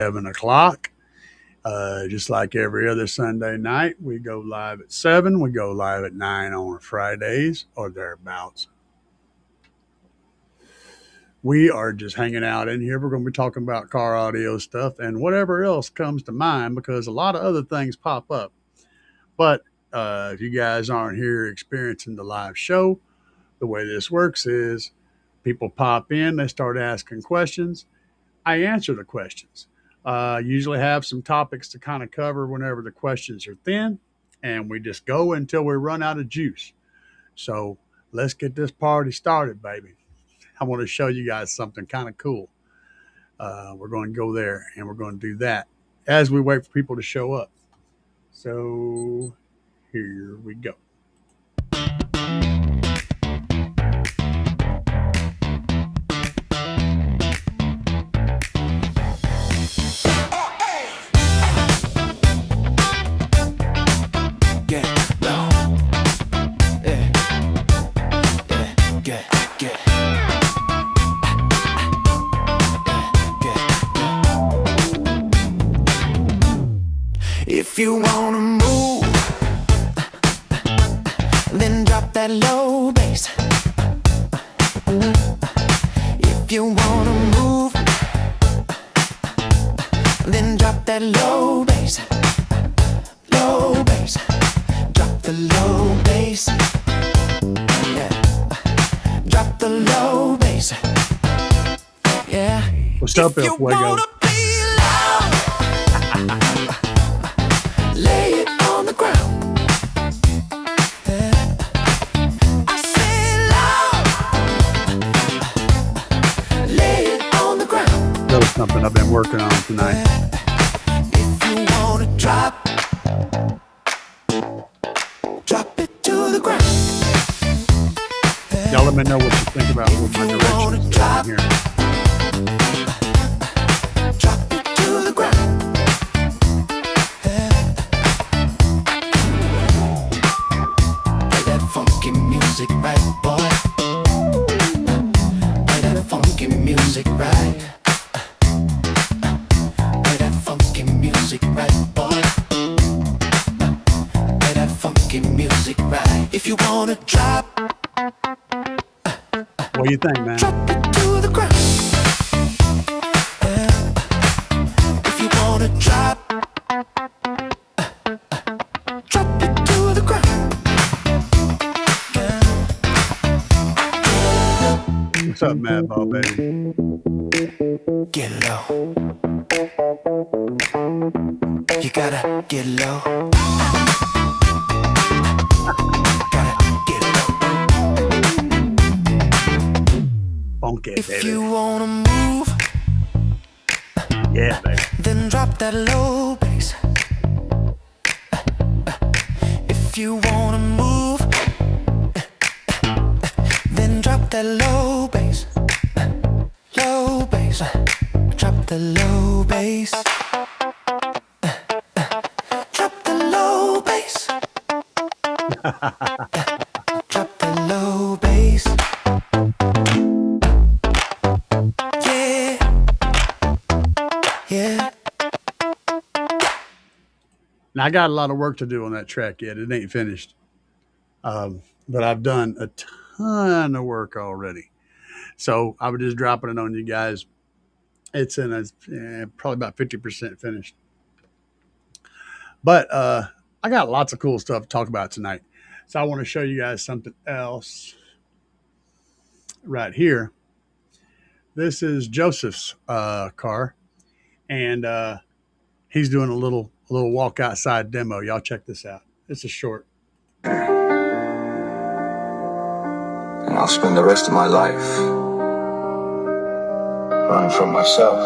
7 o'clock. Just like every other Sunday night, we go live at 7. We go live at 9 on Fridays or thereabouts. We are just hanging out in here. We're going to be talking about car audio stuff and whatever else comes to mind because a lot of other things pop up. But if you guys aren't here experiencing the live show, the way this works is people pop in, they start asking questions. I answer the questions. Usually have some topics to kind of cover whenever the questions are thin, and we just go until we run out of juice. So let's get this party started, baby. I want to show you guys something kind of cool. We're going to go there and we're going to do that as we wait for people to show up. So here we go. If you wanna move, then drop that low bass. If you wanna move, then drop that low bass. Low bass. Drop the low bass. Yeah. Drop the low bass. Yeah. What's up, El Fuego? Lay it on the ground. I say loud. Lay it on the ground. That was something I've been working on tonight. If you wanna drop it to the ground. Y'all let me know what you think about what my direction is down here. Drop it to the ground. Music right, boy. Play that funky music right. Play that funky music right, boy. Play that funky music right. If you wanna drop, what do you think, man? Drop it to the ground. If you wanna drop it to the ground. What's up, Mad Ball, baby? Get low. You gotta get low. Gotta get low. Funky, if baby. you wanna move, yeah, baby. Then drop that low bass. If you wanna move, then drop that low bass. Low bass. Drop the low bass. Drop the low bass. Drop the low bass. Yeah. Yeah. Now, I got a lot of work to do on that track yet. It ain't finished. But I've done a ton of work already. So I was just dropping it on you guys. It's in probably about 50% finished. But I got lots of cool stuff to talk about tonight. So I want to show you guys something else right here. This is Joseph's car. And he's doing a little walk outside demo. Y'all check this out. It's a short. And I'll spend the rest of my life running from myself.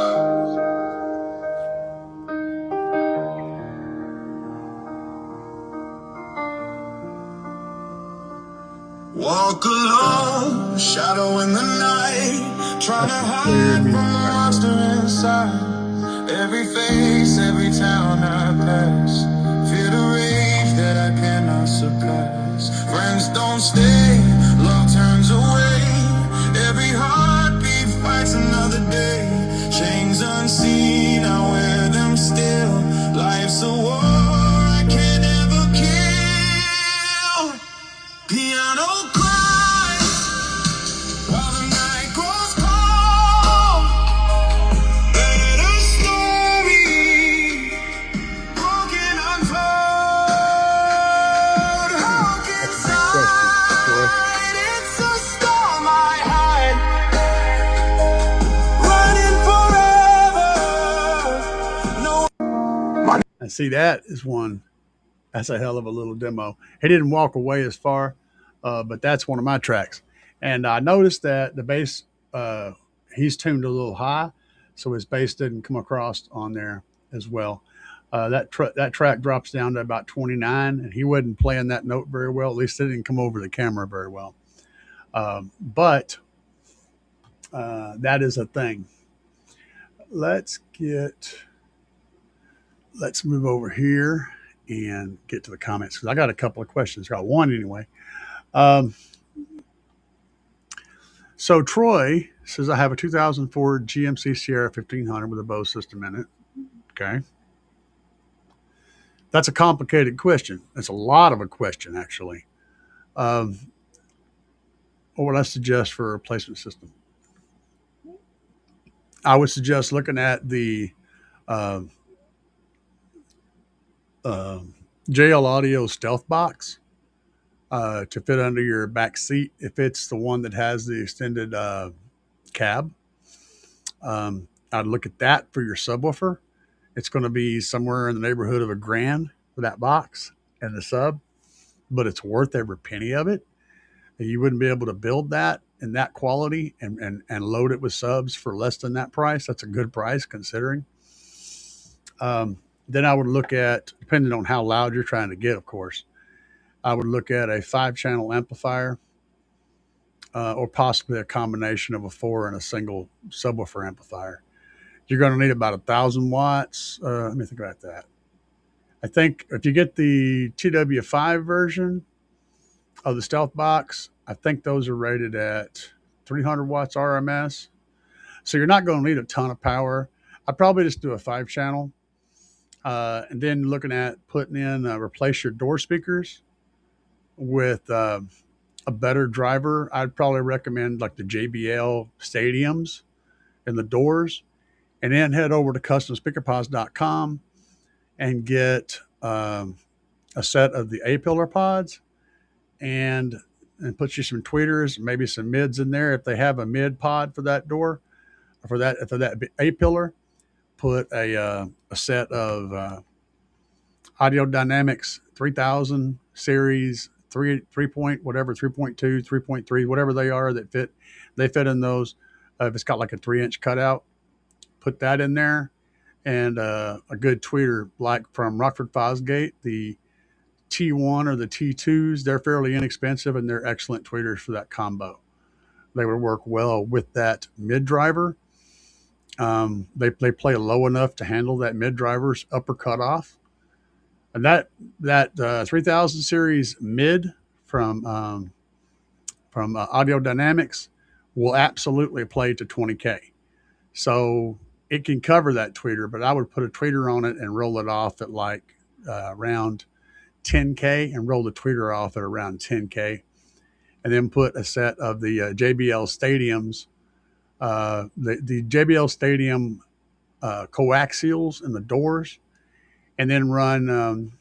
Walk alone, shadow in the night, trying to hide from the monster inside. Every face, every town I pass, feel the rage that I cannot suppress. Friends don't stay, love turns away. Every heartbeat fights another day. Chains unseen, I wear And see, that is one. That's a hell of a little demo. He didn't walk away as far, but that's one of my tracks. And I noticed that the bass, he's tuned a little high, so his bass didn't come across on there as well. That track drops down to about 29, and he wasn't playing that note very well. At least it didn't come over the camera very well. But that is a thing. Let's move over here and get to the comments because I got a couple of questions. Got one anyway. So Troy says I have a 2004 GMC Sierra 1500 with a Bose system in it. Okay. That's a complicated question. That's a lot of a question, actually. What would I suggest for a replacement system? I would suggest looking at the JL Audio Stealth Box to fit under your back seat if it's the one that has the extended cab. I'd look at that for your subwoofer. It's going to be somewhere in the neighborhood of $1,000 for that box and the sub, but it's worth every penny of it. You wouldn't be able to build that in that quality and load it with subs for less than that price. That's a good price considering. Then I would look at, depending on how loud you're trying to get, of course, I would look at a 5-channel amplifier or possibly a combination of a 4 and a single subwoofer amplifier. You're going to need about 1,000 watts. Let me think about that. I think if you get the TW5 version of the Stealth Box, I think those are rated at 300 watts RMS. So you're not going to need a ton of power. I'd probably just do a 5-channel. And then looking at putting in, replace your door speakers with a better driver. I'd probably recommend like the JBL Stadiums in the doors. And then head over to customspeakerpods.com and get a set of the A-pillar pods and put you some tweeters, maybe some mids in there. If they have a mid pod for that door, or for that A-pillar, put a set of Audio Dynamics 3000 series, 3 point, whatever, 3.2, 3.3, whatever they are that fit. They fit in those. If it's got like a 3-inch cutout, put that in there, and a good tweeter like from Rockford Fosgate, the T1 or the T2s. They're fairly inexpensive and they're excellent tweeters for that combo. They would work well with that mid driver. They play low enough to handle that mid driver's upper cutoff. And that 3000 series mid from Audio Dynamics will absolutely play to 20K. So it can cover that tweeter, but I would put a tweeter on it and roll it off at like around 10K and roll the tweeter off at around 10K. And then put a set of the JBL Stadiums, the JBL Stadium coaxials in the doors, and then run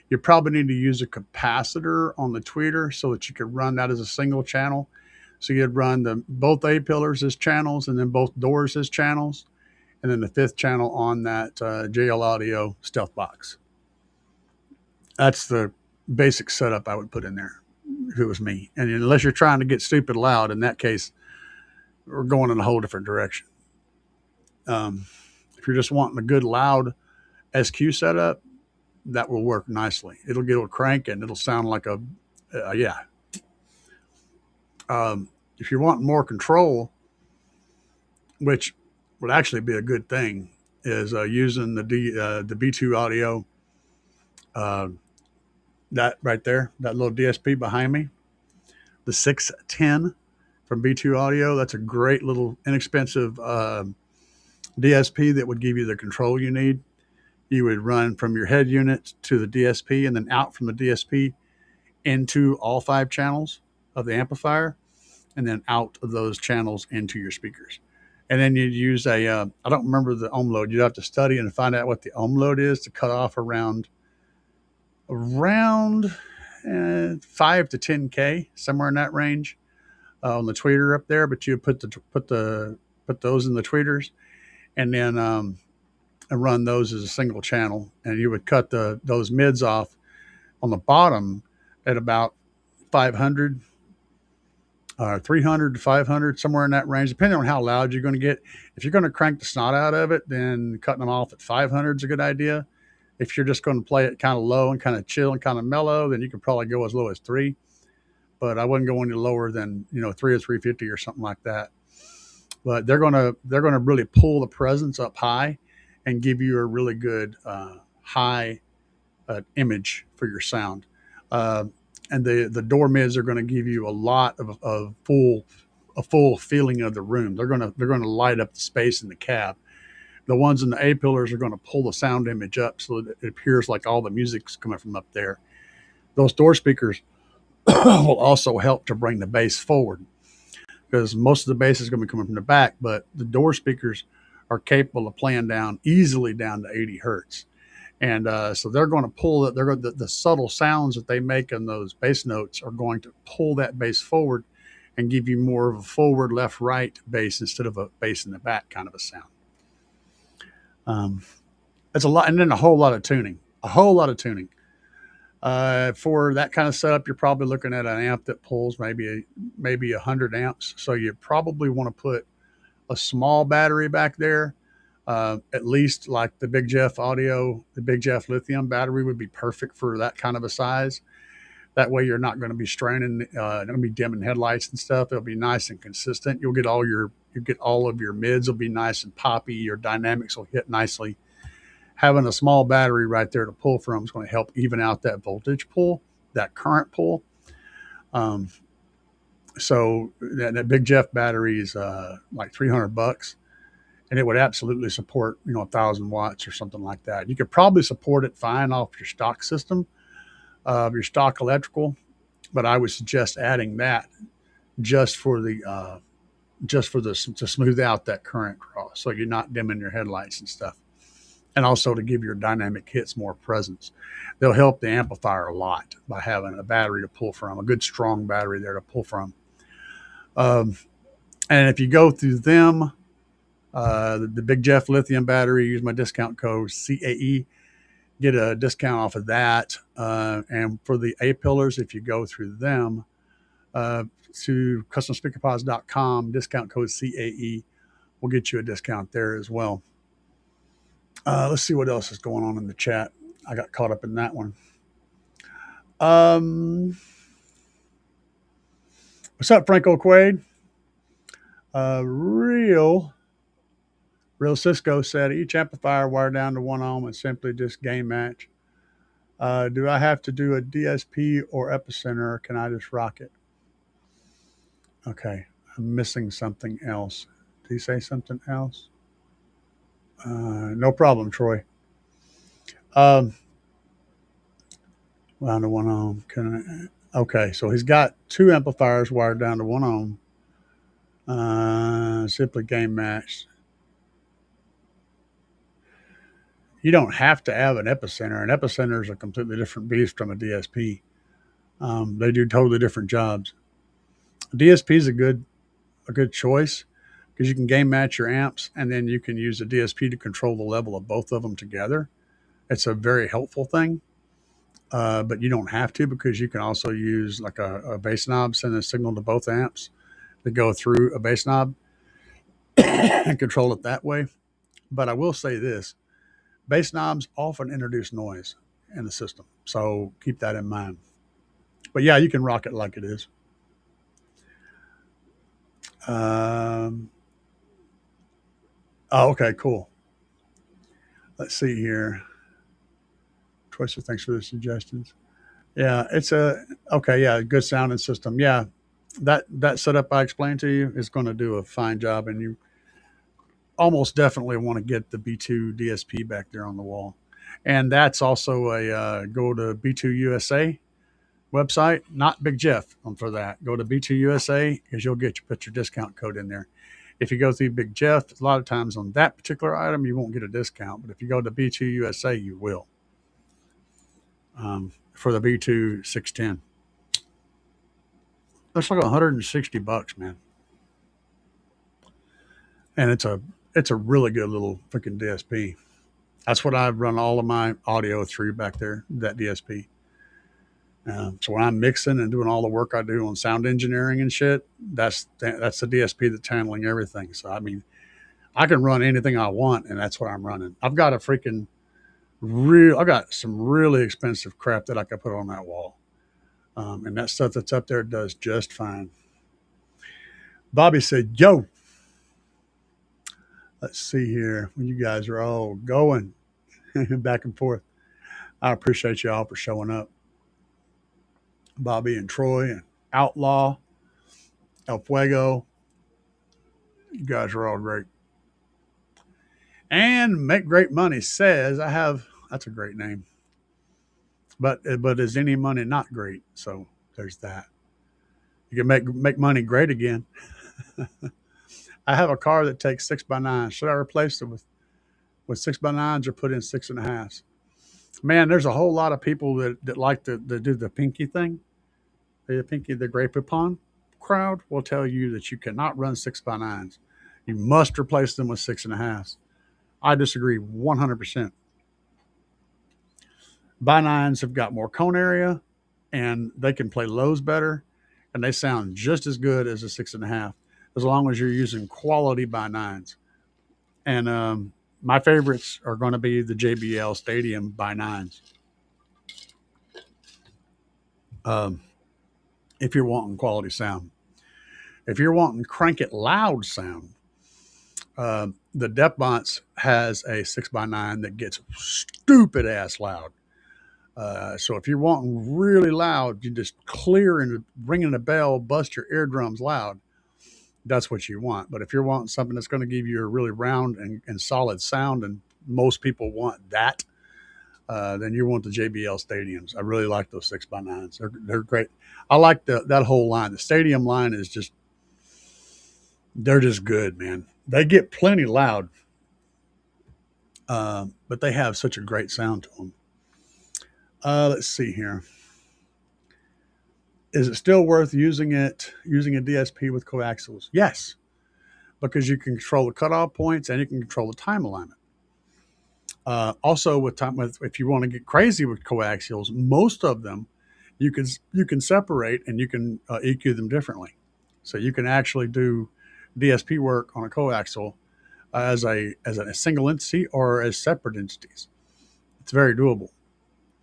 you probably need to use a capacitor on the tweeter so that you could run that as a single channel. So you'd run both A-pillars as channels and then both doors as channels, and then the 5th channel on that JL Audio Stealth Box. That's the basic setup I would put in there if it was me. And unless you're trying to get stupid loud, in that case, we're going in a whole different direction. If you're just wanting a good loud SQ setup, that will work nicely. It'll crank and it'll sound like if you want more control, which would actually be a good thing, is using the B2 audio, that right there, that little DSP behind me, the 610 from B2 Audio. That's a great little inexpensive DSP that would give you the control you need. You would run from your head unit to the DSP and then out from the DSP into all 5 channels of the amplifier, and then out of those channels into your speakers. And then you'd use I don't remember the ohm load. You'd have to study and find out what the ohm load is to cut off around 5 to 10K, somewhere in that range on the tweeter up there. But you put those in the tweeters, and then and run those as a single channel, and you would cut those mids off on the bottom at about 500 300 to 500, somewhere in that range, depending on how loud you're going to get. If you're going to crank the snot out of it, then cutting them off at 500 is a good idea. If you're just going to play it kind of low and kind of chill and kind of mellow, then you can probably go as low as 3. But I wouldn't go any lower than 3 or 350 or something like that. But they're gonna really pull the presence up high and give you a really good high image for your sound. And the door mids are going to give you a lot of full feeling of the room. They're going to light up the space in the cab. The ones in the A pillars are going to pull the sound image up so that it appears like all the music's coming from up there. Those door speakers will also help to bring the bass forward, because most of the bass is going to be coming from the back, but the door speakers are capable of playing easily down to 80 hertz. And so they're going to pull the subtle sounds that they make in those bass notes are going to pull that bass forward and give you more of a forward, left, right bass instead of a bass in the back kind of a sound. It's a lot, and then a whole lot of tuning. For that kind of setup, you're probably looking at an amp that pulls maybe 100 amps. So you probably want to put a small battery back there. At least like the Big Jeff Audio, the Big Jeff lithium battery would be perfect for that kind of a size. That way you're not going to be straining, not going to be dimming headlights and stuff. It'll be nice and consistent. You'll get all of your mids will be nice and poppy. Your dynamics will hit nicely. Having a small battery right there to pull from is going to help even out that voltage pull, that current pull. So that Big Jeff battery is like $300. And it would absolutely support, 1,000 watts or something like that. You could probably support it fine off your stock system, your stock electrical, but I would suggest adding that just for to smooth out that current draw, so you're not dimming your headlights and stuff, and also to give your dynamic hits more presence. They'll help the amplifier a lot by having a battery to pull from, a good strong battery there to pull from. And if you go through them, the Big Jeff lithium battery, use my discount code CAE, get a discount off of that. And for the A pillars, if you go through them to customspeakerpods.com, discount code CAE will get you a discount there as well. Let's see what else is going on in the chat. I got caught up in that one. What's up, Franco Quaid? Real Cisco said each amplifier wired down to 1 ohm and simply just gain match. Do I have to do a DSP or epicenter, or can I just rock it? Okay, I'm missing something else. Did he say something else? No problem, Troy. Down to 1 ohm. Okay, so he's got 2 amplifiers wired down to 1 ohm. Simply gain match. You don't have to have an epicenter. An epicenter is a completely different beast from a DSP. They do totally different jobs. A DSP is a good choice because you can gain match your amps, and then you can use a DSP to control the level of both of them together. It's a very helpful thing, but you don't have to, because you can also use like a bass knob, send a signal to both amps to go through a bass knob and control it that way. But I will say this. Bass knobs often introduce noise in the system, so keep that in mind. But yeah, you can rock it like it is. Okay, cool. Let's see here. Twister, thanks for the suggestions. Yeah, it's good sounding system. Yeah, that setup I explained to you is going to do a fine job, and you almost definitely want to get the B2 DSP back there on the wall. And that's also go to B2 USA website, not Big Jeff for that. Go to B2 USA because you'll put your discount code in there. If you go through Big Jeff, a lot of times on that particular item, you won't get a discount. But if you go to B2 USA, you will. For the B2 610. That's like $160, man. And it's a really good little freaking DSP. That's what I've run all of my audio through back there, that DSP. So when I'm mixing and doing all the work I do on sound engineering and shit, that's the DSP that's handling everything. So I mean, I can run anything I want, and that's what I'm running. I've got I got some really expensive crap that I could put on that wall, and that stuff that's up there does just fine. Bobby said, "Yo, let's see here. When you guys are all going back and forth, I appreciate y'all for showing up. Bobby and Troy and Outlaw, El Fuego, you guys are all great. And Make Great Money says, that's a great name. But is any money not great? So there's that. You can make money great again. I have a car that takes 6x9. Should I replace it with 6x9s or put in 6.5s? Man, there's a whole lot of people that like to do the pinky thing. The Grey Poupon crowd will tell you that you cannot run 6x9s. You must replace them with 6.5s. I disagree 100%. By9s have got more cone area, and they can play lows better, and they sound just as good as a 6.5, as long as you're using quality by9s. And my favorites are going to be the JBL Stadium by9s. If you're wanting quality sound. If you're wanting crank it loud sound, the Depbonts has a 6x9 that gets stupid ass loud. So if you're wanting really loud, you just clear and ringing a bell, bust your eardrums loud. That's what you want. But if you're wanting something that's going to give you a really round and solid sound, and most people want that, then you want the JBL Stadiums. I really like those 6x9s. They're great. I like that whole line. The Stadium line is just, they're just good, man. They get plenty loud, but they have such a great sound to them. Let's see here. Is it still worth using a DSP with coaxials? Yes, because you can control the cutoff points and you can control the time alignment. Also, if you want to get crazy with coaxials, most of them you can separate and you can EQ them differently. So you can actually do DSP work on a coaxial as a single entity or as separate entities. It's very doable.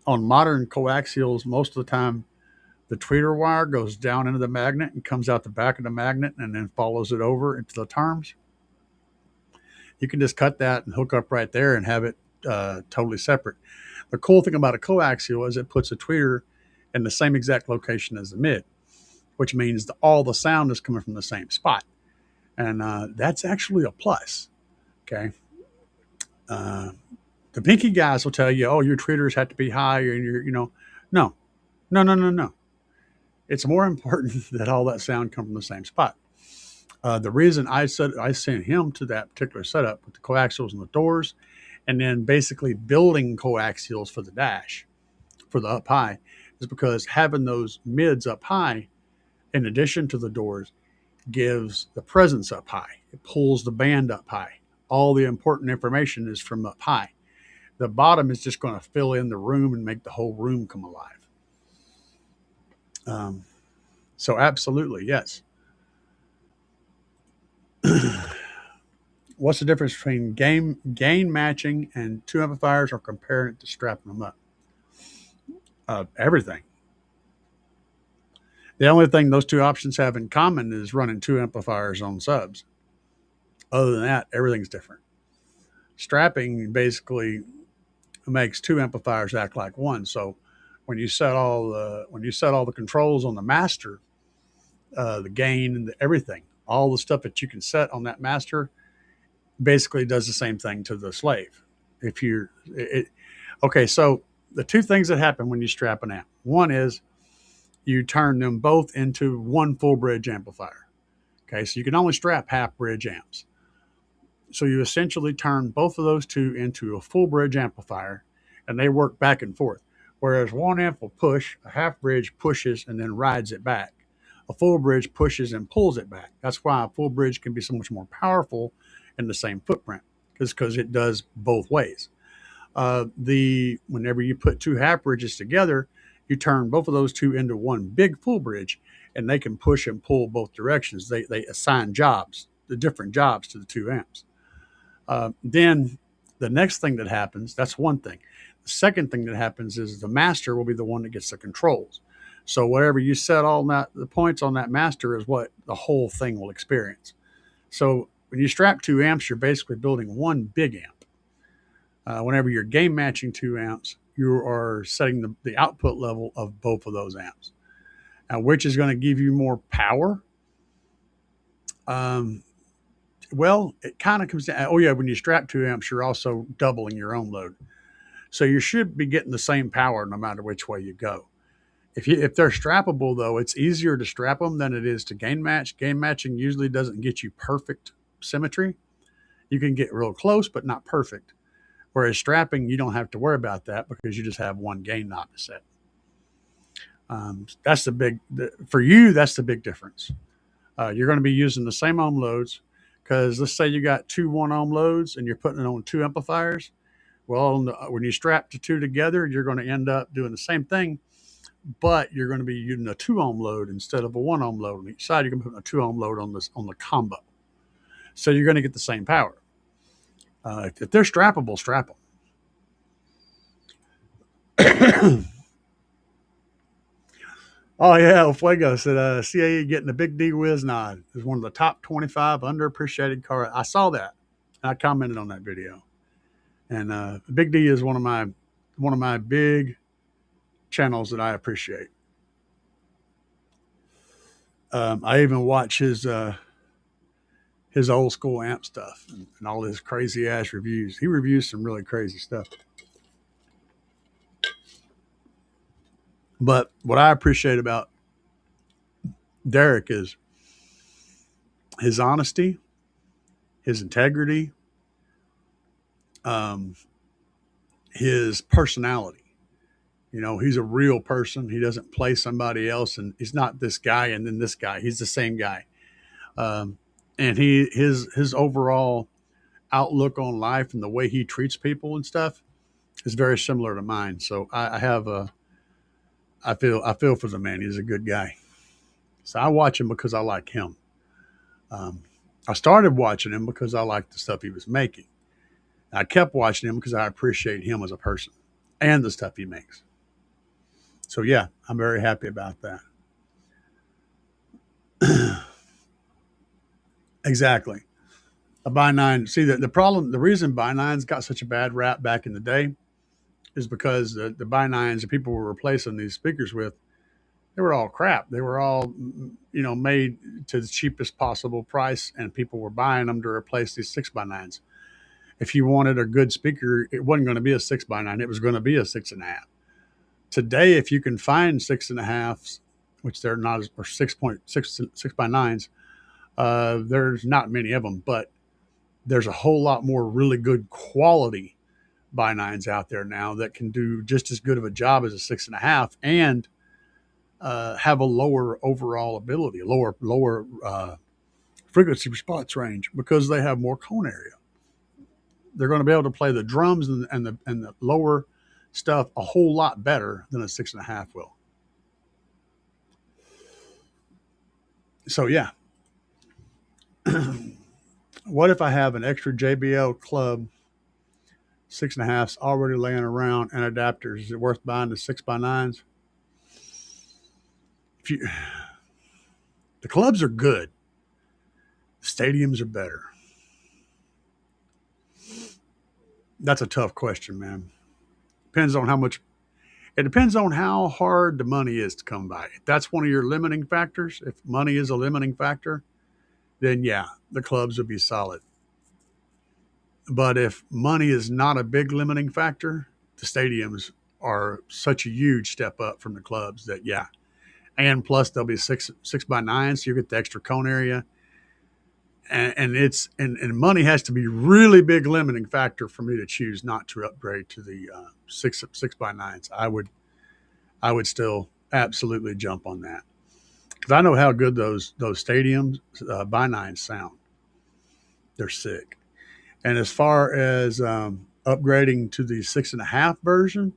On modern coaxials, most of the time, the tweeter wire goes down into the magnet and comes out the back of the magnet and then follows it over into the terms. You can just cut that and hook up right there and have it totally separate. The cool thing about a coaxial is it puts a tweeter in the same exact location as the mid, which means all the sound is coming from the same spot. And that's actually a plus. Okay. The pinky guys will tell you, oh, your tweeters have to be high, and no. It's more important that all that sound come from the same spot. The reason I sent him to that particular setup with the coaxials and the doors, and then basically building coaxials for the dash, for the up high, is because having those mids up high, in addition to the doors, gives the presence up high. It pulls the band up high. All the important information is from up high. The bottom is just going to fill in the room and make the whole room come alive. So absolutely, yes. What's the difference between gain matching and two amplifiers, or comparing it to strapping them up? Everything. The only thing those two options have in common is running two amplifiers on subs. Other than that, everything's different. Strapping basically makes two amplifiers act like one. So when you set all the controls on the master, the gain and everything, all the stuff that you can set on that master, basically does the same thing to the slave. So the two things that happen when you strap an amp, one is you turn them both into one full bridge amplifier. Okay, so you can only strap half bridge amps. So you essentially turn both of those two into a full bridge amplifier, and they work back and forth. Whereas one amp will push, a half bridge pushes and then rides it back. A full bridge pushes and pulls it back. That's why a full bridge can be so much more powerful in the same footprint, because it does both ways. Whenever you put two half bridges together, you turn both of those two into one big full bridge, and they can push and pull both directions. They assign jobs, the different jobs to the two amps. Then the next thing that happens, that's one thing. The second thing that happens is the master will be the one that gets the controls. So whatever you set all that, the points on that master is what the whole thing will experience. So when you strap two amps, you're basically building one big amp. Whenever you're game matching two amps, you are setting the output level of both of those amps. Now, which is going to give you more power? Well, it kind of comes down. Oh yeah, when you strap two amps, you're also doubling your own load, so you should be getting the same power no matter which way you go. If they're strappable though, it's easier to strap them than it is to game match. Game matching usually doesn't get you perfect symmetry. You can get real close, but not perfect. Whereas strapping, you don't have to worry about that because you just have one gain knob to set. That's for you, that's the big difference. You're going to be using the same ohm loads because let's say you got two 1 ohm loads and you're putting it on two amplifiers. Well, when you strap the two together, you're going to end up doing the same thing, but you're going to be using a 2 ohm load instead of a 1 ohm load on each side. You're going to put a 2 ohm load on the combo. So you're going to get the same power. If they're strappable, strap them. Oh yeah, Fuego said CAE getting the Big D Wiz nod is one of the top 25 underappreciated car. I saw that. I commented on that video, and Big D is one of my big channels that I appreciate. I even watch his old school amp stuff and all his crazy ass reviews. He reviews some really crazy stuff. But what I appreciate about Derek is his honesty, his integrity, his personality. You know, he's a real person. He doesn't play somebody else, and he's not this guy and then this guy. He's the same guy. And his overall outlook on life and the way he treats people and stuff is very similar to mine. So I feel for the man. He's a good guy. So I watch him because I like him. I started watching him because I liked the stuff he was making. I kept watching him because I appreciate him as a person and the stuff he makes. So yeah, I'm very happy about that. Exactly. A Bi-9. See, the reason Bi-9s got such a bad rap back in the day is because the Bi-9s that people were replacing these speakers with, they were all crap. They were all, made to the cheapest possible price, and people were buying them to replace these 6x9s. If you wanted a good speaker, it wasn't going to be a 6x9. It was going to be a 6.5. Today, if you can find 6.5s, which they're not, or 6.6 6x9s, there's not many of them, but there's a whole lot more really good quality Bi-9s out there now that can do just as good of a job as a 6.5 and have a lower overall ability, a lower frequency response range because they have more cone area. They're going to be able to play the drums and the lower stuff a whole lot better than a 6.5 will. So yeah. What if I have an extra JBL Club 6.5s already laying around and adapters? Is it worth buying the 6x9s? The clubs are good. The stadiums are better. That's a tough question, man. Depends on how much. It depends on how hard the money is to come by. If that's one of your limiting factors, if money is a limiting factor, then yeah, the clubs would be solid. But if money is not a big limiting factor, the stadiums are such a huge step up from the clubs that yeah. And plus they'll be 6x9, so you get the extra cone area. And money has to be really big limiting factor for me to choose not to upgrade to the 6x9s. I would still absolutely jump on that because I know how good those stadiums Bi-9s sound. They're sick. And as far as upgrading to the 6.5 version,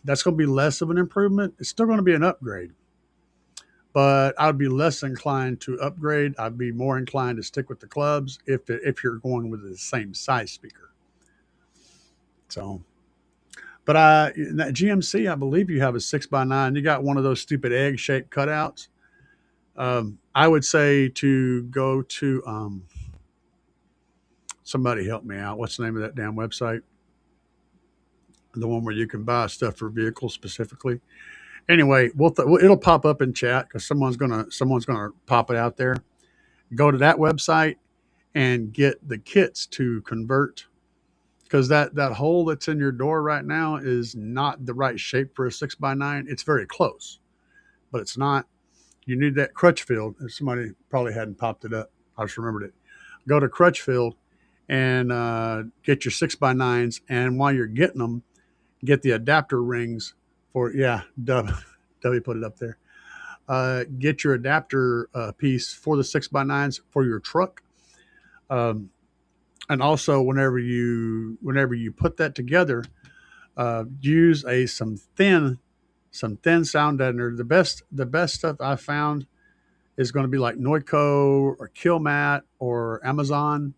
that's going to be less of an improvement. It's still going to be an upgrade, but I'd be less inclined to upgrade. I'd be more inclined to stick with the clubs if you're going with the same size speaker. So, but in that GMC, I believe you have a 6x9. You got one of those stupid egg-shaped cutouts. I would say to go to somebody help me out. What's the name of that damn website? The one where you can buy stuff for vehicles specifically. Anyway, it'll pop up in chat because someone's gonna pop it out there. Go to that website and get the kits to convert, because that hole that's in your door right now is not the right shape for a 6x9. It's very close, but it's not. You need that Crutchfield. Somebody probably hadn't popped it up. I just remembered it. Go to Crutchfield and get your 6x9s, and while you're getting them, get the adapter rings for, yeah, W put it up there. Get your adapter piece for the 6x9s for your truck. And also whenever you put that together, use some thin sound deadener. The best stuff I found is going to be like Noico or Killmat or Amazon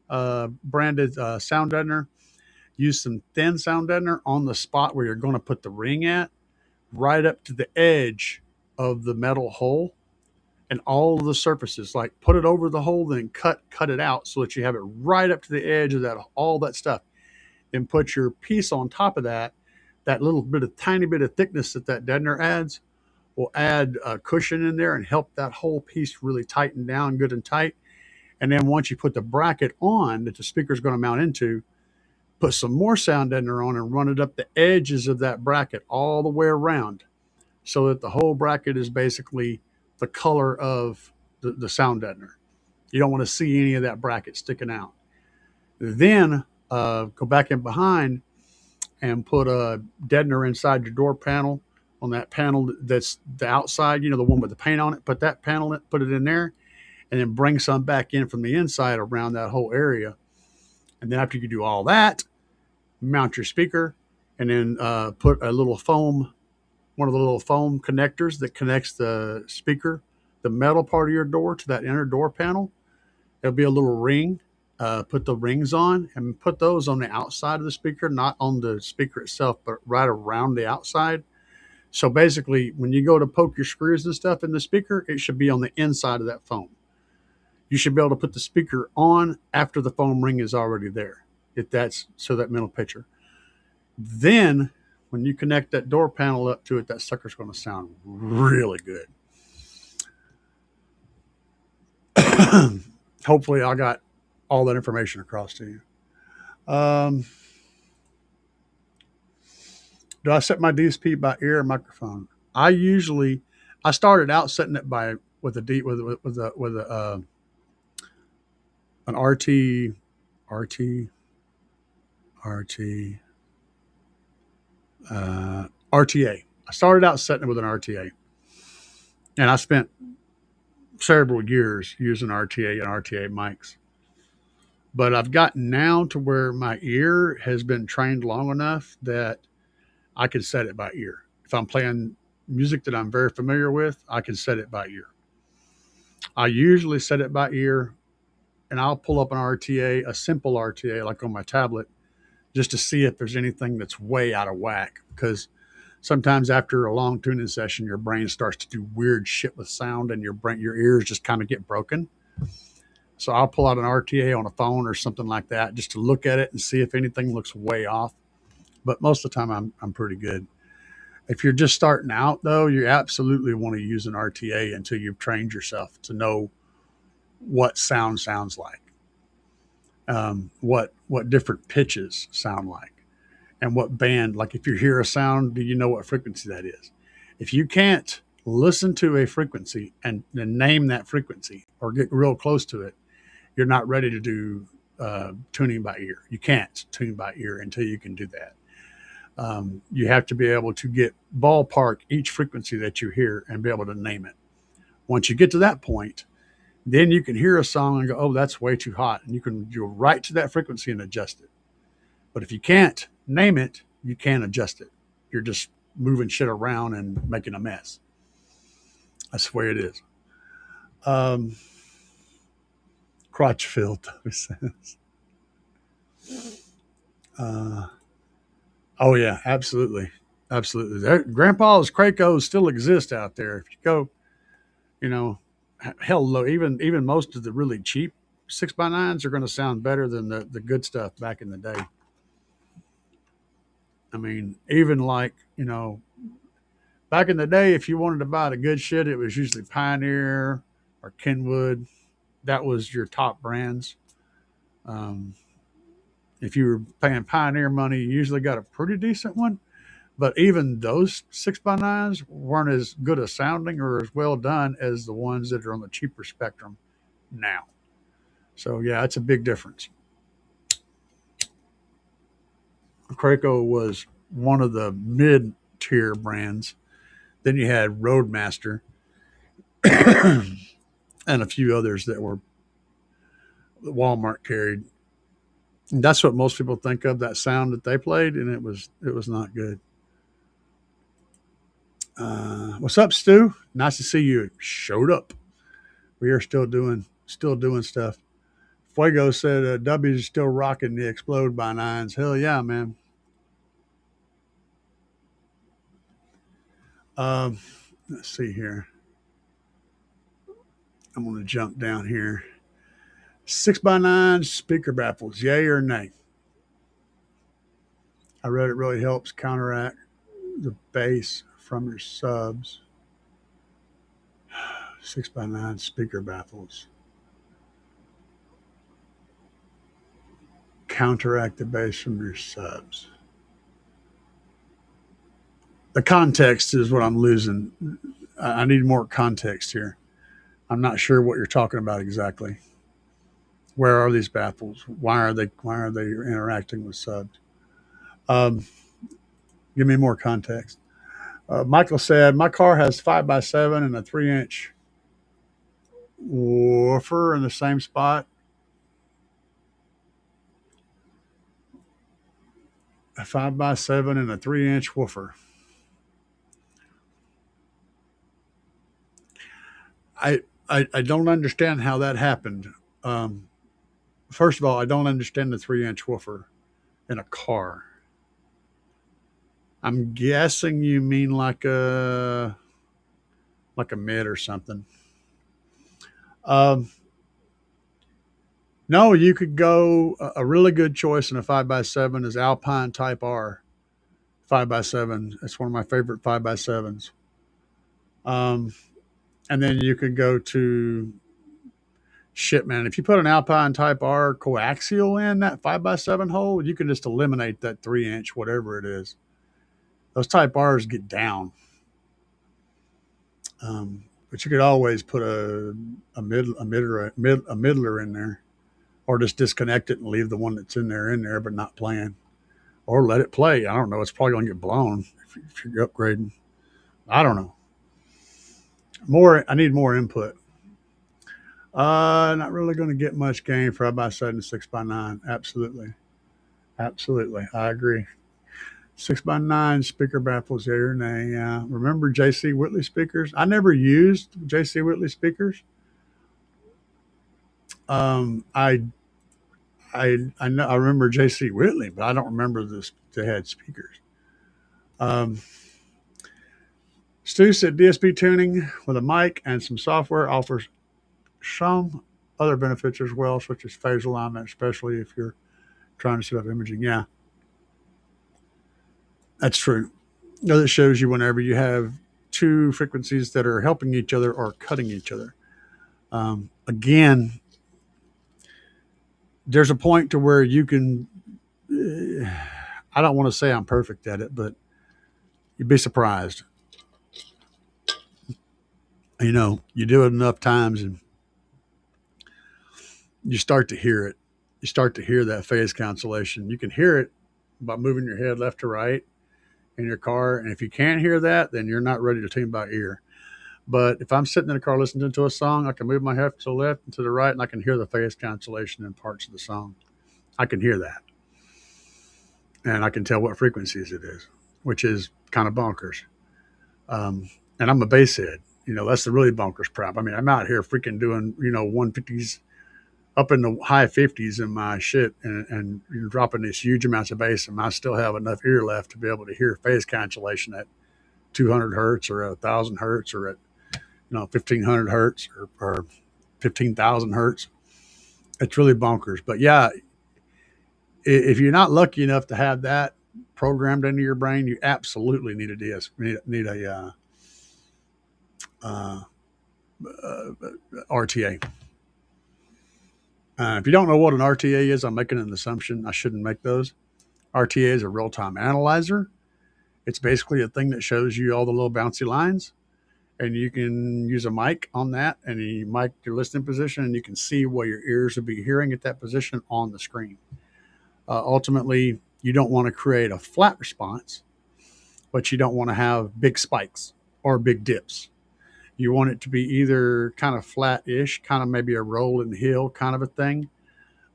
branded sound deadener. Use some thin sound deadener on the spot where you're going to put the ring at, right up to the edge of the metal hole, and all of the surfaces. Like put it over the hole, then cut it out so that you have it right up to the edge of that, all that stuff. Then put your piece on top of that. That little bit of tiny bit of thickness that deadener adds will add a cushion in there and help that whole piece really tighten down good and tight. And then once you put the bracket on that the speaker is going to mount into, put some more sound deadener on and run it up the edges of that bracket all the way around, so that the whole bracket is basically the color of the sound deadener. You don't want to see any of that bracket sticking out. Then go back in behind and put a deadener inside your door panel, on that panel that's the outside, the one with the paint on it. Put that panel in, put it in there, and then bring some back in from the inside around that whole area. And then after you do all that, mount your speaker, and then put a little foam, one of the little foam connectors that connects the speaker, the metal part of your door, to that inner door panel. There'll be a little ring. Put the rings on and put those on the outside of the speaker, not on the speaker itself, but right around the outside. So basically, when you go to poke your screws and stuff in the speaker, it should be on the inside of that foam. You should be able to put the speaker on after the foam ring is already there, if that's so that mental picture. Then when you connect that door panel up to it, that sucker's going to sound really good. Hopefully I got all that information across to you. Do I set my DSP by ear or microphone? I started out setting it with an RTA. I started out setting it with an RTA, and I spent several years using RTA and RTA mics. But I've gotten now to where my ear has been trained long enough that I can set it by ear. If I'm playing music that I'm very familiar with, I can set it by ear. I usually set it by ear, and I'll pull up an RTA, a simple RTA, like on my tablet, just to see if there's anything that's way out of whack. Because sometimes after a long tuning session, your brain starts to do weird shit with sound, and your ears just kind of get broken. So I'll pull out an RTA on a phone or something like that just to look at it and see if anything looks way off. But most of the time I'm pretty good. If you're just starting out though, you absolutely want to use an RTA until you've trained yourself to know what sound sounds like, what different pitches sound like, and what band. Like if you hear a sound, do you know what frequency that is? If you can't listen to a frequency and name that frequency or get real close to it, you're not ready to do tuning by ear. You can't tune by ear until you can do that. You have to be able to get ballpark each frequency that you hear and be able to name it. Once you get to that point, then you can hear a song and go, oh, that's way too hot. And you can go right to that frequency and adjust it. But if you can't name it, you can't adjust it. You're just moving shit around and making a mess. That's the way it is. Crotchfield says. Oh yeah, absolutely, absolutely. Grandpa's Cracos still exist out there. If you go, you know, hell, even most of the really cheap 6x9s are going to sound better than the good stuff back in the day. I mean, even like, back in the day, if you wanted to buy the good shit, it was usually Pioneer or Kenwood. That was your top brands. Um, if you were paying Pioneer money, you usually got a pretty decent one. But even those 6x9s weren't as good a sounding or as well done as the ones that are on the cheaper spectrum now. So yeah, it's a big difference. Craco was one of the mid-tier brands. Then you had Roadmaster and a few others that Walmart carried. And that's what most people think of, that sound that they played, and it was not good. What's up, Stu? Nice to see you. Showed up. We are still doing stuff. Fuego said W's still rocking the Explode by Nines. Hell yeah, man. Let's see here. I'm going to jump down here. 6x9 speaker baffles, yay or nay? I read it really helps counteract the bass from your subs. 6x9 speaker baffles. Counteract the bass from your subs. The context is what I'm losing. I need more context here. I'm not sure what you're talking about exactly. Where are these baffles? Why are they interacting with subs? Give me more context. Michael said, my car has 5x7 and a 3-inch woofer in the same spot. A 5x7 and a 3-inch woofer. I don't understand how that happened. First of all, I don't understand the 3-inch woofer in a car. I'm guessing you mean like a mid or something. No, you could go a really good choice in a 5x7 is Alpine Type R 5x7. It's one of my favorite 5x7s. And then you could go to shit, man. If you put an Alpine Type R coaxial in that 5x7 hole, you can just eliminate that 3-inch, whatever it is. Those Type R's get down. But you could always put a middler in there, or just disconnect it and leave the one that's in there, but not playing, or let it play. I don't know. It's probably going to get blown if you're upgrading. I don't know. I need more input. Not really going to get much gain 5x7 and 6x9. Absolutely. I agree. 6x9 speaker baffles, yeah or nay? Yeah. Remember JC Whitley speakers? I never used JC Whitley speakers. I know I remember JC Whitley, but I don't remember they had speakers. Stu said DSP tuning with a mic and some software offers some other benefits as well, such as phase alignment, especially if you're trying to set up imaging. Yeah, that's true. That shows you whenever you have two frequencies that are helping each other or cutting each other. Again, there's a point to where you can, I don't want to say I'm perfect at it, but you'd be surprised. You do it enough times and you start to hear it. You start to hear that phase cancellation. You can hear it by moving your head left to right in your car. And if you can't hear that, then you're not ready to tune by ear. But if I'm sitting in a car listening to a song, I can move my head to the left and to the right, and I can hear the phase cancellation in parts of the song. I can hear that. and I can tell what frequencies it is, which is kind of bonkers. And I'm a bass head. That's the really bonkers crap. I mean, I'm out here freaking doing 150s up in the high 50s in my shit, and dropping these huge amounts of bass, and I still have enough ear left to be able to hear phase cancellation at 200 hertz or at 1,000 hertz or at 1,500 hertz or 15,000 hertz. It's really bonkers. But yeah, if you're not lucky enough to have that programmed into your brain, you absolutely need a DS, need a RTA. If you don't know what an RTA is, I'm making an assumption. I shouldn't make those. RTA is a real-time analyzer. It's basically a thing that shows you all the little bouncy lines, and you can use a mic on that, and you mic your listening position, and you can see what your ears will be hearing at that position on the screen. Ultimately, you don't want to create a flat response, but you don't want to have big spikes or big dips. You want it to be either kind of flat-ish, kind of maybe a rolling hill kind of a thing,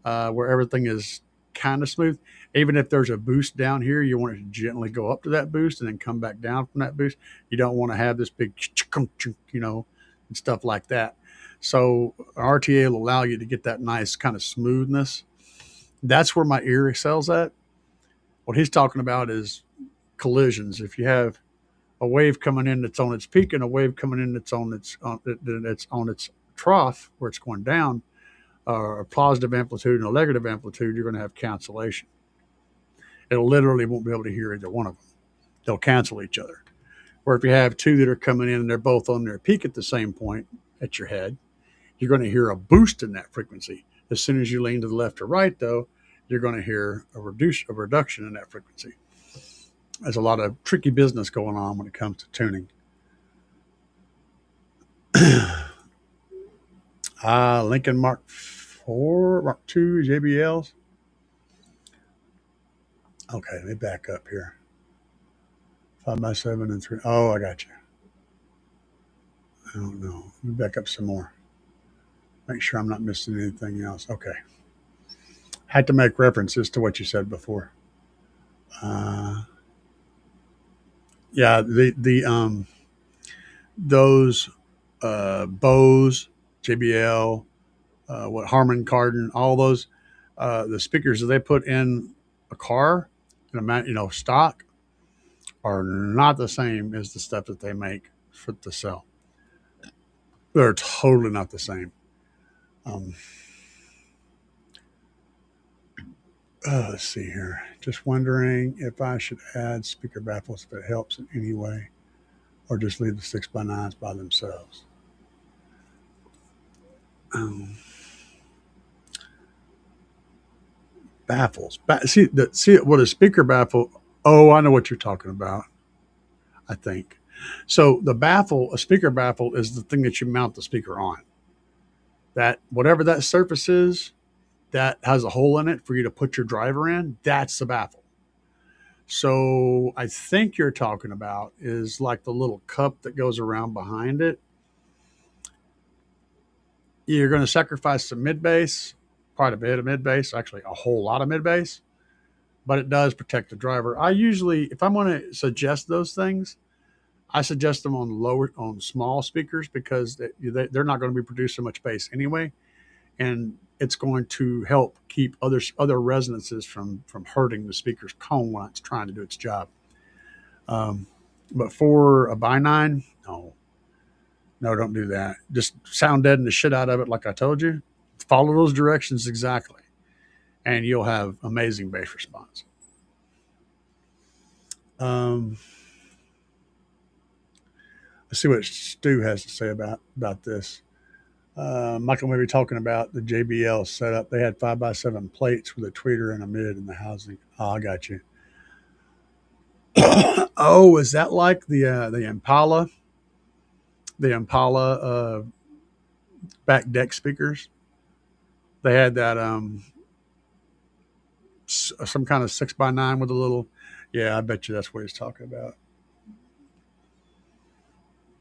where everything is kind of smooth. Even if there's a boost down here, you want it to gently go up to that boost and then come back down from that boost. You don't want to have this big, and stuff like that. So RTA will allow you to get that nice kind of smoothness. That's where my ear excels at. What he's talking about is collisions. If you have a wave coming in that's on its peak and a wave coming in that's on its trough where it's going down, a positive amplitude and a negative amplitude, you're going to have cancellation. It literally won't be able to hear either one of them. They'll cancel each other. Or if you have two that are coming in and they're both on their peak at the same point at your head, you're going to hear a boost in that frequency. As soon as you lean to the left or right, though, you're going to hear a reduction in that frequency. There's a lot of tricky business going on when it comes to tuning. Lincoln Mark 4, Mark 2 JBLs. Okay, let me back up here. 5x7 and 3. Oh, I got you. I don't know. Let me back up some more. Make sure I'm not missing anything else. Okay. Had to make references to what you said before. Yeah, those Bose, JBL, what Harman Kardon, all those the speakers that they put in a car, stock, are not the same as the stuff that they make for to sell. They're totally not the same. Let's see here. Just wondering if I should add speaker baffles if it helps in any way, or just leave the 6x9s by themselves. Baffles. See what a speaker baffle. Oh, I know what you're talking about. I think. So a speaker baffle is the thing that you mount the speaker on. That whatever that surface is, that has a hole in it for you to put your driver in, that's the baffle. So I think you're talking about is like the little cup that goes around behind it. You're going to sacrifice some mid bass, quite a bit of mid bass, actually a whole lot of mid bass, but it does protect the driver. I usually, if I'm going to suggest those things, I suggest them on small speakers because they're not going to be producing much bass anyway, and it's going to help keep other resonances from hurting the speaker's cone when it's trying to do its job. But for a bi-9, no, don't do that. Just sound deaden the shit out of it, like I told you. Follow those directions exactly, and you'll have amazing bass response. Let's see what Stu has to say about this. Michael may be talking about the JBL setup. They had 5x7 plates with a tweeter and a mid in the housing. Oh, I got you. Oh, is that like the Impala? The Impala back deck speakers? They had that some kind of 6x9 with a little. Yeah, I bet you that's what he's talking about.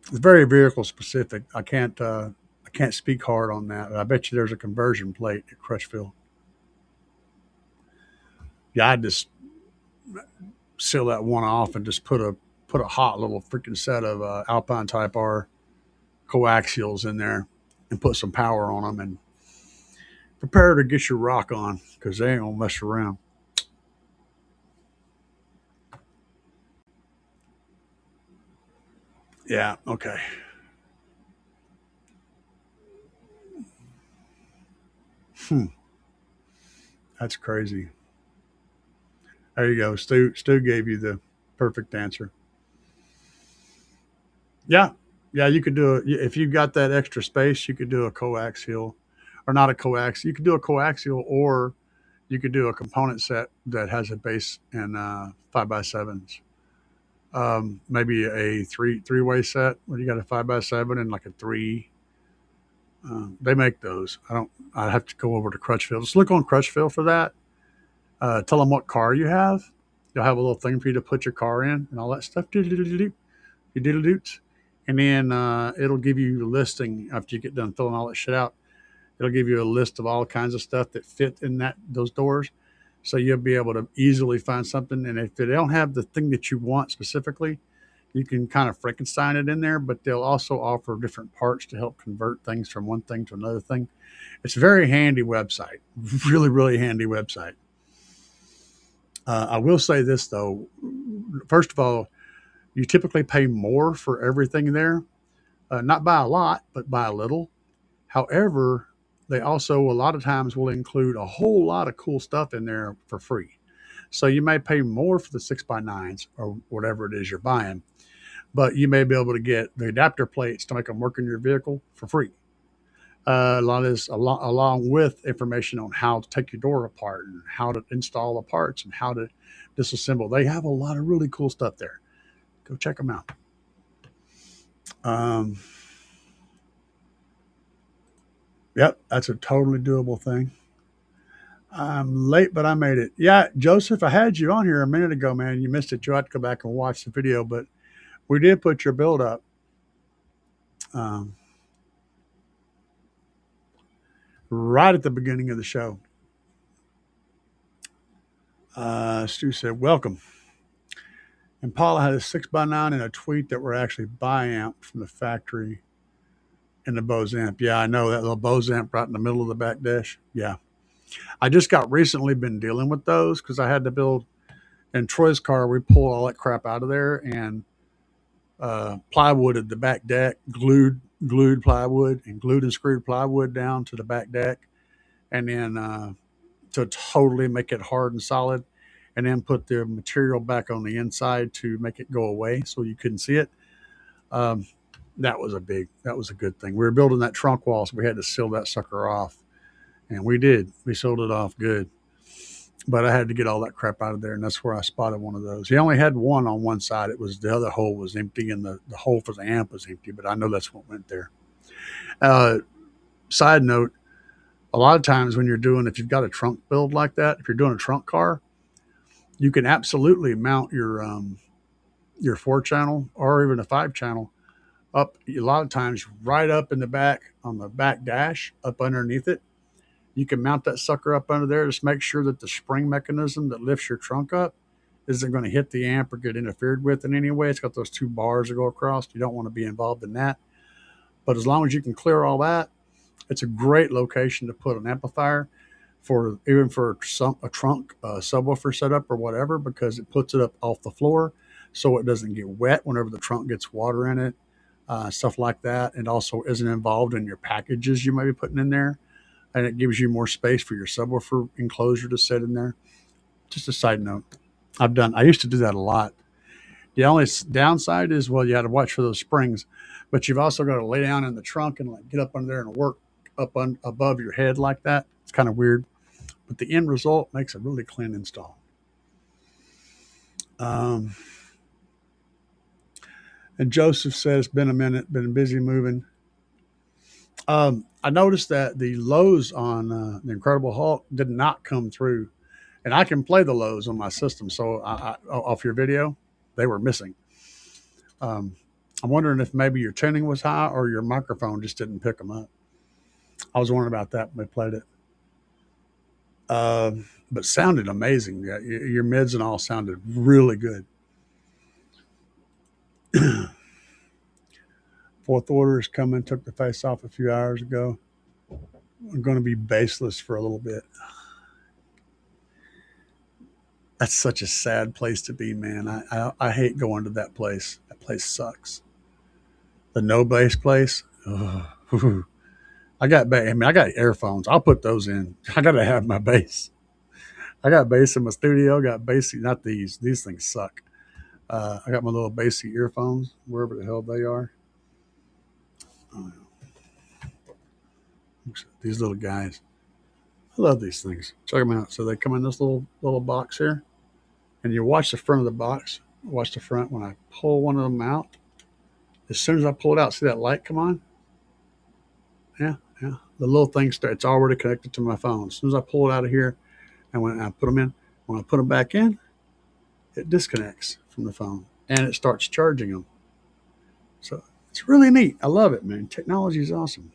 It's very vehicle specific. I can't speak hard on that. But I bet you there's a conversion plate at Crutchfield. Yeah, seal that one off and just put a hot little freaking set of Alpine Type R coaxials in there and put some power on them and prepare to get your rock on because they ain't gonna mess around. Yeah, okay. That's crazy. There you go. Stu gave you the perfect answer. Yeah. Yeah, you could do it if you got that extra space, you could do a coaxial or not a coaxial. You could do a coaxial or you could do a component set that has a base and 5x7s. Maybe a three-way set where you got a 5x7 and like a three. They make those. I have to go over to Crutchfield. Just look on Crutchfield for that. Tell them what car you have. They'll have a little thing for you to put your car in and all that stuff. You diddle doots. And then it'll give you a listing after you get done filling all that shit out. It'll give you a list of all kinds of stuff that fit in those doors. So you'll be able to easily find something. And if they don't have the thing that you want specifically, you can kind of Frankenstein it in there, but they'll also offer different parts to help convert things from one thing to another thing. It's a very handy website. Really, really handy website. I will say this, though. First of all, you typically pay more for everything there, not by a lot, but by a little. However, they also a lot of times will include a whole lot of cool stuff in there for free. So you may pay more for the 6x9s or whatever it is you're buying, but you may be able to get the adapter plates to make them work in your vehicle for free. A lot of this, along with information on how to take your door apart and how to install the parts and how to disassemble. They have a lot of really cool stuff there. Go check them out. Yep, that's a totally doable thing. I'm late, but I made it. Yeah, Joseph, I had you on here a minute ago, man. You missed it. You had to go back and watch the video, but we did put your build up. Right at the beginning of the show. Stu said, welcome. And Paula had a 6x9 and a tweet that were actually bi-amp from the factory in the Bose amp. Yeah, I know that little Bose amp right in the middle of the back dash. Yeah. I just got recently been dealing with those because I had to build in Troy's car. We pulled all that crap out of there and plywooded the back deck, glued plywood and glued and screwed plywood down to the back deck. And then to totally make it hard and solid, and then put the material back on the inside to make it go away so you couldn't see it. That was a good thing. We were building that trunk wall, so we had to seal that sucker off. And we did. We sealed it off good. But I had to get all that crap out of there, and that's where I spotted one of those. He only had one on one side. It was the other hole was empty, and the hole for the amp was empty, but I know that's what went there. Side note, a lot of times when if you've got a trunk build like that, if you're doing a trunk car, you can absolutely mount your 4-channel or even a 5-channel up a lot of times right up in the back on the back dash up underneath it. You can mount that sucker up under there. Just make sure that the spring mechanism that lifts your trunk up isn't going to hit the amp or get interfered with in any way. It's got those 2 bars that go across. You don't want to be involved in that. But as long as you can clear all that, it's a great location to put an amplifier for a trunk subwoofer setup or whatever, because it puts it up off the floor so it doesn't get wet whenever the trunk gets water in it, stuff like that. And also isn't involved in your packages you might be putting in there. And it gives you more space for your subwoofer enclosure to sit in there. Just a side note. I used to do that a lot. The only downside is, well, you had to watch for those springs, but you've also got to lay down in the trunk and like get up under there and work up above your head like that. It's kind of weird, but the end result makes a really clean install. And Joseph says, been a minute, been busy moving. I noticed that the lows on the Incredible Hulk did not come through, and I can play the lows on my system. So off your video, they were missing. I'm wondering if maybe your tuning was high or your microphone just didn't pick them up. I was wondering about that when we played it. But sounded amazing. Yeah, your mids and all sounded really good. Fourth Order is coming. Took the face off a few hours ago. I'm going to be baseless for a little bit. That's such a sad place to be, man. I hate going to that place. That place sucks. The no bass place. Ugh. I got I got earphones. I'll put those in. I got to have my bass. I got bass in my studio. Got bass. Not these. These things suck. I got my little bassy earphones, wherever the hell they are. Oh, these little guys. I love these things. Check them out. So they come in this little box here, and you watch the front of the box. Watch the front. When I pull one of them out, as soon as I pull it out, see that light come on? Yeah, yeah. The little thing it's already connected to my phone. As soon as I pull it out of here, and when I put them in, when I put them back in, it disconnects from the phone and it starts charging them. So it's really neat. I love it, man. Technology is awesome.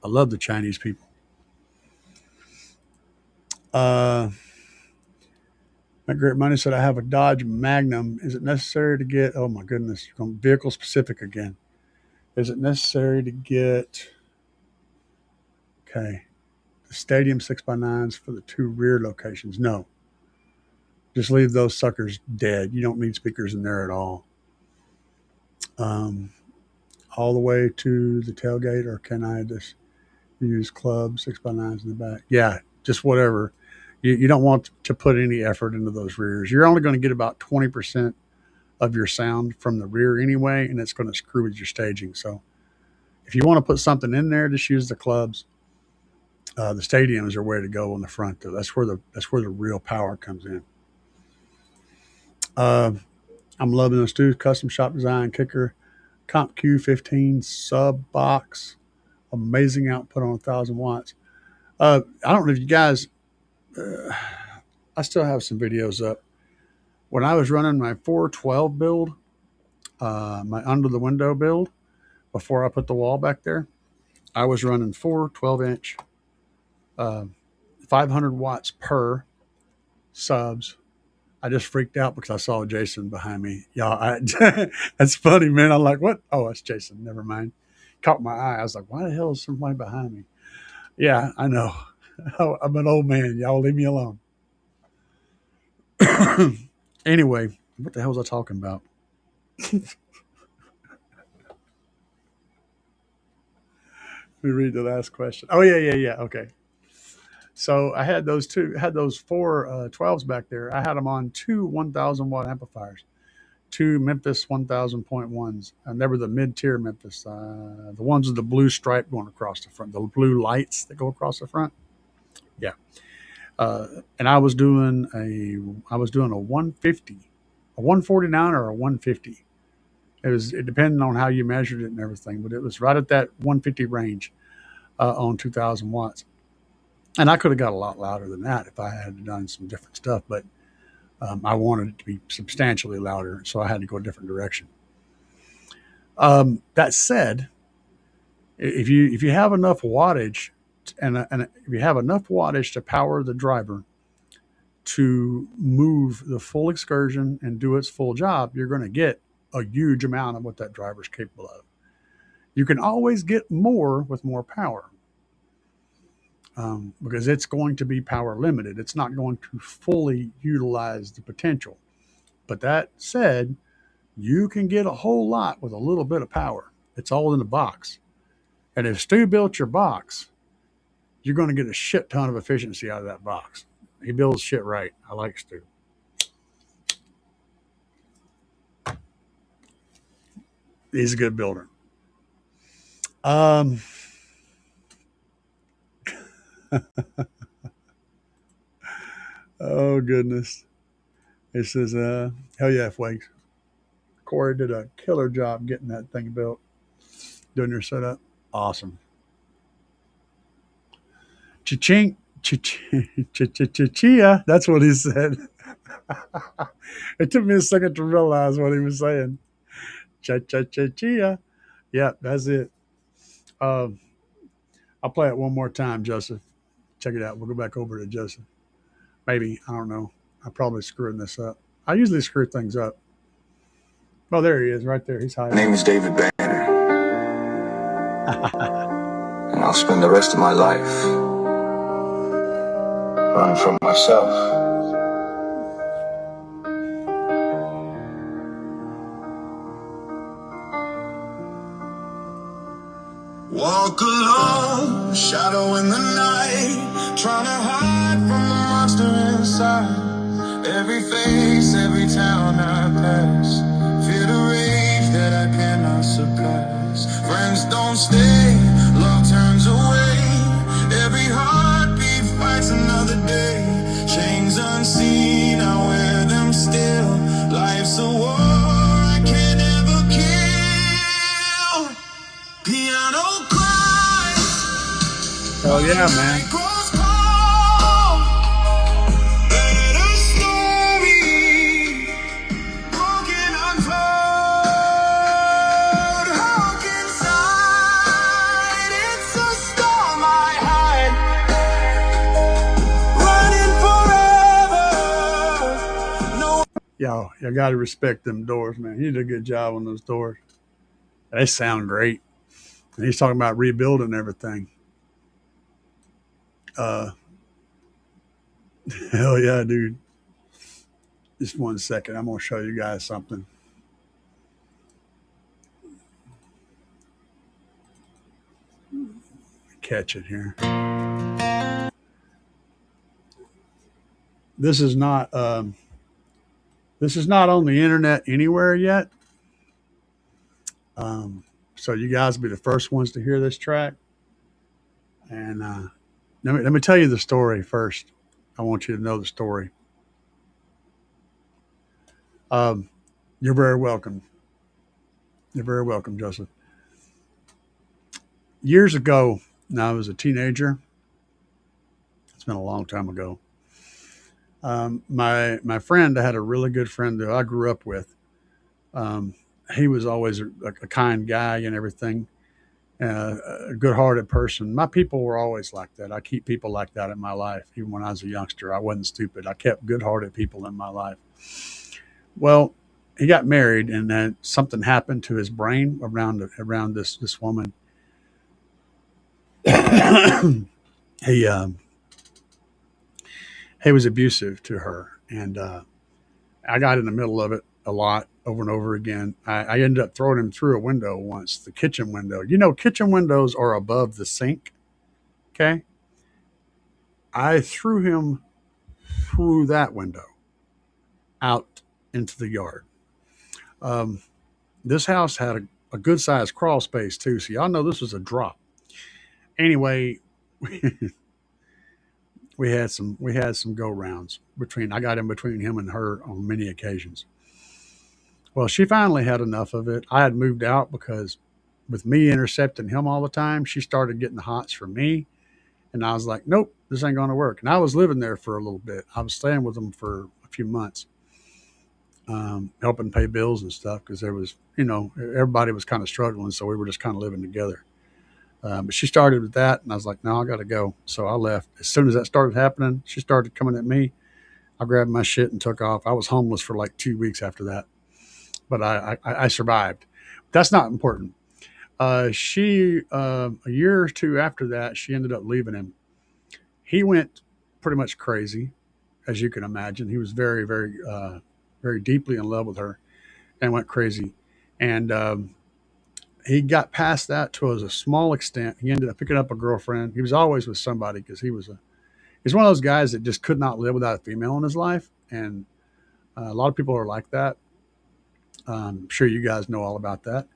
I love the Chinese people. Uh, My Great Money said, I have a Dodge Magnum. Is it necessary to get, oh my goodness, you're going vehicle specific again. Is it necessary to get, okay, the Stadium 6x9s for the two rear locations? No. Just leave those suckers dead. You don't need speakers in there at all. All the way to the tailgate, or can I just use club 6x9s in the back? Yeah, just whatever. You don't want to put any effort into those rears. You're only going to get about 20% of your sound from the rear anyway, and it's going to screw with your staging. So if you want to put something in there, just use the clubs. The stadiums are where to go on the front, though. That's where the real power comes in. I'm loving this too. Custom shop design kicker, Comp Q15 sub box, amazing output on 1,000 watts. I don't know if you guys. I still have some videos up. When I was running my 412 build, my under the window build, before I put the wall back there, I was running 4 12-inch, 500 watts per subs. I just freaked out because I saw Jason behind me. Y'all, that's funny, man. I'm like, what? Oh, it's Jason. Never mind. Caught my eye. I was like, why the hell is somebody behind me? Yeah, I know. I'm an old man. Y'all leave me alone. Anyway, what the hell was I talking about? Let me read the last question. Oh, yeah. Okay. So I had those 4 12s back there. I had them on 2 1,000 watt amplifiers, 2 Memphis 1,000.1s, and they were the mid tier Memphis, the ones with the blue stripe going across the front, the blue lights that go across the front. Yeah. And I was doing a 150, a 149 or a 150. It depended on how you measured it and everything, but it was right at that 150 range on 2,000 watts. And I could have got a lot louder than that if I had done some different stuff, but I wanted it to be substantially louder, so I had to go a different direction. That said, if you have enough wattage, and if you have enough wattage to power the driver to move the full excursion and do its full job, you're going to get a huge amount of what that driver's capable of. You can always get more with more power. Because it's going to be power limited. It's not going to fully utilize the potential. But that said, you can get a whole lot with a little bit of power. It's all in the box. And if Stu built your box, you're going to get a shit ton of efficiency out of that box. He builds shit right. I like Stu. He's a good builder. Oh goodness. It says, hell yeah, Flakes. Corey did a killer job getting that thing built, doing your setup. Awesome. Cha-ching, cha-cha-cha-chia. That's what he said. It took me a second to realize what he was saying. Cha-cha-cha-chia. Yeah, that's it. I'll play it one more time, Joseph. Check it out. We'll go back over to Joseph. Maybe. I don't know. I'm probably screwing this up. I usually screw things up. Oh, there he is, right there. He's My hiding. name is David Banner, and I'll spend the rest of my life running from myself. Walk alone, shadow in the night, trying to hide from the monster inside. Every face, every town I pass, fear the rage that I cannot suppress. Friends don't stay, love turns away. Every heartbeat fights another day. Chains unseen, I wear them still. Life's a war I can't ever kill. Piano cries. Oh yeah, man. Night grows cold. Better story. Broken untold. Hulk inside. It's a storm I hide. Running forever. No. Y'all, you got to respect them doors, man. He did a good job on those doors. They sound great. And he's talking about rebuilding everything. Hell yeah, dude. Just 1 second. I'm going to show you guys something. Catch it here. This is not on the internet anywhere yet. So you guys will be the first ones to hear this track. And let me tell you the story first. I want you to know the story. You're very welcome. You're very welcome, Joseph. Years ago, now I was a teenager. It's been a long time ago. My friend, I had a really good friend that I grew up with. He was always a kind guy and everything, a good-hearted person. My people were always like that. I keep people like that in my life. Even when I was a youngster, I wasn't stupid. I kept good-hearted people in my life. Well, he got married, and then something happened to his brain around this woman. he he was abusive to her, and I got in the middle of it a lot over and over again. I ended up throwing him through a window once, the kitchen window. You know, kitchen windows are above the sink. Okay. I threw him through that window out into the yard. This house had a good sized crawl space too. So y'all know this was a drop. Anyway, we had some go rounds between, I got in between him and her on many occasions. Well, she finally had enough of it. I had moved out because with me intercepting him all the time, she started getting the hots for me. And I was like, nope, this ain't going to work. And I was living there for a little bit. I was staying with them for a few months, helping pay bills and stuff because there was, everybody was kind of struggling. So we were just kind of living together. But she started with that. And I was like, no, I got to go. So I left. As soon as that started happening, she started coming at me. I grabbed my shit and took off. I was homeless for like 2 weeks after that. But I survived. That's not important. She a year or two after that, she ended up leaving him. He went pretty much crazy, as you can imagine. He was very, very, very deeply in love with her, and went crazy. And he got past that to a small extent. He ended up picking up a girlfriend. He was always with somebody because he's one of those guys that just could not live without a female in his life, and a lot of people are like that. I'm sure you guys know all about that.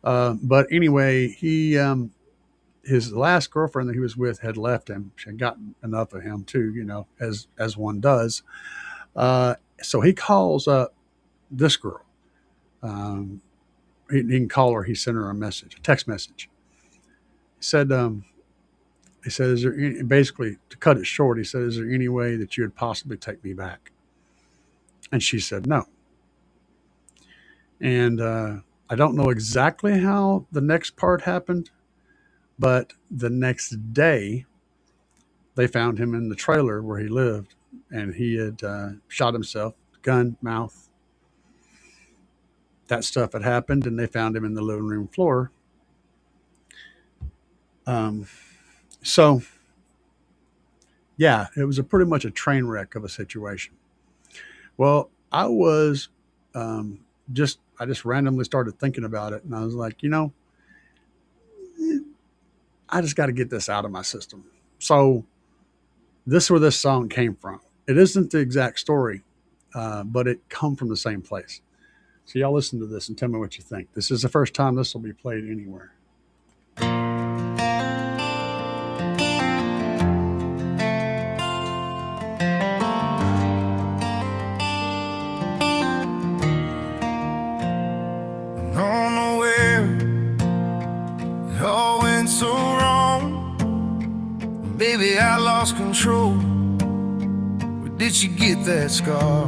But anyway, his last girlfriend that he was with had left him. She had gotten enough of him too, as one does. So he calls up this girl. He can call her. He sent her a text message. He said, "Is there basically to cut it short?" He said, "Is there any way that you would possibly take me back?" And she said, "No." And I don't know exactly how the next part happened, but the next day they found him in the trailer where he lived. and he had shot himself, gun, mouth. That stuff had happened, and they found him in the living room floor. Um, so, yeah, it was pretty much a train wreck of a situation. Well, I was um, I just randomly started thinking about it, and I was like, I just got to get this out of my system. So this is where this song came from. It isn't the exact story, but it come from the same place. So y'all listen to this and tell me what you think. This is the first time this will be played anywhere. I don't know where it all went so wrong. Baby, I lost control. Where did you get that scar?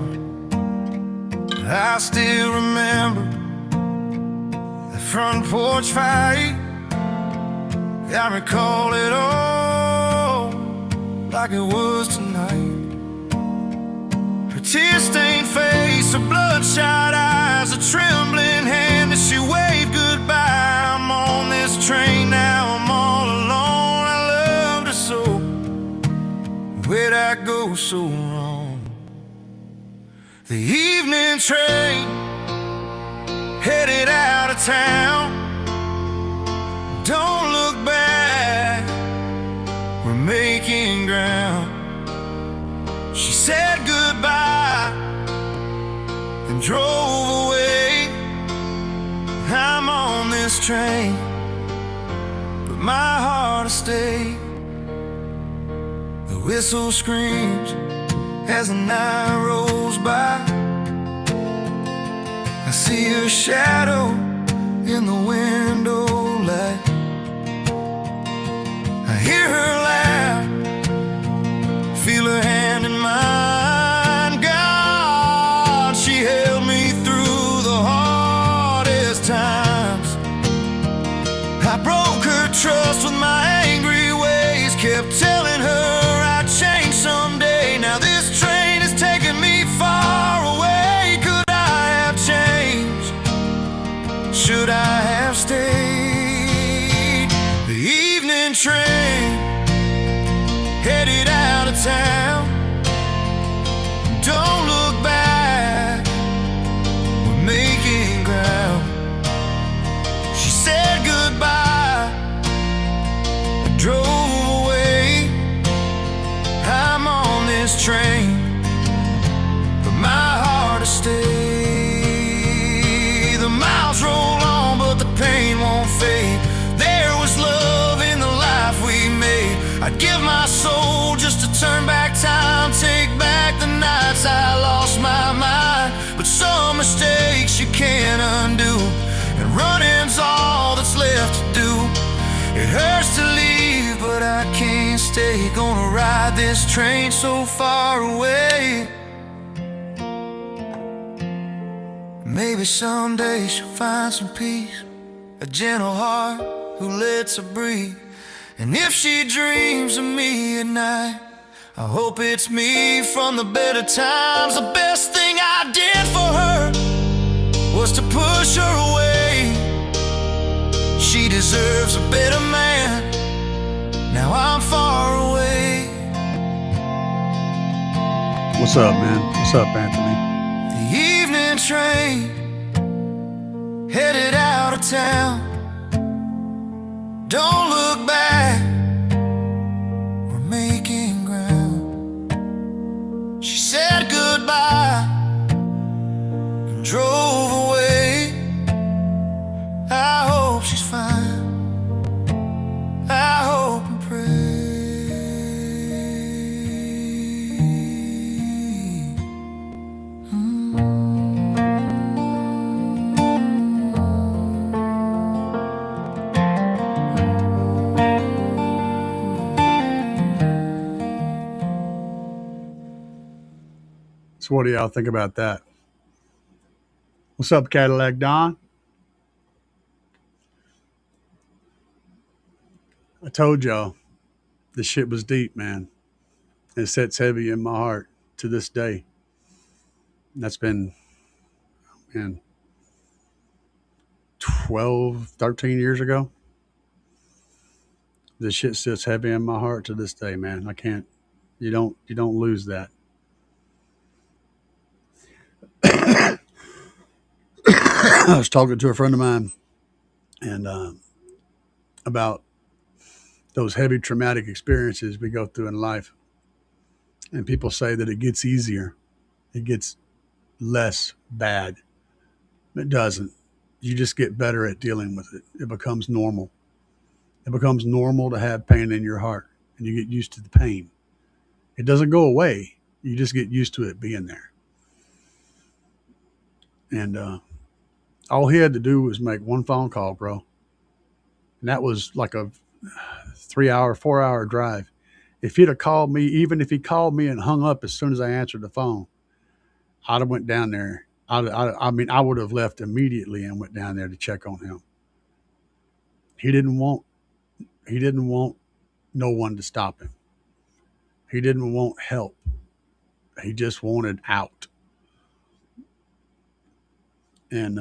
I still remember the front porch fight. I recall it all like it was tonight. Her tear-stained face, her bloodshot eyes, a trembling hand as she waved goodbye. I'm on this train now, I'm all alone. I loved her so. Where'd I go so wrong? The evening train headed out of town. Don't look back, we're making ground. She said goodbye and drove away. I'm on this train, but my heart will stay. The whistle screams as the night rolls by. I see her shadow in the window light. I hear her laugh, feel her hand in mine. God, she held me through the hardest times. I broke her trust with my angry ways, kept telling her I'd change someday. Now this train is taking me far away. Could I have changed? Should I have stayed? The evening train headed out of town. Don't look back, we're making ground. She said goodbye and drove away. I'm on this train, but my heart will stay. The miles roll on, but the pain won't fade. There was love in the life we made. I'd give my soul just to turn back time, take back the nights I lost my mind. But some mistakes you can't undo, and running's all that's left to do. It hurts to leave, but I can't stay. Gonna ride this train so far away. Maybe someday she'll find some peace, a gentle heart who lets her breathe. And if she dreams of me at night, I hope it's me from the better times. The best thing I did for her was to push her away. She deserves a better man. Now I'm far away. What's up, man? What's up, Anthony? The evening train headed out of town. Don't look back, we're making ground. She said goodbye and drove away. I hope she's fine, I hope and pray. So what do y'all think about that? What's up, Cadillac Don? I told y'all this shit was deep, man. It sits heavy in my heart. to this day. That's been, man, 12, 13 years ago. This shit sits heavy in my heart to this day, man. I can't. You don't lose that. I was talking to a friend of mine, and about those heavy traumatic experiences we go through in life. And people say that it gets easier, it gets less bad. It doesn't. You just get better at dealing with it. It becomes normal. It becomes normal to have pain in your heart, and you get used to the pain. It doesn't go away. You just get used to it being there. And all he had to do was make one phone call, bro. And that was like a 3 hour, 4 hour drive. If he'd have called me, even if he called me and hung up as soon as I answered the phone, I'd have went down there. I mean, I would have left immediately and went down there to check on him. He didn't want no one to stop him. He didn't want help. He just wanted out. And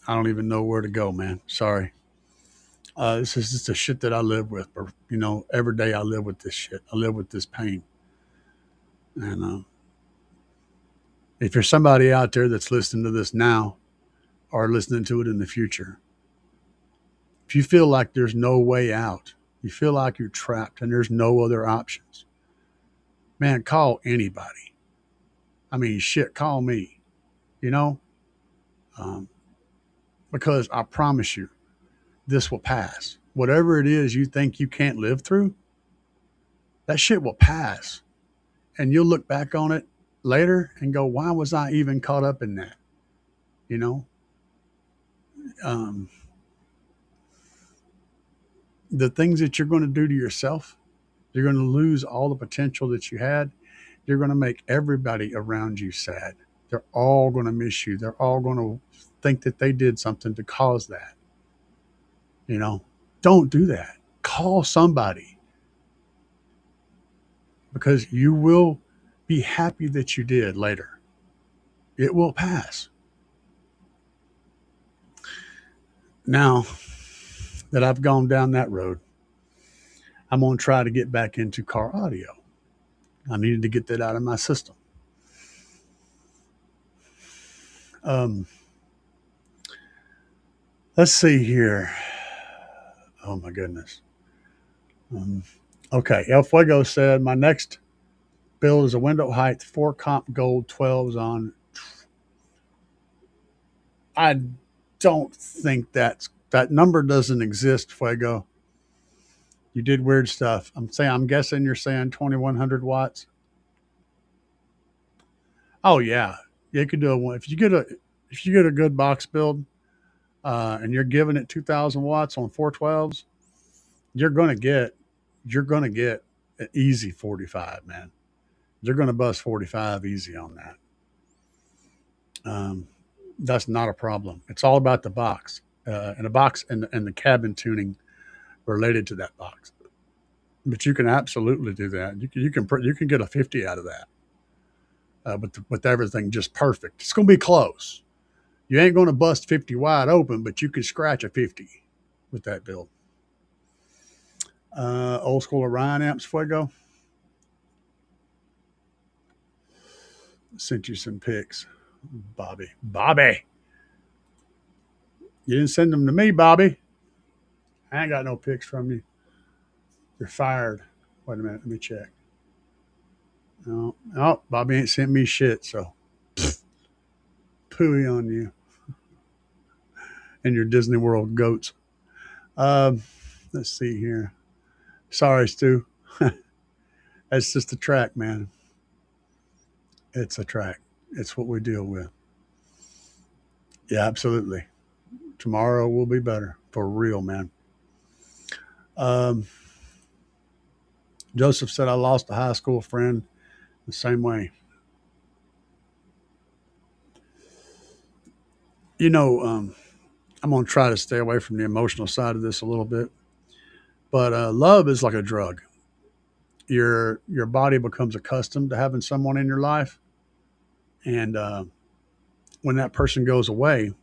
I don't even know where to go, man. Sorry. This is just the shit that I live with. You know, every day I live with this shit. I live with this pain. And if there's somebody out there that's listening to this now or listening to it in the future, if you feel like there's no way out, you feel like you're trapped and there's no other options, man, call anybody. I mean, shit, call me, you know? Because I promise you, this will pass. Whatever it is you think you can't live through, that shit will pass. And you'll look back on it later and go, why was I even caught up in that? You know? The things that you're going to do to yourself, you're going to lose all the potential that you had. You're going to make everybody around you sad. They're all going to miss you. They're all going to think that they did something to cause that. You know, don't do that. Call somebody, because you will be happy that you did later. It will pass. Now that I've gone down that road, I'm going to try to get back into car audio. I needed to get that out of my system. Let's see here. Oh my goodness. Okay, El Fuego said, my next build is a window height 4 comp gold 12s on. I don't think that number doesn't exist, Fuego. You did weird stuff. I'm guessing you're saying 2100 watts. Oh yeah, you could do a if you get a good box build, and you're giving it 2000 watts on 412s, you're gonna get an easy 45, man. You're gonna bust 45 easy on that. That's not a problem. It's all about the box, and the box and the cabin tuning related to that box. But you can absolutely do that. You can get a 50 out of that, with everything just perfect. It's gonna be close. You ain't gonna bust 50 wide open, but you can scratch a 50 with that build. Old school Orion amps, Fuego. Sent you some pics, Bobby. You didn't send them to me, Bobby. I ain't got no pics from you. You're fired. Wait a minute, let me check. No, Bobby ain't sent me shit, so pooey on you and your Disney World goats. Let's see here. Sorry, Stu. That's just a track, man. It's a track. It's what we deal with. Yeah, absolutely. Tomorrow will be better. For real, man. Joseph said, I lost a high school friend the same way. You know, I'm going to try to stay away from the emotional side of this a little bit. But love is like a drug. Your body becomes accustomed to having someone in your life, and when that person goes away,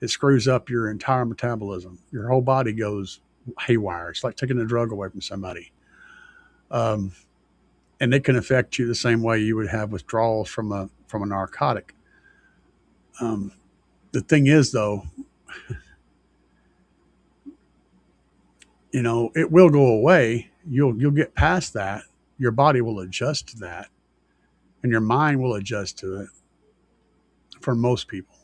it screws up your entire metabolism. Your whole body goes haywire. It's like taking a drug away from somebody. Um, and it can affect you the same way you would have withdrawals from a narcotic. Um, the thing is, though, it will go away. You'll get past that. Your body will adjust to that, and your mind will adjust to it. For most people,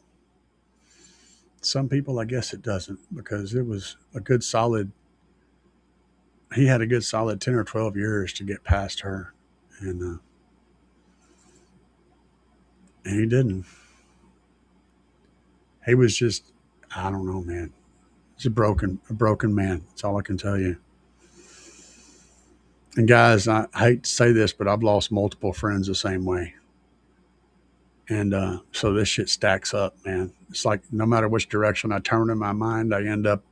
some people, I guess it doesn't, because it was a good solid. He had a good solid 10 or 12 years to get past her, and he didn't. He was just, I don't know, man. He's a broken man. That's all I can tell you. And guys, I hate to say this, but I've lost multiple friends the same way. And so this shit stacks up, man. It's like no matter which direction I turn in my mind, I end up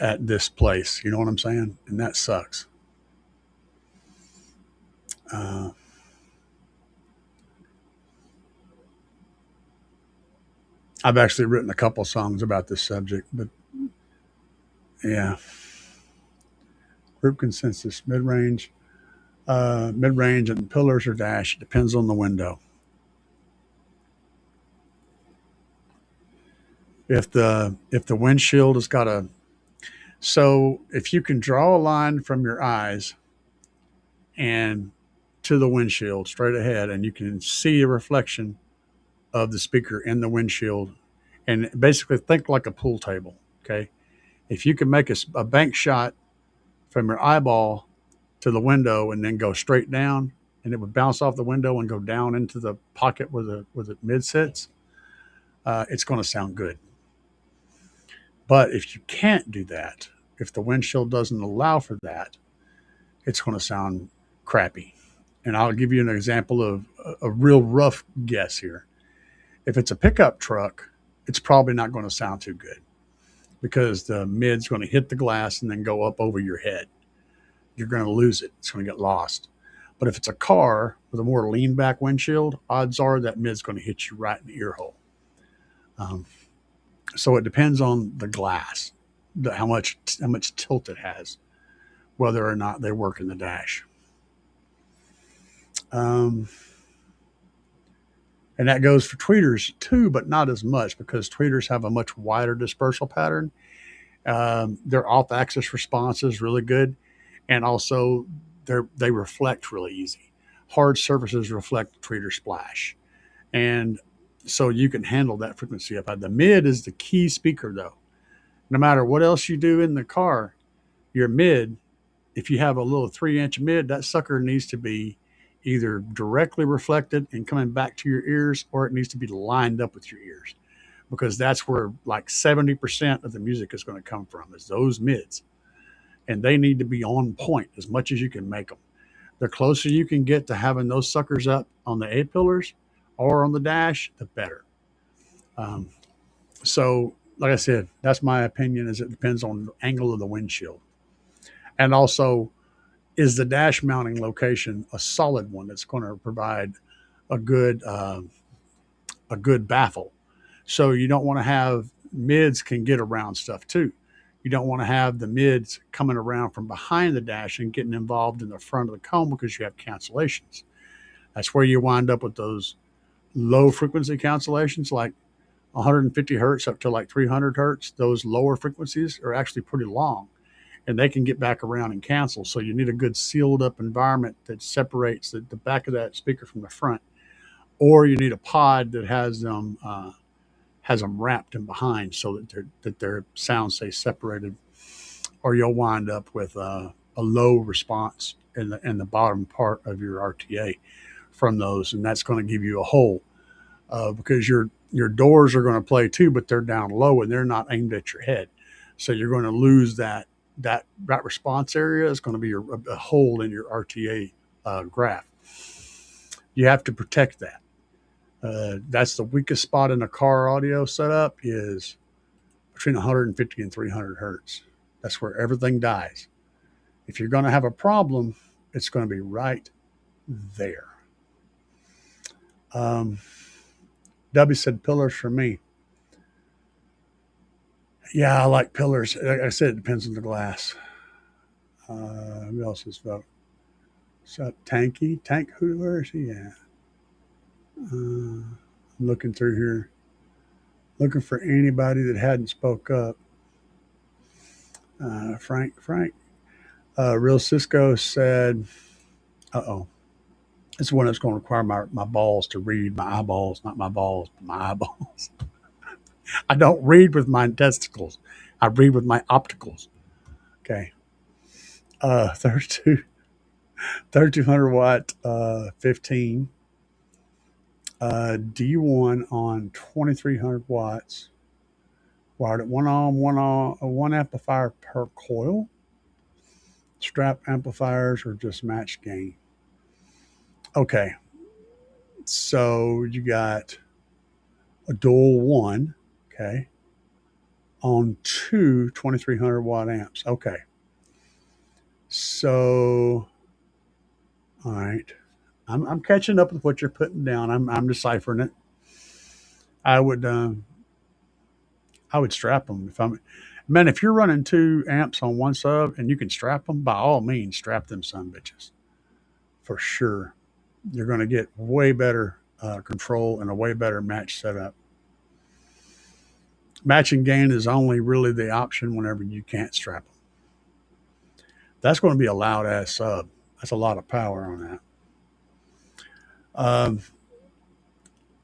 at this place. You know what I'm saying? And that sucks. Uh, I've actually written a couple songs about this subject, but yeah. Group consensus, mid range, and pillars or dash. It depends on the window. If the windshield has got a so if you can draw a line from your eyes and to the windshield straight ahead, and you can see a reflection of the speaker in the windshield, and basically think like a pool table. Okay, if you can make a bank shot from your eyeball to the window and then go straight down, and it would bounce off the window and go down into the pocket where the mid sits, it's going to sound good. But if you can't do that, if the windshield doesn't allow for that, it's going to sound crappy. And I'll give you an example of a real rough guess here. If it's a pickup truck, it's probably not going to sound too good because the mid's going to hit the glass and then go up over your head. You're going to lose it. It's going to get lost. But if it's a car with a more lean back windshield, odds are that mid's going to hit you right in the ear hole. So it depends on the glass, how much tilt it has, whether or not they work in the dash. And that goes for tweeters too, but not as much because tweeters have a much wider dispersal pattern. Their off-axis response is really good, and also they reflect really easy. Hard surfaces reflect tweeter splash, and so you can handle that frequency up high. The mid is the key speaker, though. No matter what else you do in the car, your mid, if you have a little 3-inch mid, that sucker needs to be either directly reflected and coming back to your ears, or it needs to be lined up with your ears, because that's where like 70% of the music is going to come from, is those mids. And they need to be on point as much as you can make them. The closer you can get to having those suckers up on the A pillars or on the dash, the better. Um, so, like I said, that's my opinion. Is it depends on the angle of the windshield, and also is the dash mounting location a solid one that's going to provide a good baffle. So you don't want to have mids can get around stuff too. You don't want to have the mids coming around from behind the dash and getting involved in the front of the cone because you have cancellations. That's where you wind up with those low frequency cancellations, like 150 hertz up to like 300 hertz. Those lower frequencies are actually pretty long, and they can get back around and cancel. So you need a good sealed up environment that separates the back of that speaker from the front, or you need a pod that has them wrapped in behind so that their sound stays separated, or you'll wind up with a low response in the bottom part of your RTA from those, and that's going to give you a hole because your doors are going to play too, but they're down low and they're not aimed at your head, so you're going to lose that response area. Is going to be a hole in your RTA graph. You have to protect that. That's the weakest spot in a car audio setup, is between 150 and 300 hertz. That's where everything dies. If you're going to have a problem, it's going to be right there. W said pillars for me. Yeah, I like pillars. Like I said, it depends on the glass. Who else is vote? So Tanky, where is he at? I'm looking through here, looking for anybody that hadn't spoke up. Frank. Real Cisco said, it's one that's going to require my balls to read, my eyeballs, not my balls, but my eyeballs. I don't read with my testicles. I read with my opticals. Okay. 3200 watt, 15. D1 on 2300 watts. Wired at one amplifier per coil. Strap amplifiers or just match gain. Okay. So you got a dual one, okay, on two 2300 watt amps. Okay. So, all right. I'm catching up with what you're putting down. I'm deciphering it. I would strap them if you're running 2 amps on one sub and you can strap them, by all means, strap them son bitches. For sure. You're going to get way better control and a way better match setup. Matching gain is only really the option whenever you can't strap them. That's going to be a loud ass sub. That's a lot of power on that.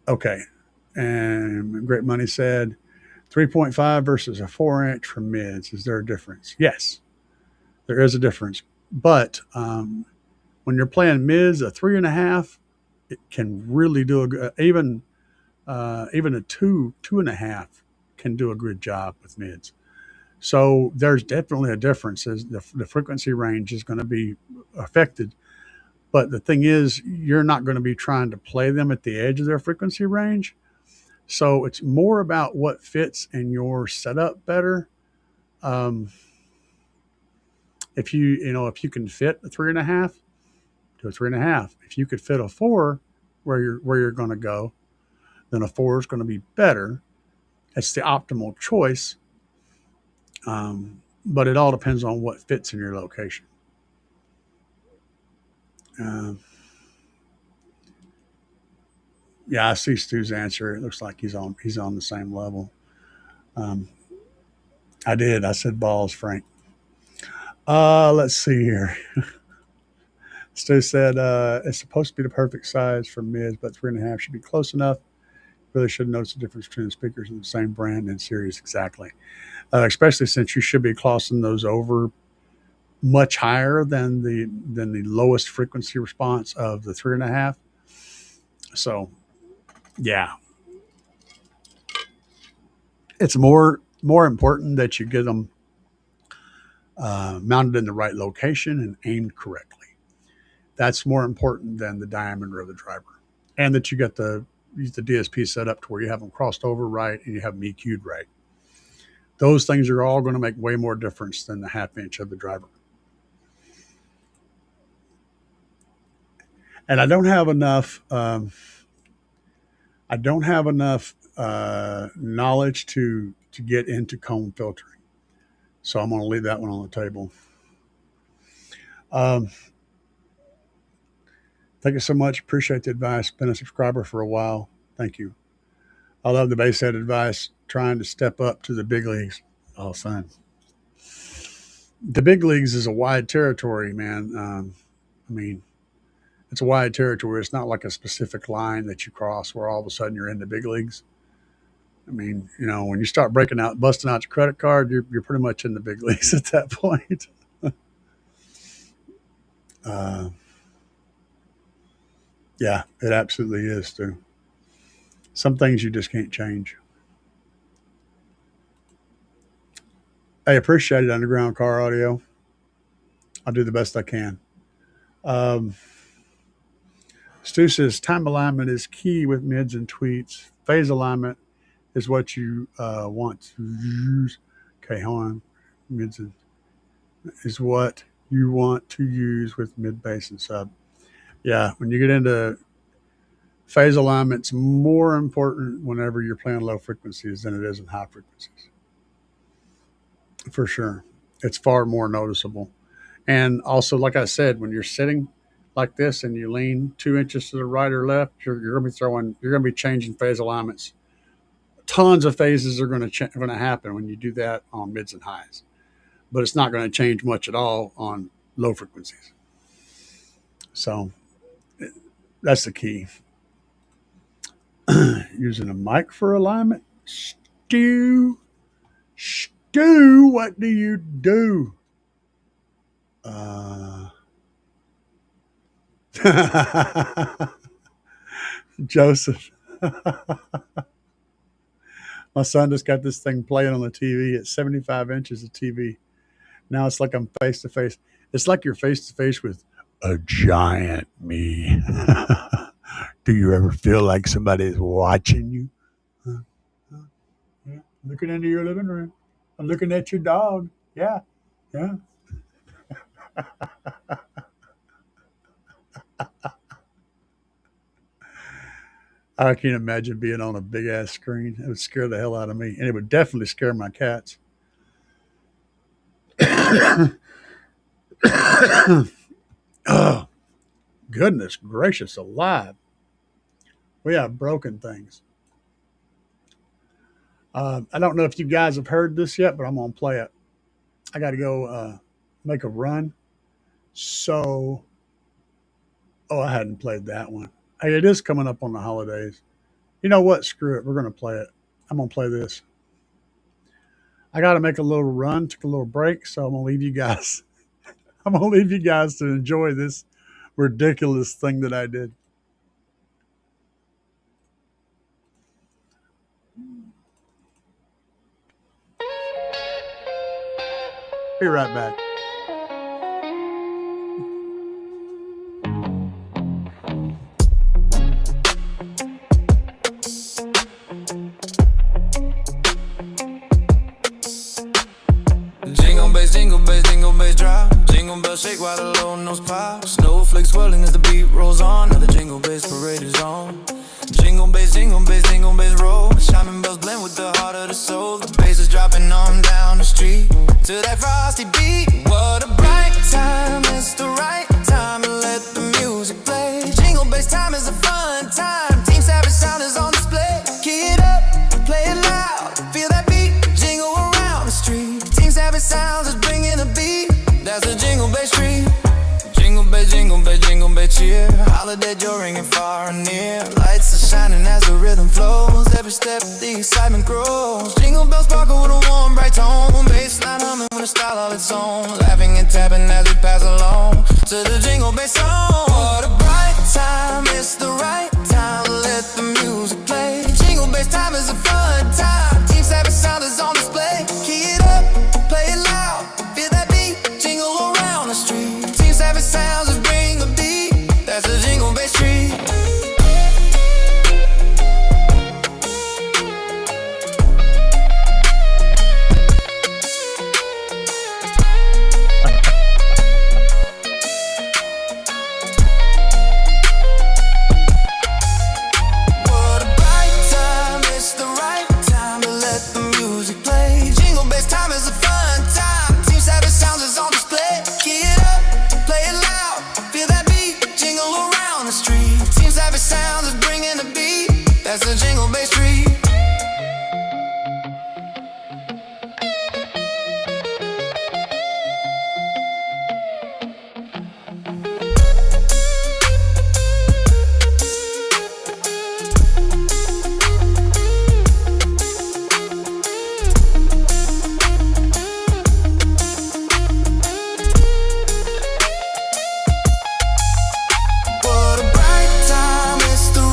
Okay. And Great Money said 3.5 versus a 4-inch for mids. Is there a difference? Yes, there is a difference. But when you're playing mids, a 3.5, it can really do even a 2.5 can do a good job with mids. So there's definitely a difference. The frequency range is going to be affected. But the thing is, you're not going to be trying to play them at the edge of their frequency range. So it's more about what fits in your setup better. If you can fit a 3.5 to a 3.5, if you could fit a 4 where you're going to go, then a 4 is going to be better. It's the optimal choice. But it all depends on what fits in your location. Yeah, I see Stu's answer. It looks like he's on the same level. I said balls, Frank. Let's see here. Stu said it's supposed to be the perfect size for mids, but 3.5 should be close enough. Really should notice the difference between the speakers of the same brand and series. Exactly. Especially since you should be crossing those over much higher than the lowest frequency response of the 3.5. So, yeah, it's more important that you get them mounted in the right location and aimed correctly. That's more important than the diameter of the driver, and that you got the DSP set up to where you have them crossed over right and you have them EQ'd right. Those things are all going to make way more difference than the 1/2 inch of the driver. And I don't have enough. Knowledge to get into cone filtering, so I'm going to leave that one on the table. Thank you so much. Appreciate the advice. Been a subscriber for a while. Thank you. I love the basshead advice. Trying to step up to the big leagues. Oh, son. The big leagues is a wide territory, man. It's a wide territory. It's not like a specific line that you cross where all of a sudden you're in the big leagues. When you start busting out your credit card, you're pretty much in the big leagues at that point. Yeah, it absolutely is, too. Some things you just can't change. I appreciate it, Underground Car Audio. I'll do the best I can. Stu says time alignment is key with mids and tweets. Phase alignment is what you want to use. Okay, hold on. Mids and is what you want to use with mid bass and sub. Yeah, when you get into phase alignment's more important whenever you're playing low frequencies than it is in high frequencies. For sure. It's far more noticeable. And also, like I said, when you're sitting like this and you lean 2 inches to the right or left, you're going to be changing phase alignments. Tons of phases are going to happen when you do that on mids and highs, but it's not going to change much at all on low frequencies. So that's the key. Using a mic for alignment. Stu, what do you do? Joseph. My son just got this thing playing on the TV at 75 inches of TV. Now it's like I'm face to face. It's like you're face to face with a giant me. Do you ever feel like somebody is watching you? Yeah. Looking into your living room. I'm looking at your dog. Yeah. I can't imagine being on a big ass screen. It would scare the hell out of me. And it would definitely scare my cats. Oh, goodness gracious alive. We have broken things. I don't know if you guys have heard this yet, but I'm going to play it. I got to go make a run. So, I hadn't played that one. Hey, it is coming up on the holidays. You know what? Screw it. We're going to play it. I'm going to play this. I got to make a little run, took a little break, so I'm going to leave you guys. I'm going to leave you guys to enjoy this ridiculous thing that I did. Be right back. Jingle bass drop. Jingle bells shake while the low notes pop. Snowflakes swirling as the beat rolls on. Now the jingle bass parade is on. Jingle bass roll. The chiming bells blend with the heart of the soul. The bass is dropping on down the street to that frosty beat. What a bright time, it's the right time to let the music play. Jingle bass time is a fun time. Team Savage sound is on display. Key it up, play it loud. Feel that beat, jingle around the street. Team Savage sounds is bringing a beat. That's a jingle bass street. Jingle bass cheer. Holiday joy ringing far and near. Lights are shining as the rhythm flows. Every step the excitement grows. Jingle bells sparkle with a warm bright tone. Bassline humming with a style of its own. Laughing and tapping as we pass along to the jingle bass song. What a bright time, it's the right time to let the music play. Jingle bass time is a fun time. Team Savage sound is on display. Key it up, play it loud. Feel that beat, jingle around the street. Team Savage sounds is bring a beat. That's a jingle bass street. That's a jingle bass street. What a bright time, it's the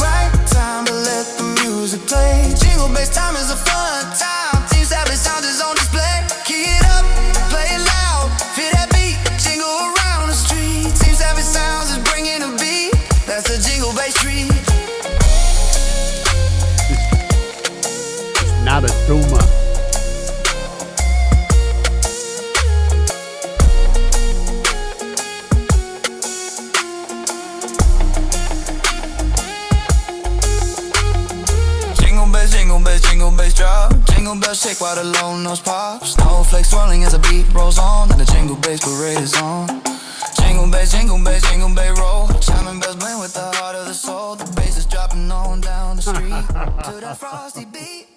Jingle bells shake while the low notes pop. Snowflakes swirling as the beat rolls on, and the jingle bass parade is on. Jingle bass roll. Chiming bells blend with the heart of the soul. The bass is dropping on down the street to that frosty beat.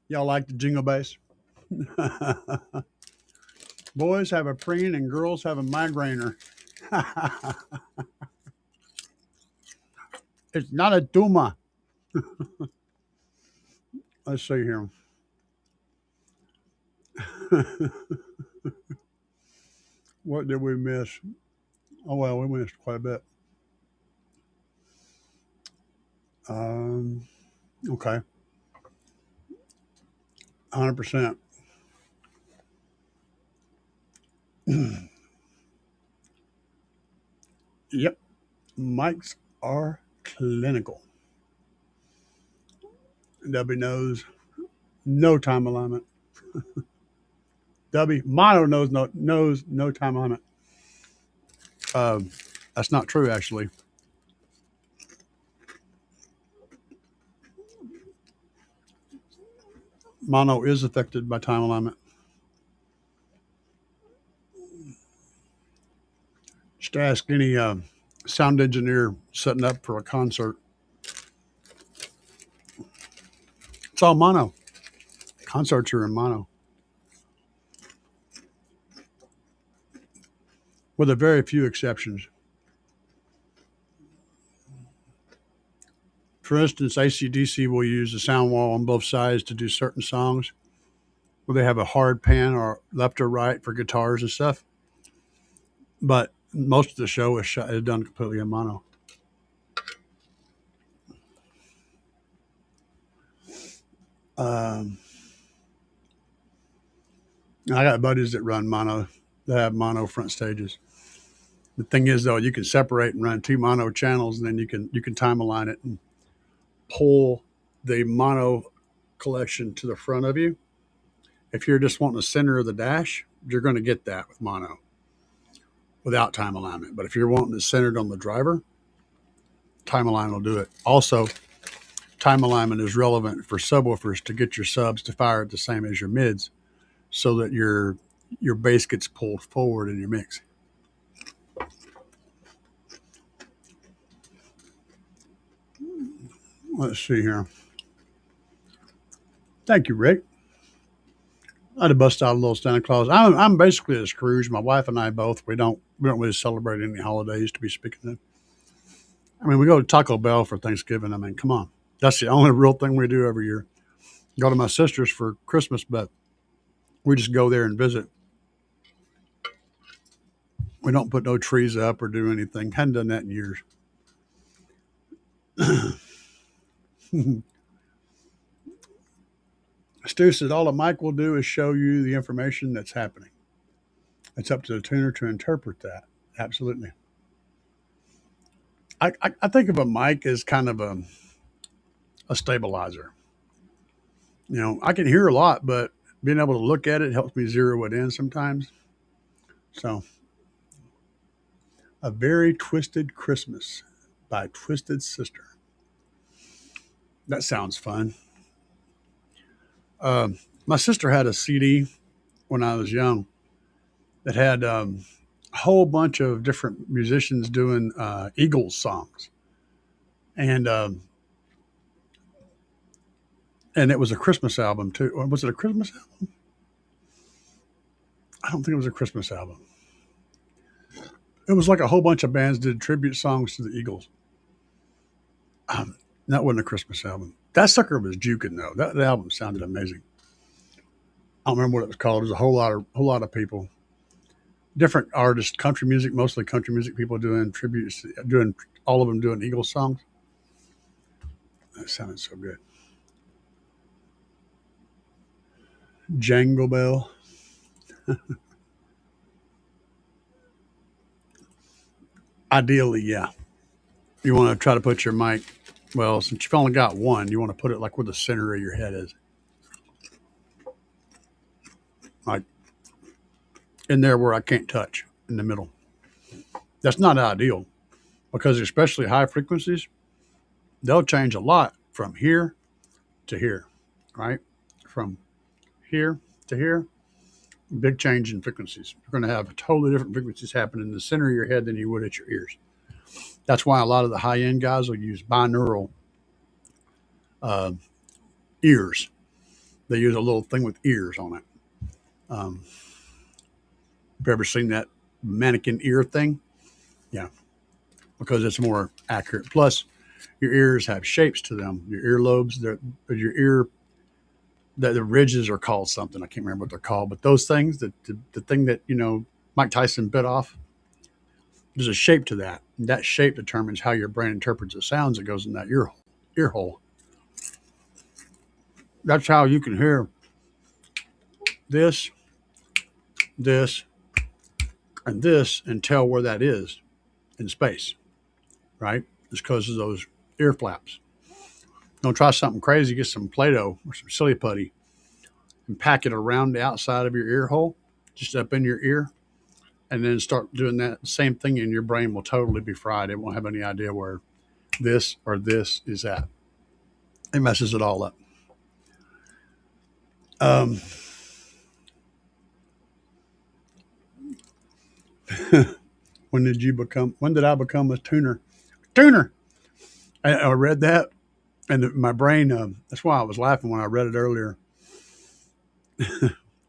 Y'all like the jingle bass? Boys have a preen and girls have a migrainer. It's not a tumor. Let's see here. What did we miss? Oh, well, we missed quite a bit. Okay. 100%. Yep. Mics are clinical. W knows no time alignment. Mono knows no time alignment. That's not true, actually. Mono is affected by time alignment. Just ask any sound engineer setting up for a concert. It's all mono. Concerts are in mono. With a very few exceptions. For instance, AC/DC will use a sound wall on both sides to do certain songs where they have a hard pan or left or right for guitars and stuff. But most of the show is done completely in mono. I got buddies that run mono. They have mono front stages. The thing is, though, you can separate and run two mono channels, and then you can time align it and pull the mono collection to the front of you. If you're just wanting the center of the dash, you're going to get that with mono without time alignment. But if you're wanting it centered on the driver, time alignment will do it. Also, time alignment is relevant for subwoofers to get your subs to fire at the same as your mids so that your bass gets pulled forward in your mix. Let's see here. Thank you, Rick. I had to bust out a little Santa Claus. I'm basically a Scrooge. My wife and I both. We don't really celebrate any holidays, to be speaking of. I mean, we go to Taco Bell for Thanksgiving. I mean, come on. That's the only real thing we do every year. Go to my sister's for Christmas, but we just go there and visit. We don't put no trees up or do anything. Hadn't done that in years. Stu said, all that Mike will do is show you the information that's happening. It's up to the tuner to interpret that. Absolutely. I think of a mic as kind of a stabilizer. You know, I can hear a lot, but being able to look at it helps me zero it in sometimes. So, A Very Twisted Christmas by Twisted Sister. That sounds fun. My sister had a CD when I was young that had a whole bunch of different musicians doing Eagles songs. And it was a Christmas album too. Or was it a Christmas album? I don't think it was a Christmas album. It was like a whole bunch of bands did tribute songs to the Eagles. That wasn't a Christmas album. That sucker was juking though. That album sounded amazing. I don't remember what it was called. There's a whole lot of people, different artists, country music, mostly country music people doing tributes, doing all of them doing Eagles songs. That sounded so good. Jangle Bell. Ideally, yeah. You want to try to put your mic, well, since you've only got one, you want to put it like where the center of your head is. Like in there where I can't touch, in the middle. That's not ideal because especially high frequencies, they'll change a lot from here to here, right? From here to here, big change in frequencies. You're going to have totally different frequencies happen in the center of your head than you would at your ears. That's why a lot of the high end guys will use binaural uh, ears. They use a little thing with ears on it. Have you ever seen that mannequin ear thing? Yeah, because it's more accurate. Plus, your ears have shapes to them. Your earlobes, your ear, the ridges are called something. I can't remember what they're called, but those things, the thing that Mike Tyson bit off, there's a shape to that. And that shape determines how your brain interprets the sounds that goes in that ear hole. That's how you can hear this, this, and this and tell where that is in space, right? It's because of those ear flaps. Don't try something crazy. Get some Play-Doh or some silly putty and pack it around the outside of your ear hole, just up in your ear, and then start doing that same thing, and your brain will totally be fried. It won't have any idea where this or this is at. It messes it all up. When did I become a tuner? Tuner! I read that, and my brain, that's why I was laughing when I read it earlier.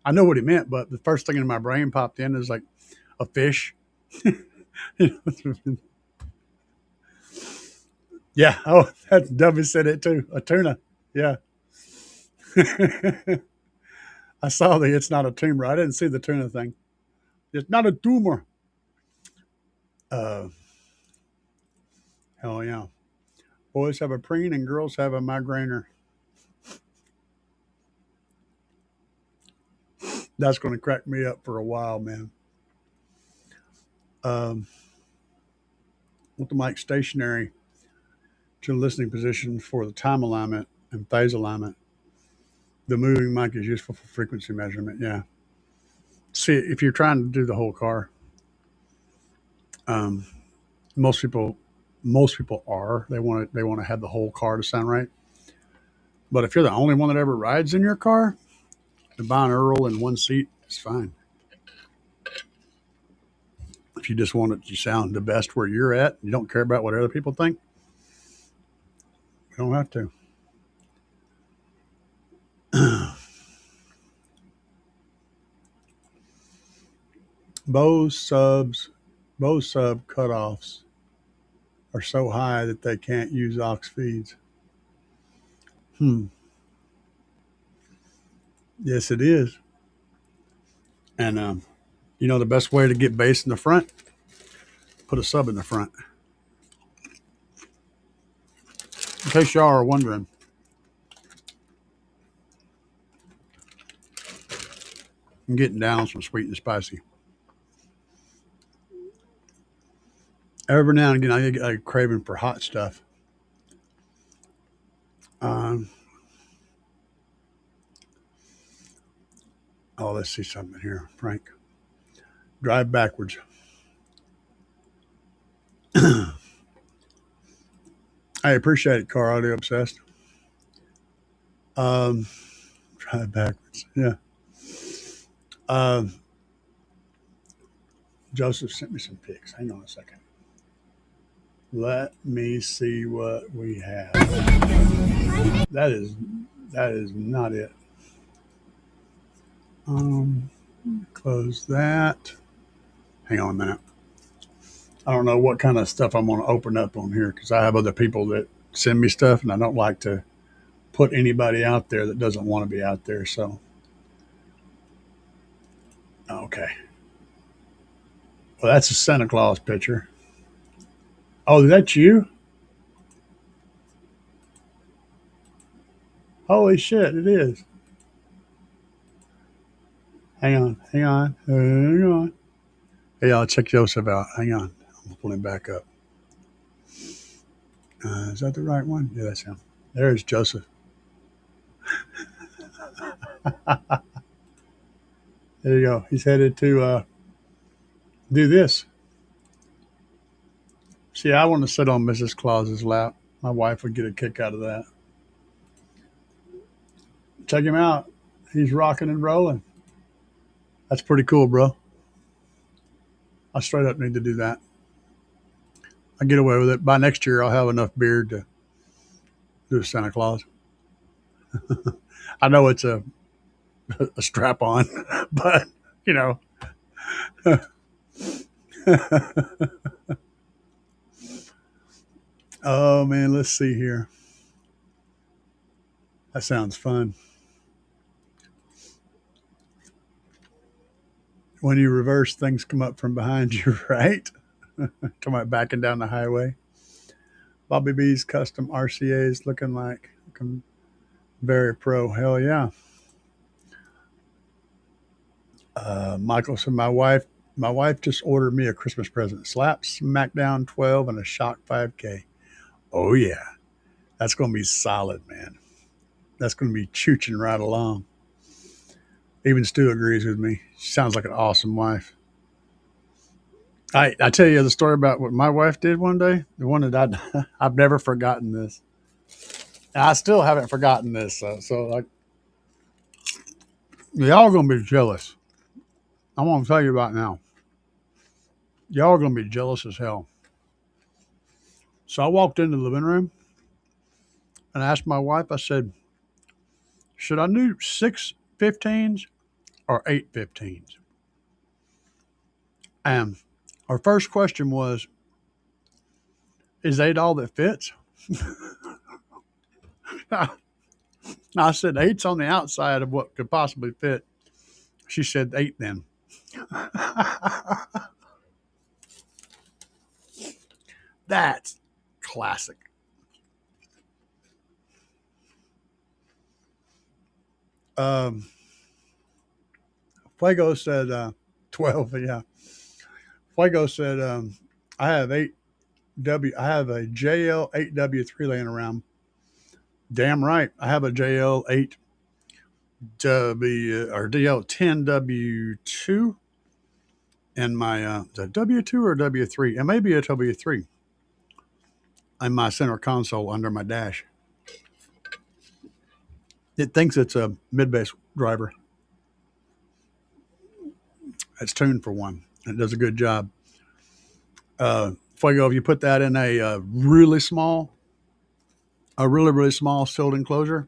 I know what he meant, but the first thing in my brain popped in is like a fish. Yeah. Oh, that Dubby said it too. A tuna. Yeah. I saw the it's not a tumor. I didn't see the tuna thing. It's not a tumor. Hell yeah. Boys have a preen and girls have a migrainer. That's going to crack me up for a while, man. Want the mic stationary to the listening position for the time alignment and phase alignment. The moving mic is useful for frequency measurement. Yeah. See, if you're trying to do the whole car, most people are. They want to have the whole car to sound right. But if you're the only one that ever rides in your car, the binaural in one seat is fine. If you just want it to sound the best where you're at, you don't care about what other people think, you don't have to. Bose sub cutoffs are so high that they can't use aux feeds. Yes, it is. And the best way to get bass in the front, put a sub in the front. In case y'all are wondering. I'm getting down some sweet and spicy. Every now and again, I get a craving for hot stuff. Let's see something here, Frank. Drive backwards. I appreciate it, Car Audio Obsessed. Drive backwards. Yeah. Joseph sent me some pics. Hang on a second. Let me see what we have. That is not it. Close that. Hang on a minute. I don't know what kind of stuff I'm going to open up on here because I have other people that send me stuff, and I don't like to put anybody out there that doesn't want to be out there. So, okay. Well, that's a Santa Claus picture. Oh, that's you? Holy shit, it is. Hang on. Hey, I'll check Joseph out. Hang on. I'm pulling back up. Is that the right one? Yeah, that's him. There's Joseph. There you go. He's headed to do this. See, I want to sit on Mrs. Claus's lap. My wife would get a kick out of that. Check him out. He's rocking and rolling. That's pretty cool, bro. I straight up need to do that. I get away with it. By next year, I'll have enough beard to do Santa Claus. I know it's a strap on, but you know. Oh man, let's see here. That sounds fun. When you reverse, things come up from behind you, right? Talking about backing down the highway. Bobby B's custom RCA's looking very pro. Hell yeah. Michael said, my wife just ordered me a Christmas present. Slap Smackdown 12 and a Shock 5K. Oh yeah. That's going to be solid, man. That's going to be chooching right along. Even Stu agrees with me. She sounds like an awesome wife. I tell you the story about what my wife did one day. The one that I've never forgotten this. And I still haven't forgotten this. So like, y'all gonna be jealous. I want to tell you about now. Y'all gonna be jealous as hell. So I walked into the living room and I asked my wife. I said, "Should I do 6 15s or 8 15s?" And our first question was, "Is 8 all that fits?" I said, "8's on the outside of what could possibly fit." She said, "8 then." That's classic. Fuego said 12. Yeah. Fuego said, I have I have a JL 8W3 laying around. Damn right. I have a JL 8W or DL 10W2 in my is that W2 or W3? It may be a W3 in my center console under my dash. It thinks it's a mid bass driver. It's tuned for one. It does a good job. Fuego, if you put that in a really small sealed enclosure,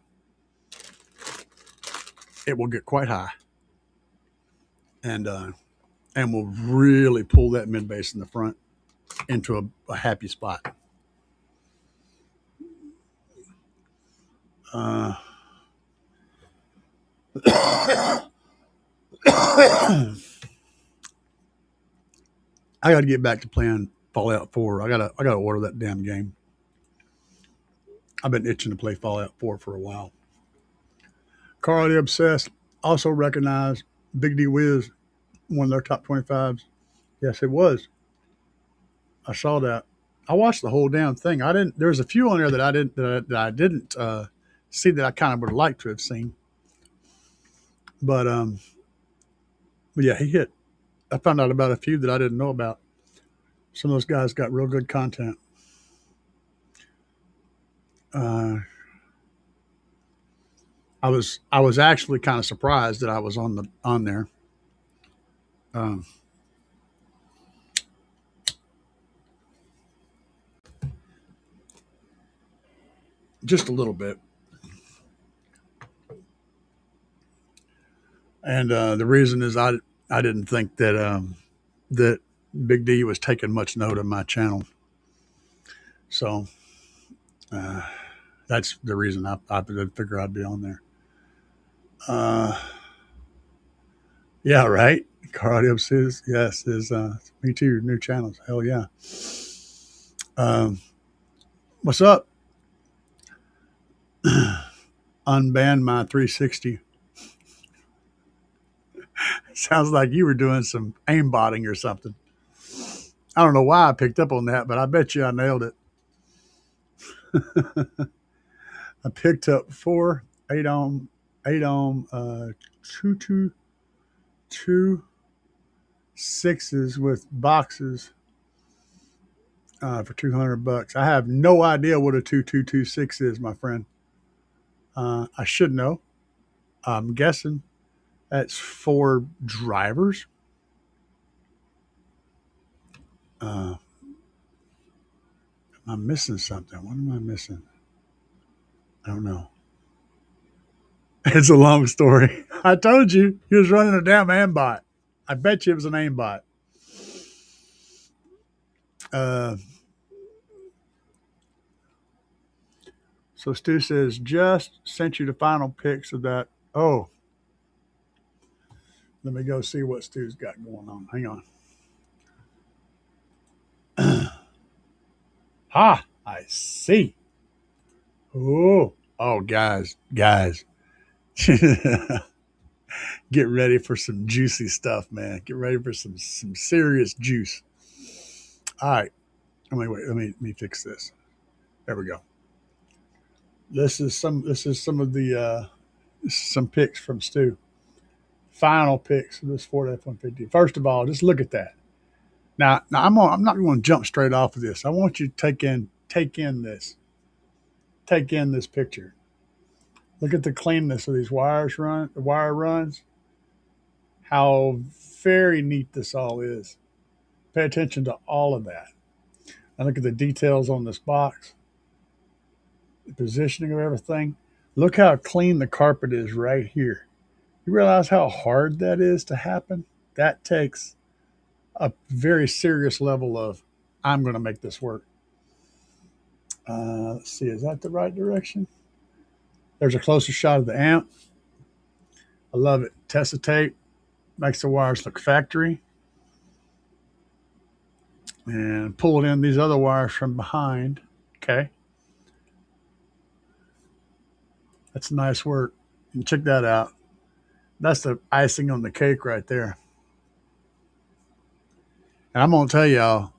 it will get quite high, and will really pull that mid bass in the front into a happy spot. I got to get back to playing Fallout 4. I gotta order that damn game. I've been itching to play Fallout 4 for a while. Carl the Obsessed also recognized Big D Wiz, one of their top 25s. Yes, it was. I saw that. I watched the whole damn thing. I didn't. There's a few on there that I didn't see that I kind of would have liked to have seen. But yeah, he hit. I found out about a few that I didn't know about. Some of those guys got real good content. I was actually kind of surprised that I was on there. Just a little bit. And the reason is I didn't think that that Big D was taking much note of my channel. So that's the reason I did figure I'd be on there. Yeah, right. Cardio says yes. Is me too. New channels. Hell yeah. What's up? Unban my 360. Sounds like you were doing some aimbotting or something. I don't know why I picked up on that, but I bet you I nailed it. I picked up 4 8 ohm 222 6s with boxes for $200. I have no idea what a 2226 is, my friend. I should know. I'm guessing that's for drivers. Am I missing something? What am I missing? I don't know. It's a long story. I told you he was running a damn aimbot. I bet you it was an aimbot. So Stu says, just sent you the final pics of that. Oh, let me go see what Stu's got going on. Hang on. I see. Oh, guys. Get ready for some juicy stuff, man. Get ready for some serious juice. All right. Let me fix this. There we go. This is some of the some pics from Stu. Final pics of this Ford F-150. First of all, just look at that. Now I'm not going to jump straight off of this. I want you to take in this picture. Look at the cleanness of these wire runs. How very neat this all is. Pay attention to all of that. And look at the details on this box. The positioning of everything. Look how clean the carpet is right here. You realize how hard that is to happen? That takes a very serious level of, I'm going to make this work. Let's see, is that the right direction? There's a closer shot of the amp. I love it. Tessa tape makes the wires look factory. And pull in these other wires from behind. Okay. That's nice work. And check that out. That's the icing on the cake right there. And I'm going to tell y'all,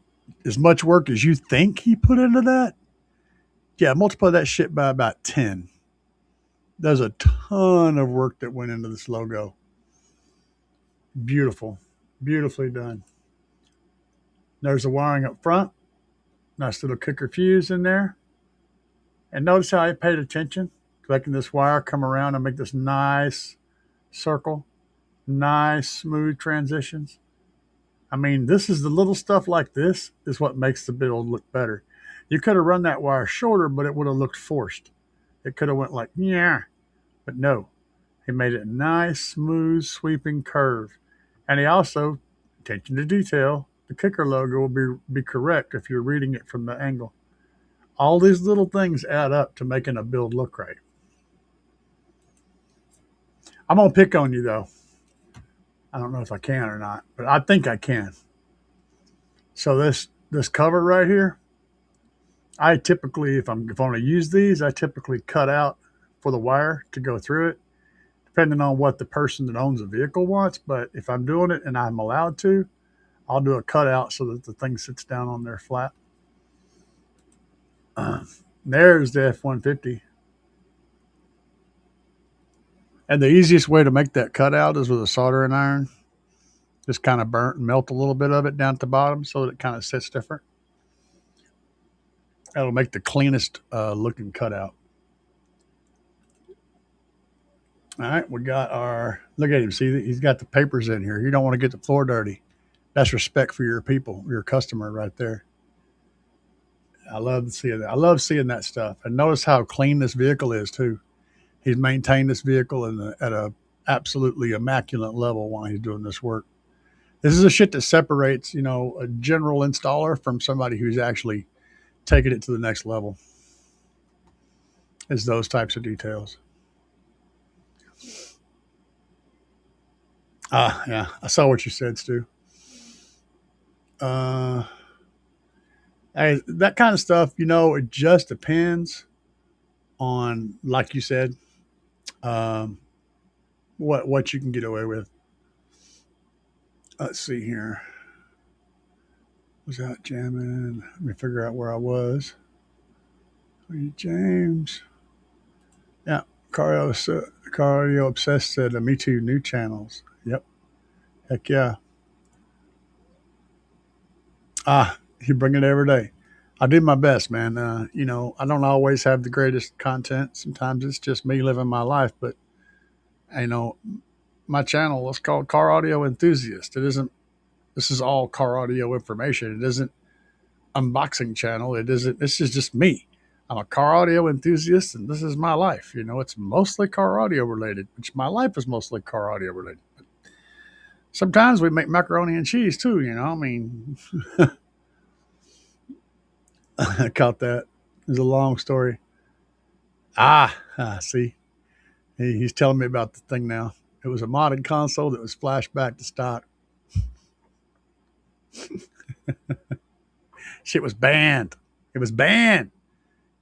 as much work as you think he put into that, yeah, multiply that shit by about 10. There's a ton of work that went into this logo. Beautiful. Beautifully done. There's the wiring up front. Nice little kicker fuse in there. And notice how I paid attention to making this wire come around and make this nice circle. Nice, smooth transitions. I mean, this is the little stuff like this is what makes the build look better. You could have run that wire shorter, but it would have looked forced. It could have went like, yeah, but no. He made it a nice, smooth, sweeping curve. And he also, attention to detail, the kicker logo will be correct if you're reading it from the angle. All these little things add up to making a build look right. I'm going to pick on you, though. I don't know if I can or not, but I think I can. So this cover right here, I typically, if I'm going to use these, I typically cut out for the wire to go through it, depending on what the person that owns the vehicle wants. But if I'm doing it and I'm allowed to, I'll do a cutout so that the thing sits down on there flat. There's the F-150. And the easiest way to make that cutout is with a soldering iron. Just kind of burnt and melt a little bit of it down at the bottom so that it kind of sits different. That'll make the cleanest looking cutout. All right, we got our, look at him. See, he's got the papers in here. You don't want to get the floor dirty. That's respect for your people, your customer right there. I love seeing that. I love seeing that stuff. And notice how clean this vehicle is too. He's maintained this vehicle at a absolutely immaculate level while he's doing this work. This is a shit that separates, a general installer from somebody who's actually taking it to the next level. Is those types of details. Yeah, I saw what you said, Stu. That kind of stuff, it just depends on, like you said, what you can get away with. Let's see here. Was out jamming? Let me figure out where I was. James. Yeah, Cardio Obsessed said, me too, new channels. Yep. Heck yeah. You bring it every day. I do my best, man. I don't always have the greatest content. Sometimes it's just me living my life. But you know, my channel is called Car Audio Enthusiast. It isn't. This is all car audio information. It isn't unboxing channel. It isn't. This is just me. I'm a car audio enthusiast, and this is my life. It's mostly car audio related, which my life is mostly car audio related. But sometimes we make macaroni and cheese too. I mean, I caught that. It's a long story. See, he's telling me about the thing now. It was a modded console that was flashed back to stock. Shit was banned. It was banned.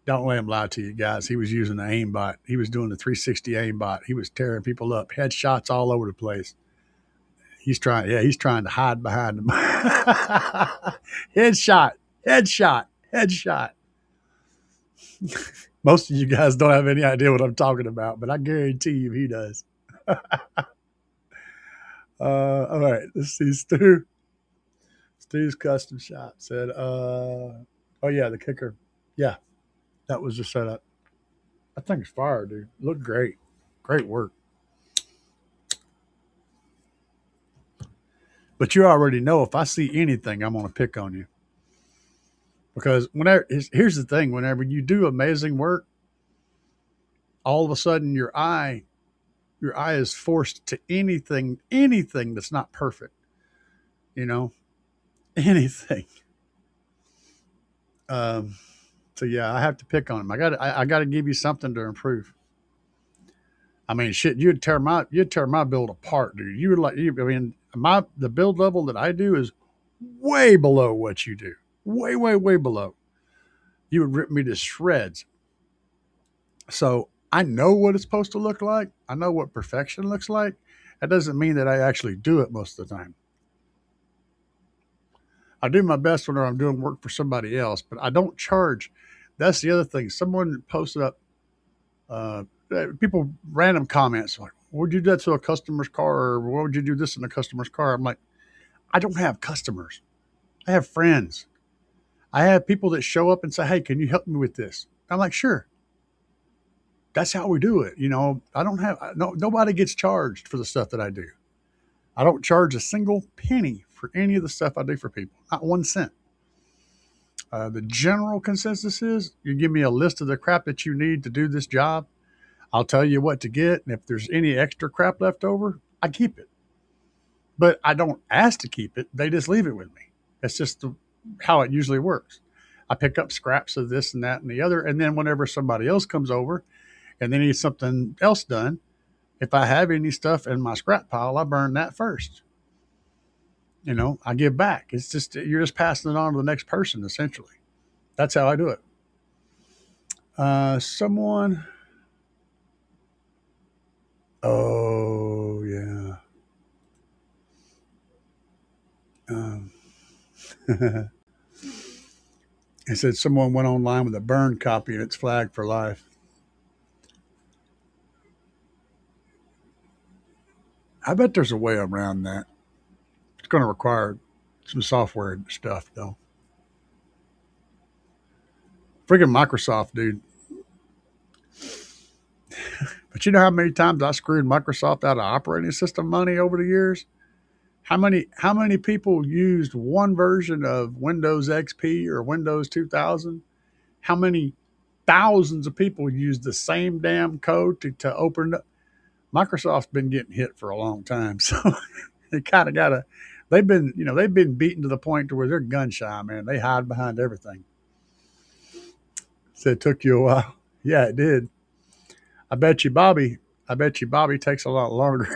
Don't let him lie to you guys. He was using the aimbot. He was doing the 360 aimbot. He was tearing people up. Headshots all over the place. He's trying to hide behind them. Headshot. Most of you guys don't have any idea what I'm talking about, but I guarantee you he does. All right, let's see. Stu's Custom Shop said, oh yeah, the kicker. Yeah, that was the setup. That thing's fire, dude. Looked great. Great work. But you already know if I see anything, I'm going to pick on you. Because here's the thing, whenever you do amazing work, all of a sudden your eye is forced to anything that's not perfect. Anything. So yeah, I have to pick on him. I got to give you something to improve. I mean, shit, you'd tear my build apart, dude. The build level that I do is way below what you do. Way, way, way below. You would rip me to shreds. So I know what it's supposed to look like. I know what perfection looks like. That doesn't mean that I actually do it most of the time. I do my best when I'm doing work for somebody else, but I don't charge. That's the other thing. Someone posted up, people, random comments like, would you do that to a customer's car? Or why would you do this in a customer's car? I'm like, I don't have customers. I have friends. I have people that show up and say, hey, can you help me with this? I'm like, sure. That's how we do it. Nobody gets charged for the stuff that I do. I don't charge a single penny for any of the stuff I do for people. Not 1 cent. The general consensus is you give me a list of the crap that you need to do this job. I'll tell you what to get. And if there's any extra crap left over, I keep it. But I don't ask to keep it. They just leave it with me. That's just how it usually works. I pick up scraps of this and that and the other. And then whenever somebody else comes over and they need something else done, if I have any stuff in my scrap pile, I burn that first. I give back. It's just, you're just passing it on to the next person, essentially. That's how I do it. Oh, yeah. It said someone went online with a burned copy and it's flagged for life. I bet there's a way around that. It's going to require some software stuff, though. Freaking Microsoft, dude. But you know how many times I screwed Microsoft out of operating system money over the years? How many people used one version of Windows XP or Windows 2000? How many thousands of people used the same damn code to open up? Microsoft's been getting hit for a long time, so they kind of gotta. They've been beaten to the point to where they're gun shy, man. They hide behind everything. So it took you a while. Yeah, it did. I bet you Bobby takes a lot longer.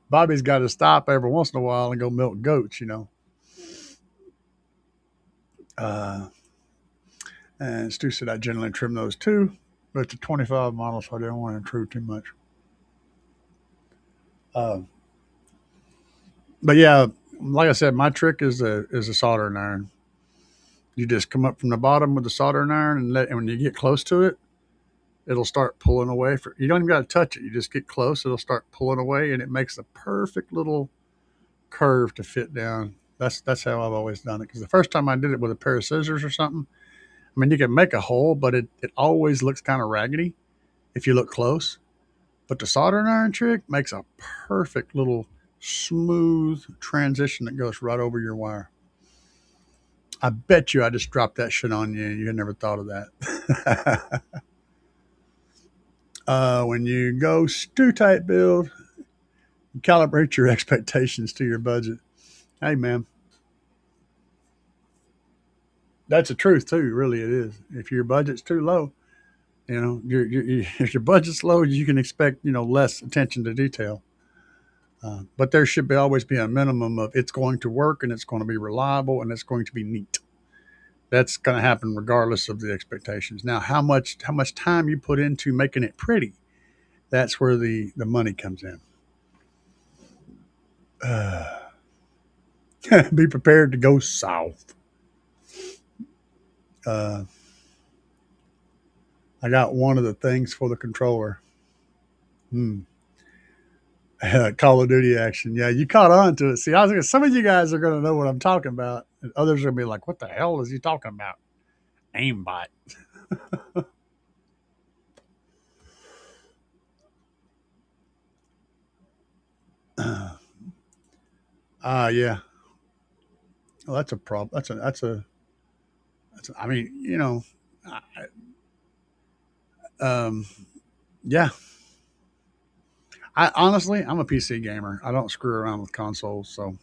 Bobby's got to stop every once in a while and go milk goats, And Stu said I generally trim those too, but it's a 25 model, so I didn't want to intrude too much. But yeah, like I said, my trick is a soldering iron. You just come up from the bottom with the soldering iron, and when you get close to it, it'll start pulling away. You don't even got to touch it. You just get close, it'll start pulling away, and it makes a perfect little curve to fit down That's how I've always done it. Because the first time I did it with a pair of scissors or something, I mean, you can make a hole, but it always looks kind of raggedy if you look close. But the soldering iron trick makes a perfect little smooth transition that goes right over your wire. I bet you I just dropped that shit on you. You had never thought of that. When you go stew type build, calibrate your expectations to your budget. Hey, man, that's the truth too. Really, it is. If your budget's too low, if your budget's low, you can expect less attention to detail. But there should always be a minimum of it's going to work and it's going to be reliable and it's going to be neat. That's going to happen regardless of the expectations. Now, how much time you put into making it pretty, that's where the money comes in. Be prepared to go south. I got one of the things for the controller. Call of Duty action. Yeah, you caught on to it. See, I was thinking some of you guys are going to know what I'm talking about, and others are going to be like, "What the hell is he talking about?" Aimbot. Yeah. Well, that's a problem. I mean, yeah. I honestly, I'm a PC gamer. I don't screw around with consoles, so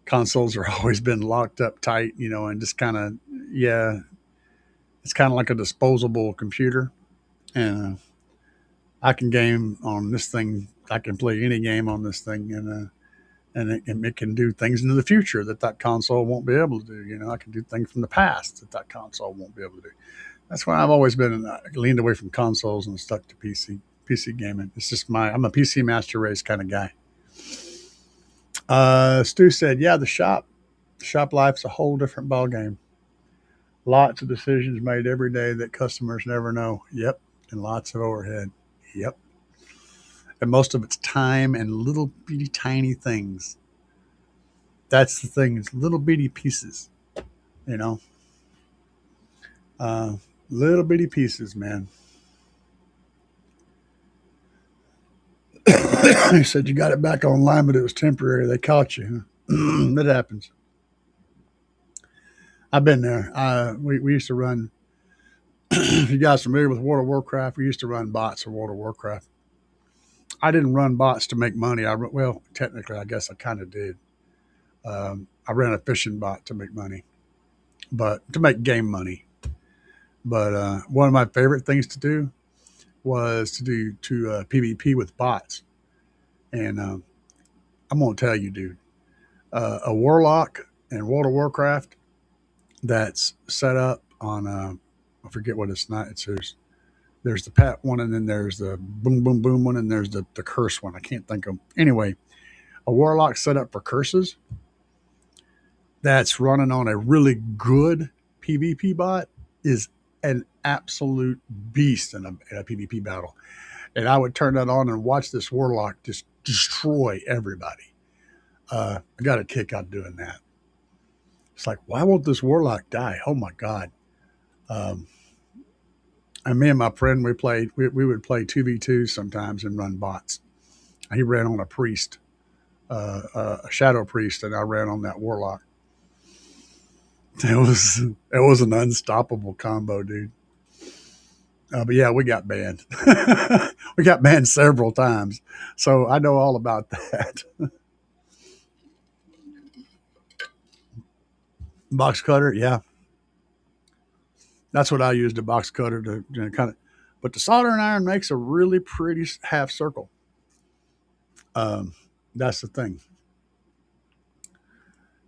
consoles are always been locked up tight, and just kind of, yeah, it's kind of like a disposable computer, and I can game on this thing. I can play any game on this thing, and it can do things into the future that console won't be able to do. I can do things from the past that console won't be able to do. That's why I've always been leaned away from consoles and stuck to PC gaming. It's just I'm a PC master race kind of guy. Stu said, yeah, the shop life's a whole different ball game. Lots of decisions made every day that customers never know. Yep. And lots of overhead. Yep. And most of it's time and little bitty tiny things. That's the thing. It's little bitty pieces, little bitty pieces, man. He said you got it back online, but it was temporary. They caught you. Huh? That happens. I've been there. We used to run. If you guys are familiar with World of Warcraft, we used to run bots for World of Warcraft. I didn't run bots to make money. Well, technically, I guess I kind of did. I ran a fishing bot to make money, but to make game money. But one of my favorite things to do was to do PvP with bots. And I'm going to tell you, dude, a warlock in World of Warcraft that's set up on, I forget what it's not. There's the pet one, and then there's the boom, boom, boom one, and there's the curse one. I can't think of. Anyway, a warlock set up for curses that's running on a really good PvP bot is an absolute beast in a PvP battle. And I would turn that on and watch this warlock just destroy everybody. I got a kick out of doing that. It's like, why won't this warlock die? Oh my God. And me and my friend, we would play 2v2 sometimes and run bots. He ran on a priest, a shadow priest, and I ran on that warlock. It was an unstoppable combo, dude. But yeah, we got banned. We got banned several times. So I know all about that. Box cutter, yeah. That's what I used, a box cutter to kind of, but the soldering iron makes a really pretty half circle. That's the thing.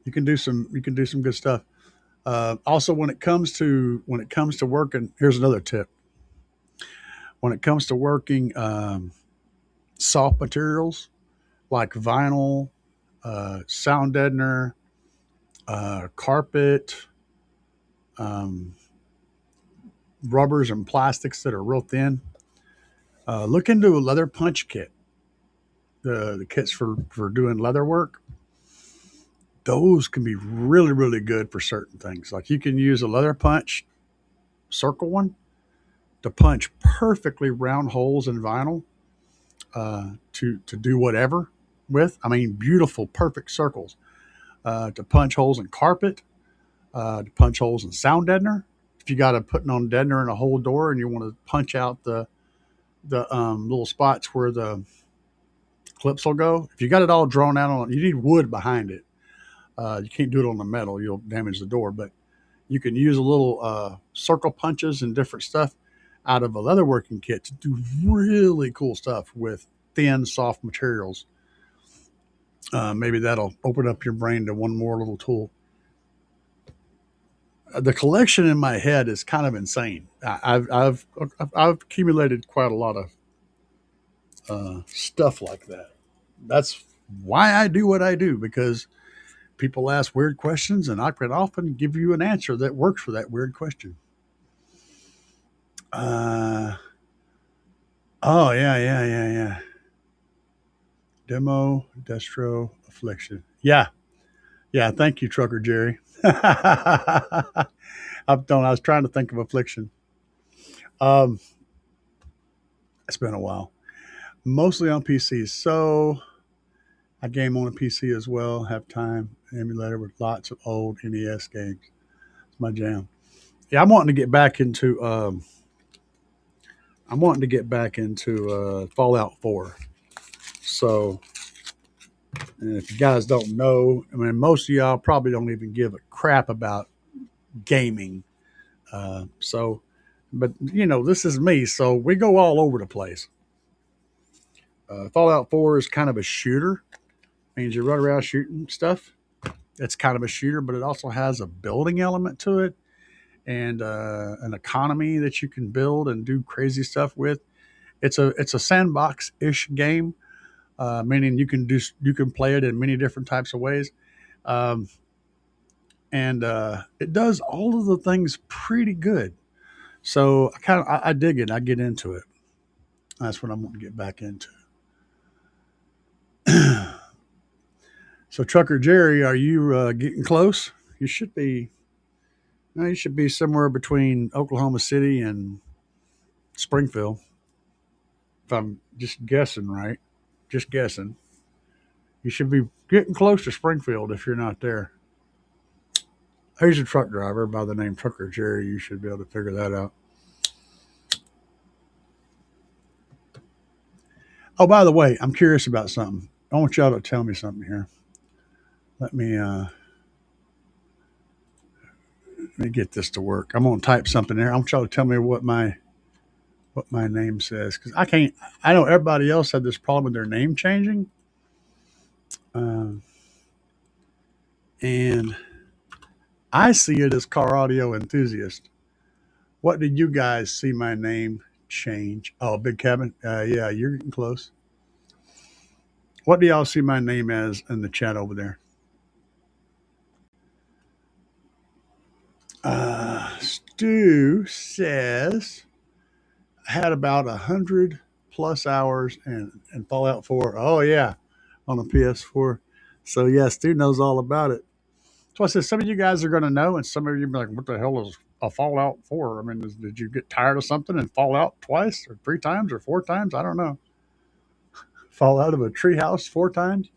You can do some good stuff. Also, when it comes to working, here's another tip. When it comes to working soft materials like vinyl, sound deadener, carpet, rubbers and plastics that are real thin, look into a leather punch kit. The kits for doing leather work. those can be really, really good for certain things. Like you can use a leather punch circle one to punch perfectly round holes in vinyl to do whatever with. I mean, beautiful, perfect circles to punch holes in carpet, to punch holes in sound deadener. If you got a putting on deadener in a whole door and you want to punch out the little spots where the clips will go, if you got it all drawn out on, you need wood behind it. You can't do it on the metal; you'll damage the door. But you can use a little circle punches and different stuff out of a leatherworking kit to do really cool stuff with thin, soft materials. Maybe that'll open up your brain to one more little tool. The collection in my head is kind of insane. I've accumulated quite a lot of stuff like that. That's why I do what I do, because people ask weird questions, and I can often give you an answer that works for that weird question. Uh, oh yeah. Demo, Destro, Affliction. Yeah. Thank you, Trucker Jerry. I was trying to think of Affliction. Um, it's been a while. Mostly on PC. So I game on a PC as well. Have time emulator with lots of old NES games. It's my jam. Yeah, I'm wanting to get back into Fallout 4. So, and if you guys don't know, I mean, most of y'all probably don't even give a crap about gaming. So, but this is me, so we go all over the place. Fallout 4 is kind of a shooter, means you run around shooting stuff. It's kind of a shooter, but it also has a building element to it and an economy that you can build and do crazy stuff with. It's a sandbox ish game, meaning you can play it in many different types of ways, um, and it does all of the things pretty good. So I dig it. I get into it. That's what I'm going to get back into. So Trucker Jerry, are you getting close? You should be. No, you should be somewhere between Oklahoma City and Springfield. If I'm just guessing, right? Just guessing. You should be getting close to Springfield if you're not there. He's a truck driver by the name Trucker Jerry. You should be able to figure that out. Oh, by the way, I'm curious about something. I want y'all to tell me something here. Let me get this to work. I'm gonna type something there. I want y'all to tell me what my name says, because I can't. I know everybody else had this problem with their name changing, uh, and I see it as car audio enthusiast. What did you guys see my name change? Oh, Big Cabin. Yeah, you're getting close. What do y'all see my name as in the chat over there? Stu says I had about 100+ hours in Fallout 4. Oh yeah, on the PS4. So yeah, Stu knows all about it. So I said some of you guys are going to know, and some of you be like, "What the hell is a Fallout 4?" I mean, did you get tired of something and fall out twice, or 3 times, or 4 times? I don't know. Fall out of a treehouse 4 times.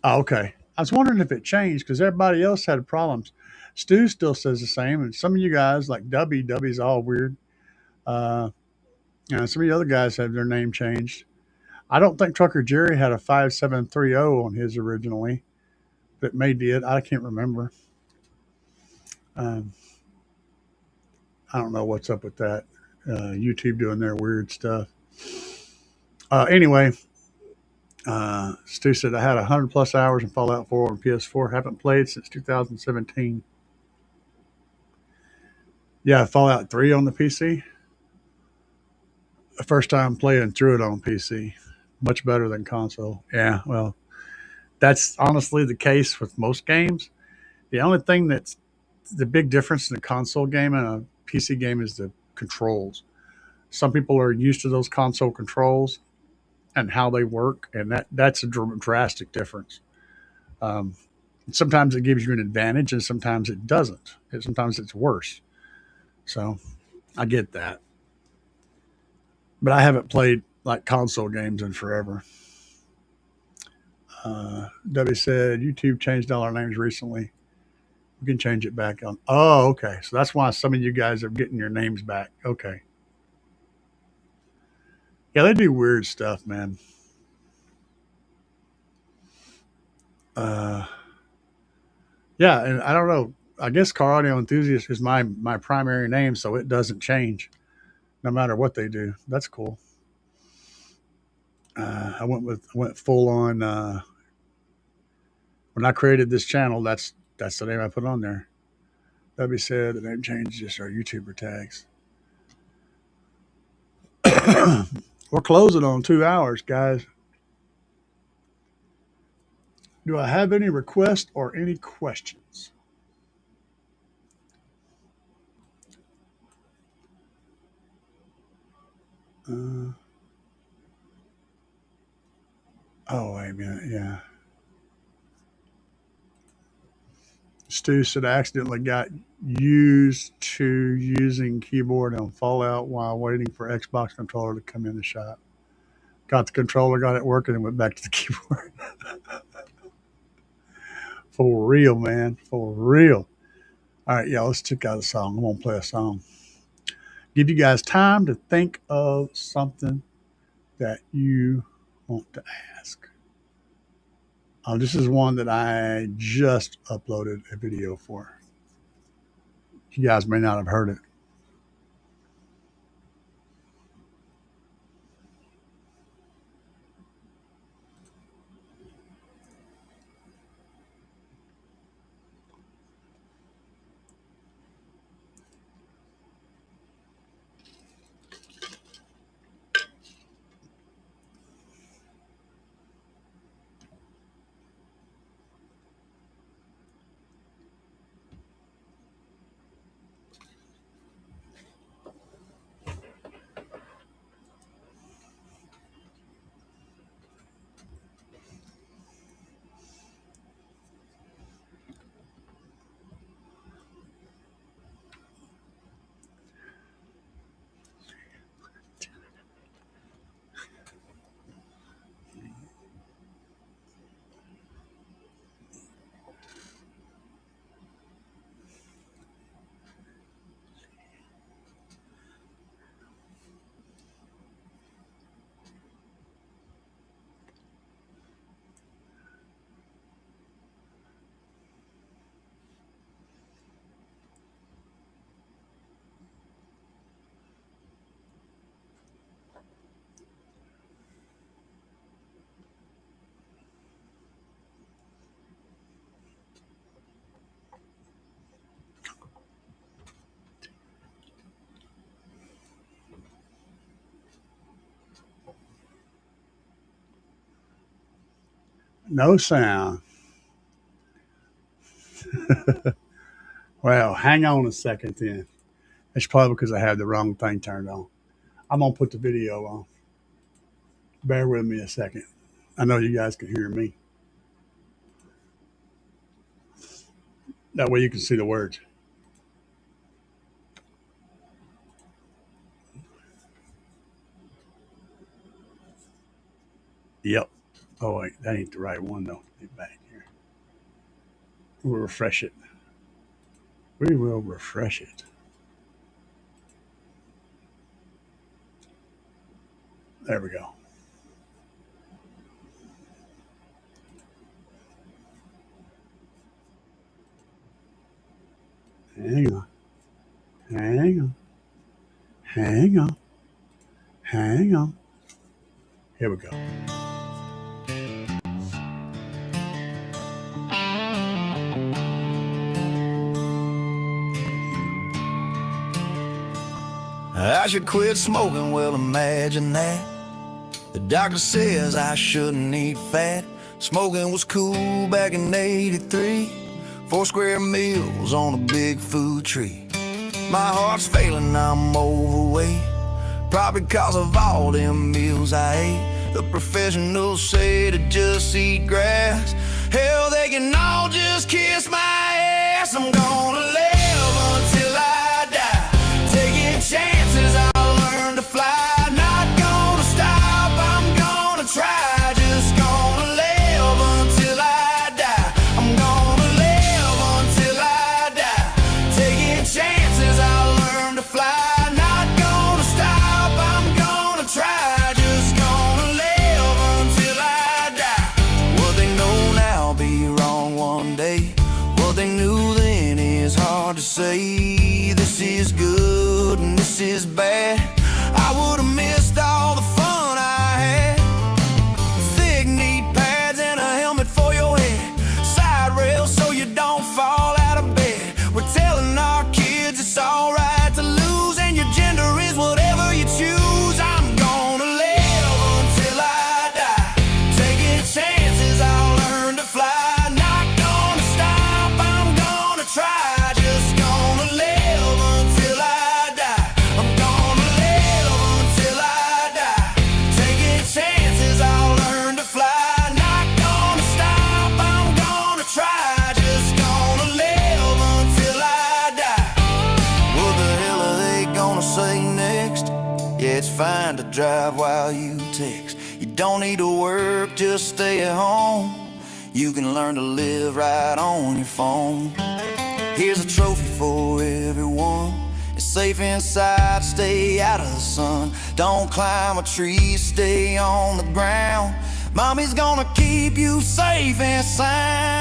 Okay. I was wondering if it changed because everybody else had problems. Stu still says the same, and some of you guys like W's all weird. Uh, some of the other guys have their name changed. I don't think Trucker Jerry had a 5730 on his originally, but may did. I can't remember. Um, I don't know what's up with that. YouTube doing their weird stuff. Anyway, Stu said I had 100+ hours in Fallout 4 on PS4. Haven't played since 2017. Yeah, Fallout 3 on the PC. First time playing through it on PC. Much better than console. Yeah, well, that's honestly the case with most games. The only thing that's the big difference in a console game and a PC game is the controls. Some people are used to those console controls, and how they work, and that's a drastic difference. Um, Sometimes it gives you an advantage, and sometimes it doesn't. Sometimes it's worse. So I get that, but I haven't played like console games in forever. Debbie said YouTube changed all our names recently. We can change it back on. Oh, okay. So that's why some of you guys are getting your names back. Okay. Yeah, they do weird stuff, man. Uh, yeah, and I don't know. I guess Car Audio Enthusiast is my primary name, so it doesn't change no matter what they do. That's cool. I went full on when I created this channel. That's the name I put on there. Debbie said the name change just our YouTuber tags. We're closing on 2 hours, guys. Do I have any requests or any questions? Oh, wait a minute. Yeah. Stu said I accidentally got used to using keyboard on Fallout while waiting for Xbox controller to come in the shop. Got the controller, got it working, and went back to the keyboard. For real, man. For real. All right, y'all, let's check out a song. I'm going to play a song. Give you guys time to think of something that you want to ask. This is one that I just uploaded a video for. You guys may not have heard it. No sound. Well, hang on a second then. It's probably because I had the wrong thing turned on. I'm going to put the video on. Bear with me a second. I know you guys can hear me. That way you can see the words. Yep. Oh, wait, that ain't the right one, though. Get back here. We'll refresh it. We will refresh it. There we go. Hang on. Hang on. Hang on. Hang on. Here we go. I should quit smoking, well imagine that. The doctor says I shouldn't eat fat. Smoking was cool back in '83. 4 square meals on a big food tree. My heart's failing, I'm overweight. Probably cause of all them meals I ate. The professionals say to just eat grass. Hell, they can all just kiss my ass. I'm gonna live until I die, taking chances, I'll learn to fly. Not gonna stop, I'm gonna try. Just gonna live until I die. I'm gonna live until I die, taking chances, I'll learn to fly. Not gonna stop, I'm gonna try. Just gonna live until I die. What they know now be wrong one day. What they knew then is hard to say. This is good and this is bad. I would've missed all the fun I had. Thick knee pads and a helmet for your head. Side rails so you don't fall out of bed. We're telling our kids it's alright to lose, and your gender is whatever you choose. I'm gonna live until I die, taking chances, I'll learn to fly. Not gonna stop, I'm gonna try. Just gonna live until I die. I'm gonna live until I die, taking chances, I'll learn to fly. Not gonna stop, I'm gonna try. Just gonna live until I die. What the hell are they gonna say next? Yeah, it's fine to drive while you text. You don't need to work, just stay at home. You can learn to live right on your phone. Here's a trophy for everyone. It's safe inside, stay out of the sun. Don't climb a tree, stay on the ground. Mommy's gonna keep you safe and sound.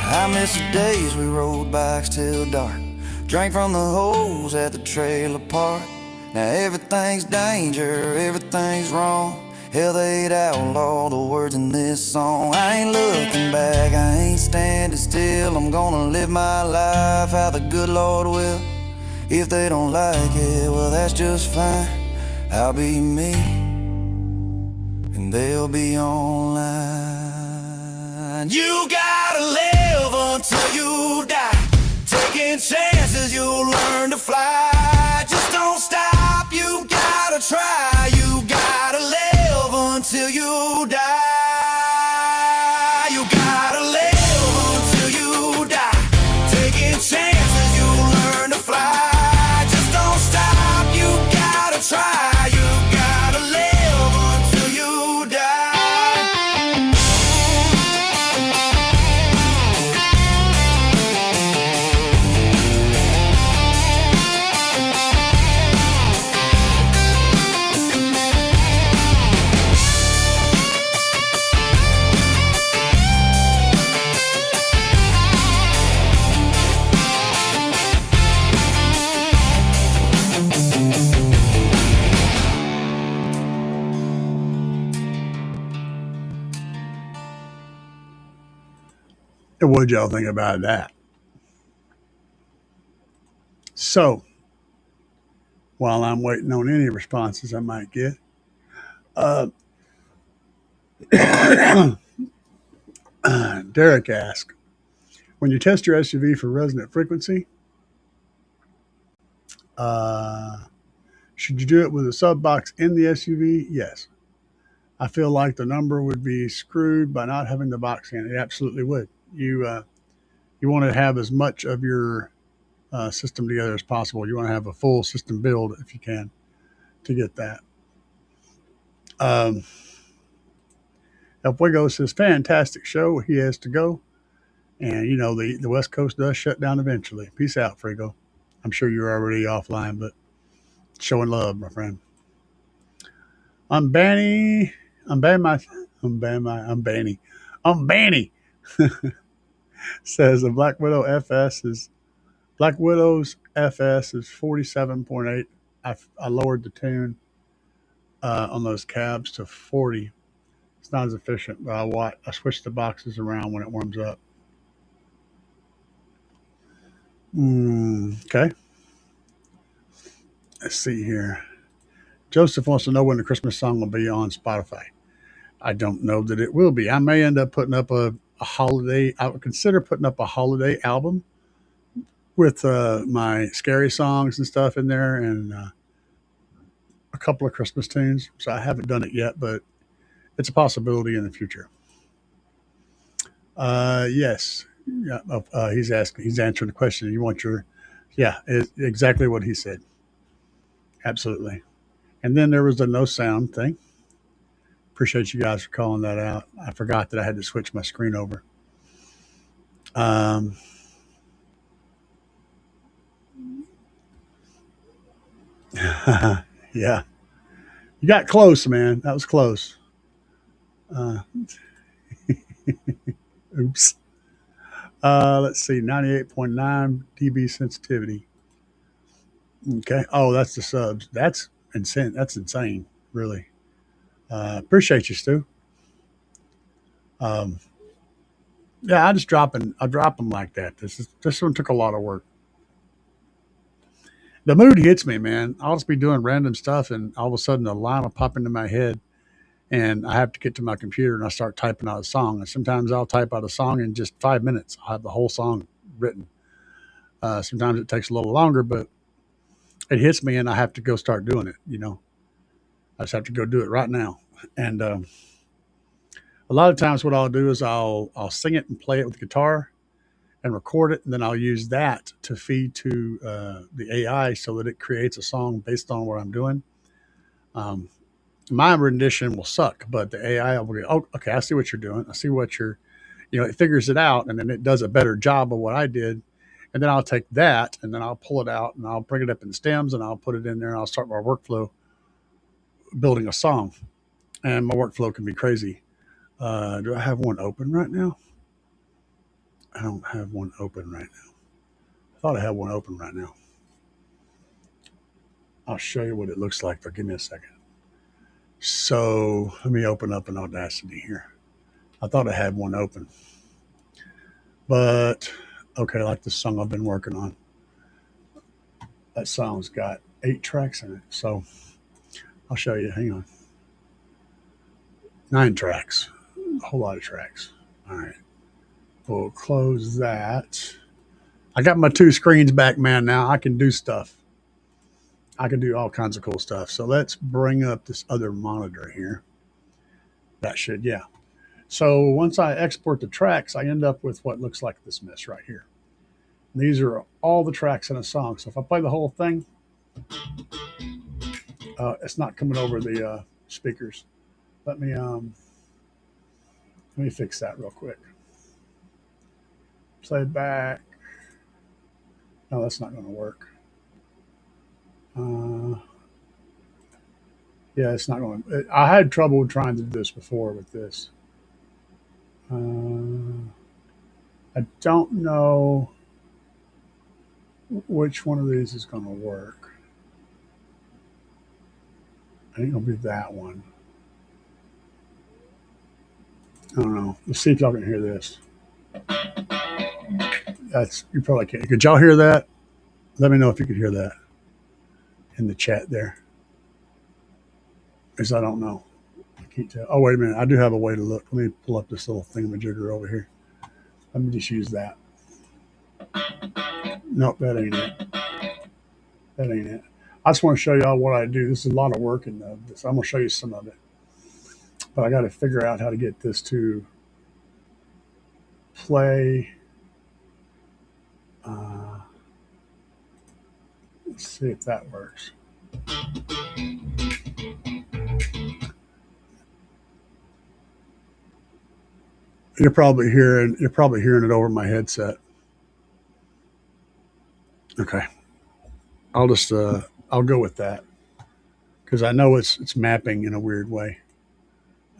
I miss the days we rode bikes till dark, drank from the hose at the trailer park. Now everything's danger, everything's wrong. Hell, they'd outlaw the words in this song. I ain't looking back, I ain't standing still. I'm gonna live my life how the good Lord will. If they don't like it, well that's just fine. I'll be me, and they'll be online. You gotta live until you die, taking chances, you'll learn to fly. Just don't stop, you gotta try. You gotta live until you die. You gotta live until you die, taking chances, you'll learn to fly. Just don't stop, you gotta try. You gotta live until you die. And what'd y'all think about that? So, while I'm waiting on any responses I might get, Derek asked, when you test your SUV for resonant frequency, should you do it with a sub box in the SUV? Yes. I feel like the number would be screwed by not having the box in. It absolutely would. You want to have as much of your system together as possible. You want to have a full system build if you can to get that. El Fuego says, fantastic show. He has to go. And, you know, the West Coast does shut down eventually. Peace out, Fuego. I'm sure you're already offline, but showing love, my friend. I'm Banny. Says the Black Widow's FS is 47.8. I lowered the tune on those cabs to 40. It's not as efficient, but I switch the boxes around when it warms up. Okay. Let's see here. Joseph wants to know when the Christmas song will be on Spotify. I don't know that it will be. I may end up putting up a holiday. I would consider putting up a holiday album with my scary songs and stuff in there, and a couple of Christmas tunes. So I haven't done it yet, but it's a possibility in the future. Yes. Yeah. He's answering the question. You want yeah, exactly what he said. Absolutely. And then there was the no sound thing. Appreciate you guys for calling that out. I forgot that I had to switch my screen over. Yeah. You got close, man. That was close. Oops. Let's see, 98.9 dB sensitivity. Okay. Oh, that's the subs. That's insane. That's insane, really. Appreciate you, Stu. Yeah, I drop them like that. This one took a lot of work. The mood hits me, man. I'll just be doing random stuff, and all of a sudden, a line will pop into my head, and I have to get to my computer and I start typing out a song. And sometimes I'll type out a song in just 5 minutes. I'll have the whole song written. Sometimes it takes a little longer, but it hits me, and I have to go start doing it. I just have to go do it right now. And a lot of times, what I'll do is I'll sing it and play it with the guitar and record it, and then I'll use that to feed to the AI so that it creates a song based on what I'm doing. My rendition will suck, but the AI will go, oh, okay, I see what you're doing. I see what it figures it out, and then it does a better job of what I did. And then I'll take that, and then I'll pull it out, and I'll bring it up in stems, and I'll put it in there, and I'll start my workflow building a song. And my workflow can be crazy. Do I have one open right now? I don't have one open right now. I thought I had one open right now. I'll show you what it looks like, but give me a second. So let me open up an Audacity here. I thought I had one open. But, okay, like this song I've been working on. That song's got 8 tracks in it. So I'll show you. Hang on. 9 tracks. A whole lot of tracks. All right. We'll close that. I got my 2 screens back, man. Now I can do stuff. I can do all kinds of cool stuff. So let's bring up this other monitor here. That should, yeah. So once I export the tracks, I end up with what looks like this mess right here. And these are all the tracks in a song. So if I play the whole thing, it's not coming over the speakers. Let me fix that real quick. Play it back. No, that's not going to work. Yeah, it's not going to. I had trouble trying to do this before with this. I don't know which one of these is going to work. I think it'll be that one. I don't know. Let's see if y'all can hear this. You probably can't. Could y'all hear that? Let me know if you could hear that in the chat there. Because I don't know. I can't tell. Oh, wait a minute. I do have a way to look. Let me pull up this little thingamajigger over here. Let me just use that. Nope, that ain't it. That ain't it. I just want to show y'all what I do. This is a lot of work in this. I'm going to show you some of it. But I got to figure out how to get this to play. Let's see if that works. You're probably hearing it over my headset. Okay. I'll go with that because I know it's mapping in a weird way.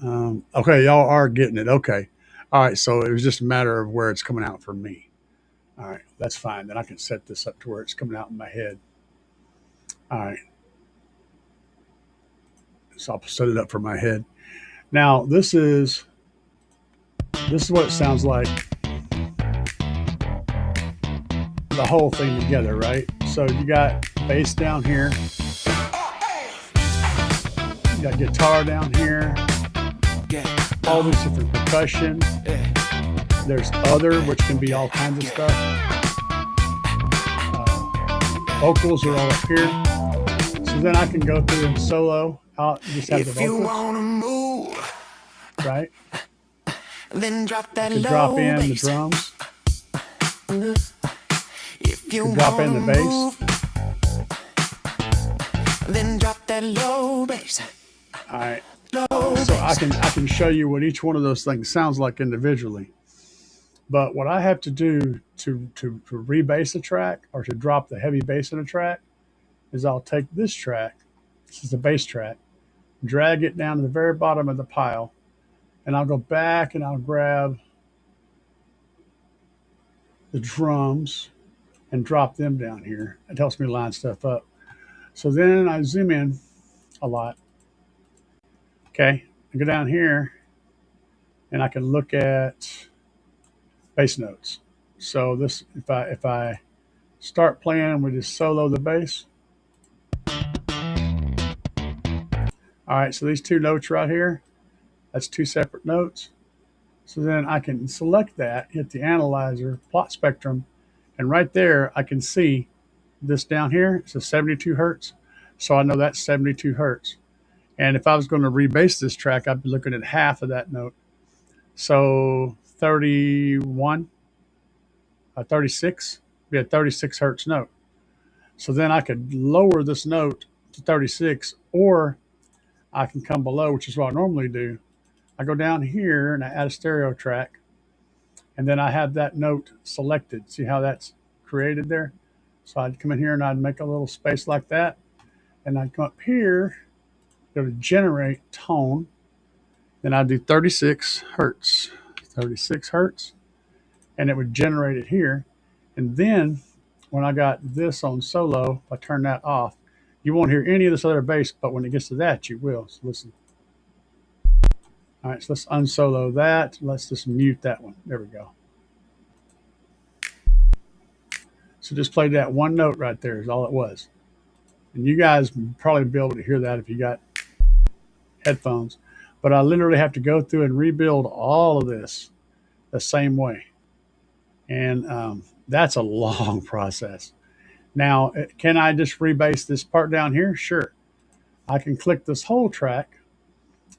Okay, y'all are getting it. Okay. All right, so it was just a matter of where it's coming out for me. All right, that's fine. Then I can set this up to where it's coming out in my head. All right. So I'll set it up for my head. Now, this is what it sounds like. The whole thing together, right? So you got bass down here. got guitar down here, Yeah, all these different percussion. yeah. There's other, which can be all kinds of stuff. Vocals are all up here. So then I can go through and solo out, just have the If you vocals, wanna move, right? then drop that Could low drop in the bass. drums, If you could drop in wanna the bass. move, then drop that low bass. All right. Low So I bass. can show you what each one of those things sounds like individually. But what I have to do to rebass a track or to drop the heavy bass in a track is I'll take this track, this is the bass track, drag it down to the very bottom of the pile, and I'll go back and I'll grab the drums and drop them down here. It helps me line stuff up. So then I zoom in a lot. Okay, I go down here and I can look at bass notes. So this, if I start playing, we just solo the bass. All right, so these two notes right here, that's two separate notes. So then I can select that, hit the analyzer, plot spectrum, and right there I can see this down here. It's a 72 hertz. So I know that's 72 hertz. And if I was going to rebass this track, I'd be looking at half of that note. So 31, 36, be a 36 hertz note. So then I could lower this note to 36, or I can come below, which is what I normally do. I go down here and I add a stereo track, and then I have that note selected. See how that's created there? So I'd come in here and I'd make a little space like that, and I'd come up here, go to generate tone, then I'd do 36 hertz, 36 hertz, and it would generate it here. And then when I got this on solo, if I turn that off, you won't hear any of this other bass, but when it gets to that, you will. So listen. All right, so let's unsolo that. Let's just mute that one. There we go. So just play that one note right there is all it was. And you guys would probably be able to hear that if you got headphones. But I literally have to go through and rebuild all of this the same way. And that's a long process. Now, can I just rebass this part down here? Sure. I can click this whole track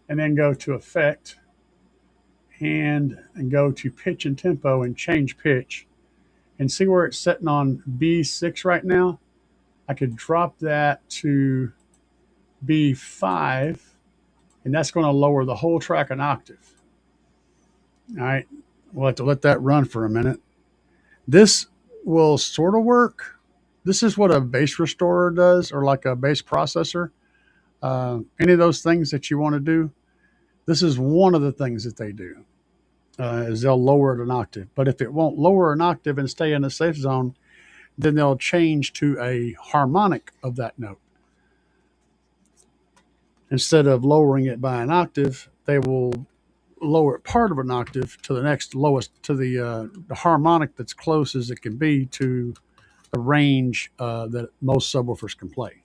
and then go to effect and go to pitch and tempo and change pitch and see where it's sitting on B6 right now. I could drop that to B5, and that's going to lower the whole track an octave. All right, we'll have to let that run for a minute. This will sort of work. This is what a bass restorer does, or like a bass processor. Any of those things that you want to do, this is one of the things that they do, is they'll lower it an octave. But if it won't lower an octave and stay in the safe zone, then they'll change to a harmonic of that note. Instead of lowering it by an octave, they will lower it part of an octave to the next lowest, to the harmonic that's close as it can be to the range that most subwoofers can play.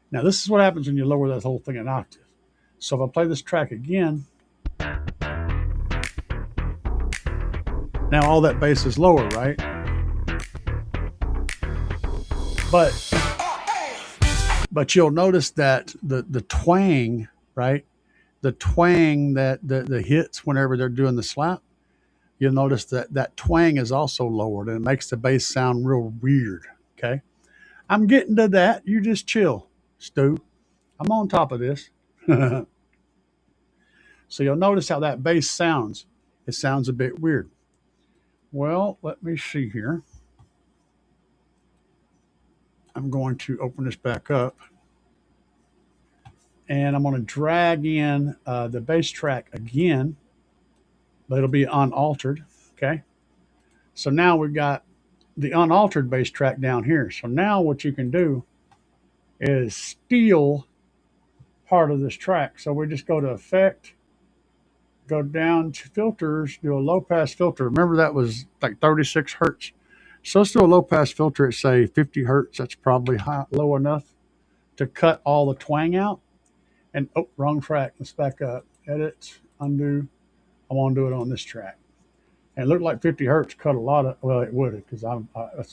Now, this is what happens when you lower that whole thing an octave. So if I play this track again, now all that bass is lower, right? But you'll notice that the twang, right? The twang that the hits whenever they're doing the slap, you'll notice that that twang is also lowered, and it makes the bass sound real weird. Okay, I'm getting to that. You just chill, Stu. I'm on top of this. So you'll notice how that bass sounds. It sounds a bit weird. Well, let me see here. I'm going to open this back up, and I'm going to drag in the bass track again, but it'll be unaltered. Okay. So now we've got the unaltered bass track down here. So now what you can do is steal part of this track. So we just go to effect, go down to filters, do a low pass filter. Remember that was like 36 hertz. So let's do a low pass filter at say 50 hertz. That's probably low enough to cut all the twang out. And oh, wrong track. Let's back up. Edit, undo. I want to do it on this track. And it looked like 50 hertz cut a lot of. Well, it would have because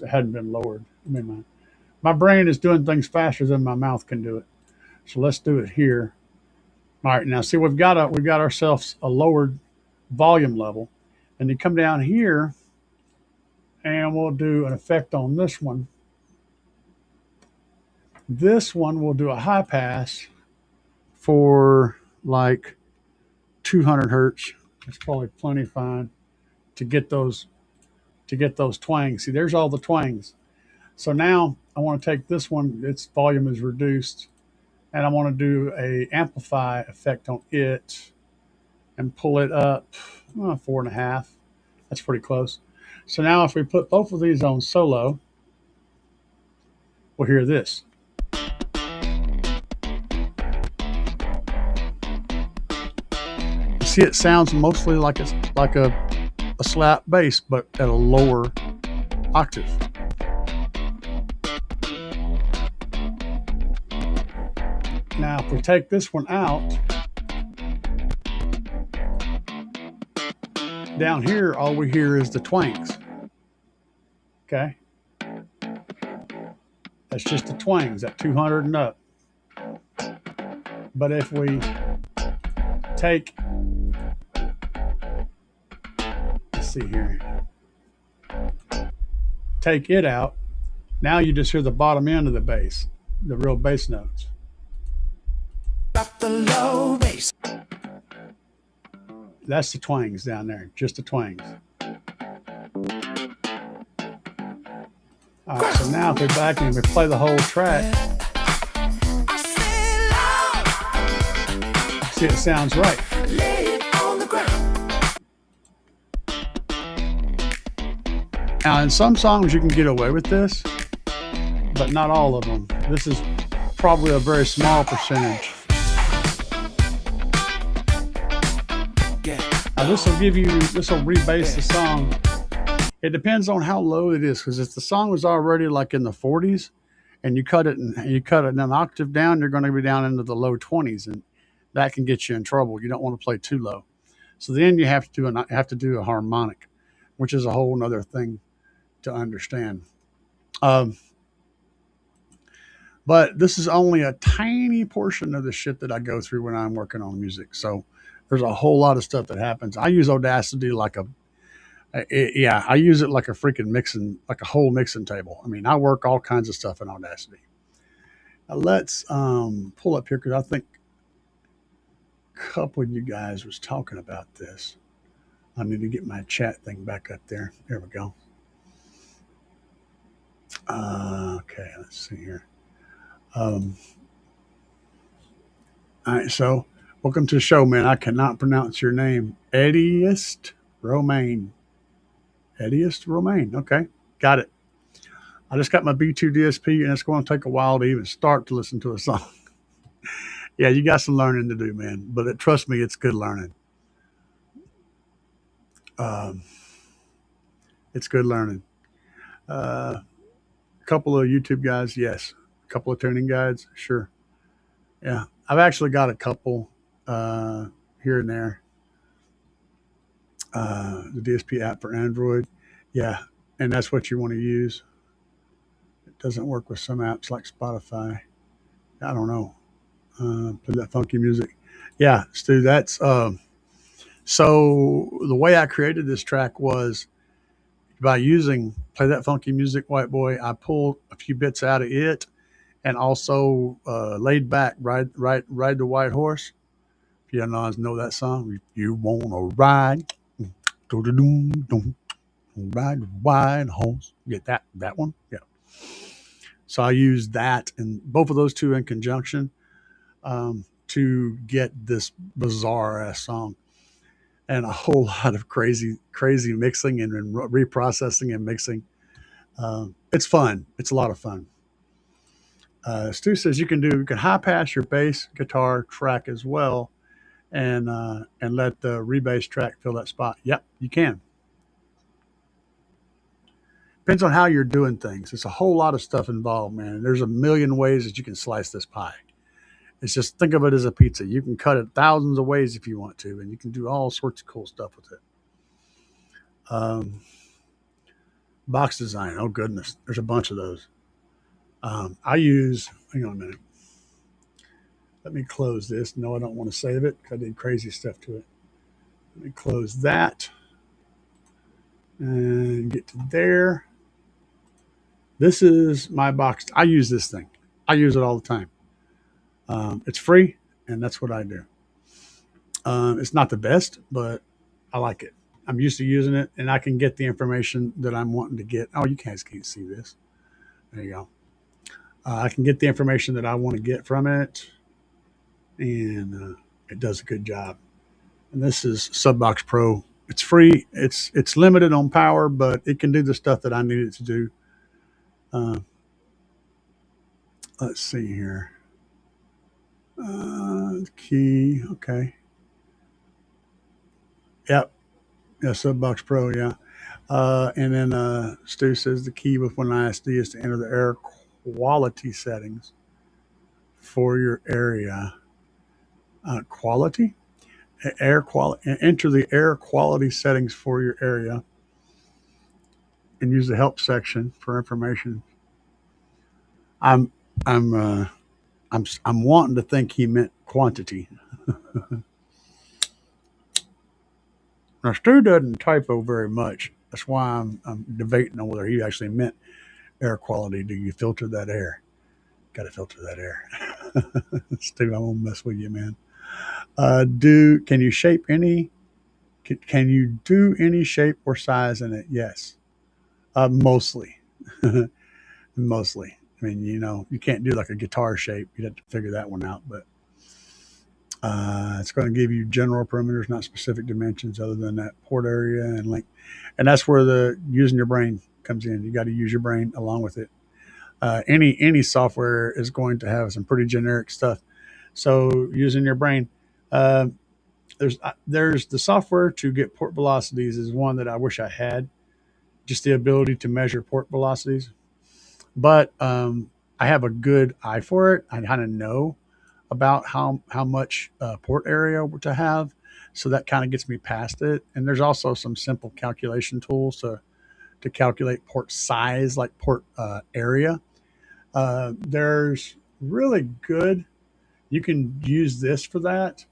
it hadn't been lowered. I mean, my brain is doing things faster than my mouth can do it. So let's do it here. All right, now see we've got ourselves a lowered volume level, and you come down here, and we'll do an effect on this one. This one will do a high pass for like 200 hertz. It's probably plenty fine to get those twangs. See, there's all the twangs. So now I want to take this one, its volume is reduced, and I want to do a amplify effect on it and pull it up 4.5. That's pretty close. So now if we put both of these on solo, we'll hear this. See, it sounds mostly like it's like a slap bass, but at a lower octave. Now, if we take this one out, down here, all we hear is the twangs. Okay? That's just the twangs at 200 and up. But if we take, let's see here, take it out, now you just hear the bottom end of the bass, the real bass notes. Drop the low bass. That's the twangs down there, just the twangs. All right, so now if we back and we play the whole track, I say loud. see, it sounds right. Lay it on the ground. Now, in some songs you can get away with this, but not all of them. This is probably a very small percentage. Now, this will rebase the song. It depends on how low it is, because if the song was already like in the 40s, and you cut it an octave down, you're going to be down into the low 20s, and that can get you in trouble. You don't want to play too low. So then you have to do a harmonic, which is a whole nother thing to understand. But this is only a tiny portion of the shit that I go through when I'm working on music. So there's a whole lot of stuff that happens. I use Audacity I use it like a freaking like a whole mixing table. I mean, I work all kinds of stuff in Audacity. Now let's pull up here, because I think a couple of you guys was talking about this. I need to get my chat thing back up there. There we go. Okay, let's see here. All right, so welcome to the show, man. I cannot pronounce your name. Eddieist Romaine. Eddieist Romaine. Okay, got it. I just got my B2 DSP, and it's going to take a while to even start to listen to a song. Yeah, you got some learning to do, man. But trust me, it's good learning. It's good learning. A couple of YouTube guys, yes. A couple of tuning guides, sure. Yeah, I've actually got a couple here and there. The DSP app for Android, yeah, and that's what you want to use. It doesn't work with some apps like Spotify. I don't know. Play that funky music. Yeah, Stu, that's so the way I created this track was by using Play That Funky Music, White Boy. I pulled a few bits out of it, and also Laid Back, Ride the White Horse. If you know that song, you wanna ride, ride the white horse. Get that one? Yeah. So I used that and both of those two in conjunction to get this bizarre ass song, and a whole lot of crazy mixing and reprocessing and mixing. It's fun. It's a lot of fun. Stu says you can high pass your bass guitar track as well, and let the rebass track fill that spot. Yep, you can. Depends on how you're doing things. It's a whole lot of stuff involved, man. There's a million ways that you can slice this pie. It's just think of it as a pizza. You can cut it thousands of ways if you want to, and you can do all sorts of cool stuff with it. Um, Box design. Oh goodness, there's a bunch of those. I use. Hang on a minute. Let me close this. No, I don't want to save it because I did crazy stuff to it. Let me close that and get to there. This is my box. I use this thing. I use it all the time. It's free, and that's what I do. It's not the best, but I like it. I'm used to using it, and I can get the information that I'm wanting to get. Oh, you guys can't see this. There you go. I can get the information that I want to get from it, and it does a good job. And this is Subbox Pro. It's free. It's limited on power, but it can do the stuff that I need it to do. Let's see here. Key. Okay. Yep. Yeah, Subbox Pro. Yeah. And then Stu says the key with WinISD is to enter the air quality settings for your area. Quality? Air quality. Enter the air quality settings for your area and use the help section for information. I'm wanting to think he meant quantity. Now, Stu doesn't typo very much. That's why I'm debating on whether he actually meant air quality. Do you filter that air? Got to filter that air. Stu, I won't mess with you, man. Can you shape any? Can you do any shape or size in it? Yes, mostly. Mostly. I mean, you can't do like a guitar shape. You'd have to figure that one out. But it's going to give you general perimeters, not specific dimensions other than that port area and length. And that's where the using your brain comes in. You got to use your brain along with it. Any software is going to have some pretty generic stuff. So using your brain, there's the software to get port velocities is one that I wish I had, just the ability to measure port velocities. But I have a good eye for it. I kind of know about how much port area to have, so that kind of gets me past it. And there's also some simple calculation tools to calculate port size, like port area. There's really good. You can use this for that,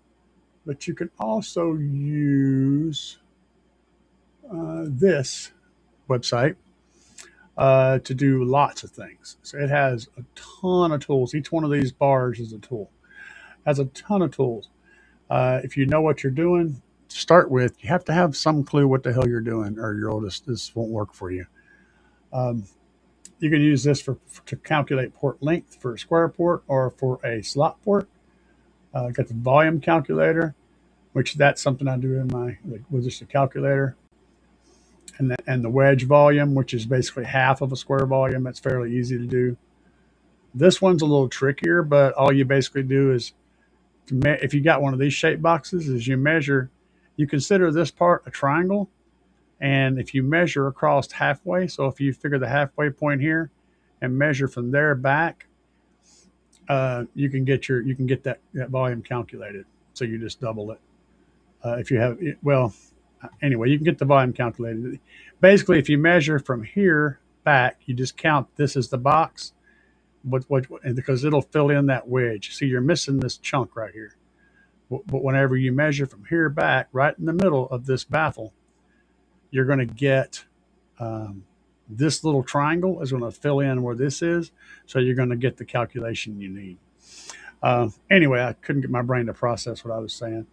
but you can also use this website to do lots of things. So it has a ton of tools. Each one of these bars is a tool. Has a ton of tools. If you know what you're doing to start with, you have to have some clue what the hell you're doing, or this won't work for you. You can use this to calculate port length for a square port or for a slot port. Got the volume calculator, which that's something I do with just a calculator. And the wedge volume, which is basically half of a square volume. That's fairly easy to do. This one's a little trickier, but all you basically do is, if you got one of these shape boxes, is you consider this part a triangle. And if you measure across halfway, so if you figure the halfway point here and measure from there back, you can get that volume calculated. So you just double it. Anyway, you can get the volume calculated. Basically, if you measure from here back, you just count this as the box, because it'll fill in that wedge. See, you're missing this chunk right here. But whenever you measure from here back, right in the middle of this baffle, you're going to get this little triangle is going to fill in where this is. So you're going to get the calculation you need. Anyway, I couldn't get my brain to process what I was saying.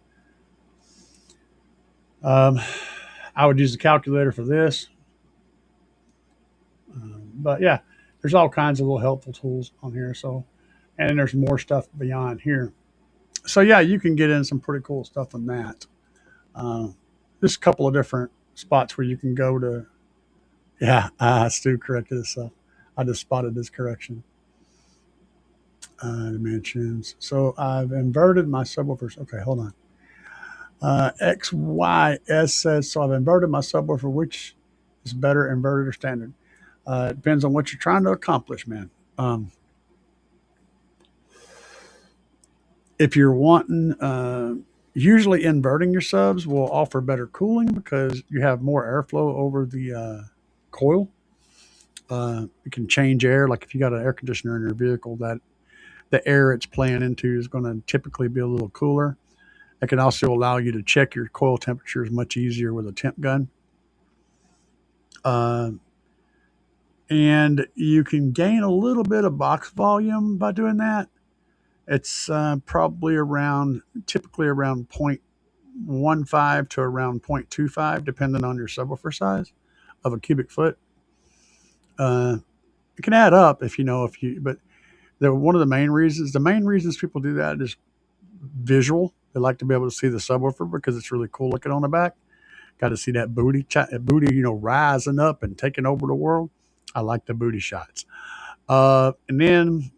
I would use the calculator for this. But yeah, there's all kinds of little helpful tools on here. So, and there's more stuff beyond here. So yeah, you can get in some pretty cool stuff on that. There's a couple of different spots where you can go to. Yeah, Stu corrected himself. I just spotted this correction. Dimensions. So I've inverted my subwoofers. Okay, hold on. XYS says, so I've inverted my subwoofer. Which is better, inverted or standard? It depends on what you're trying to accomplish, man. If you're wanting, usually inverting your subs will offer better cooling because you have more airflow over the coil. You can change air, like if you got an air conditioner in your vehicle, that the air it's playing into is going to typically be a little cooler. It can also allow you to check your coil temperatures much easier with a temp gun. And you can gain a little bit of box volume by doing that. It's typically around 0.15 to around 0.25, depending on your subwoofer size of a cubic foot. It can add up but one of the main reasons people do that is visual. They like to be able to see the subwoofer because it's really cool looking on the back. Got to see that booty, rising up and taking over the world. I like the booty shots. And then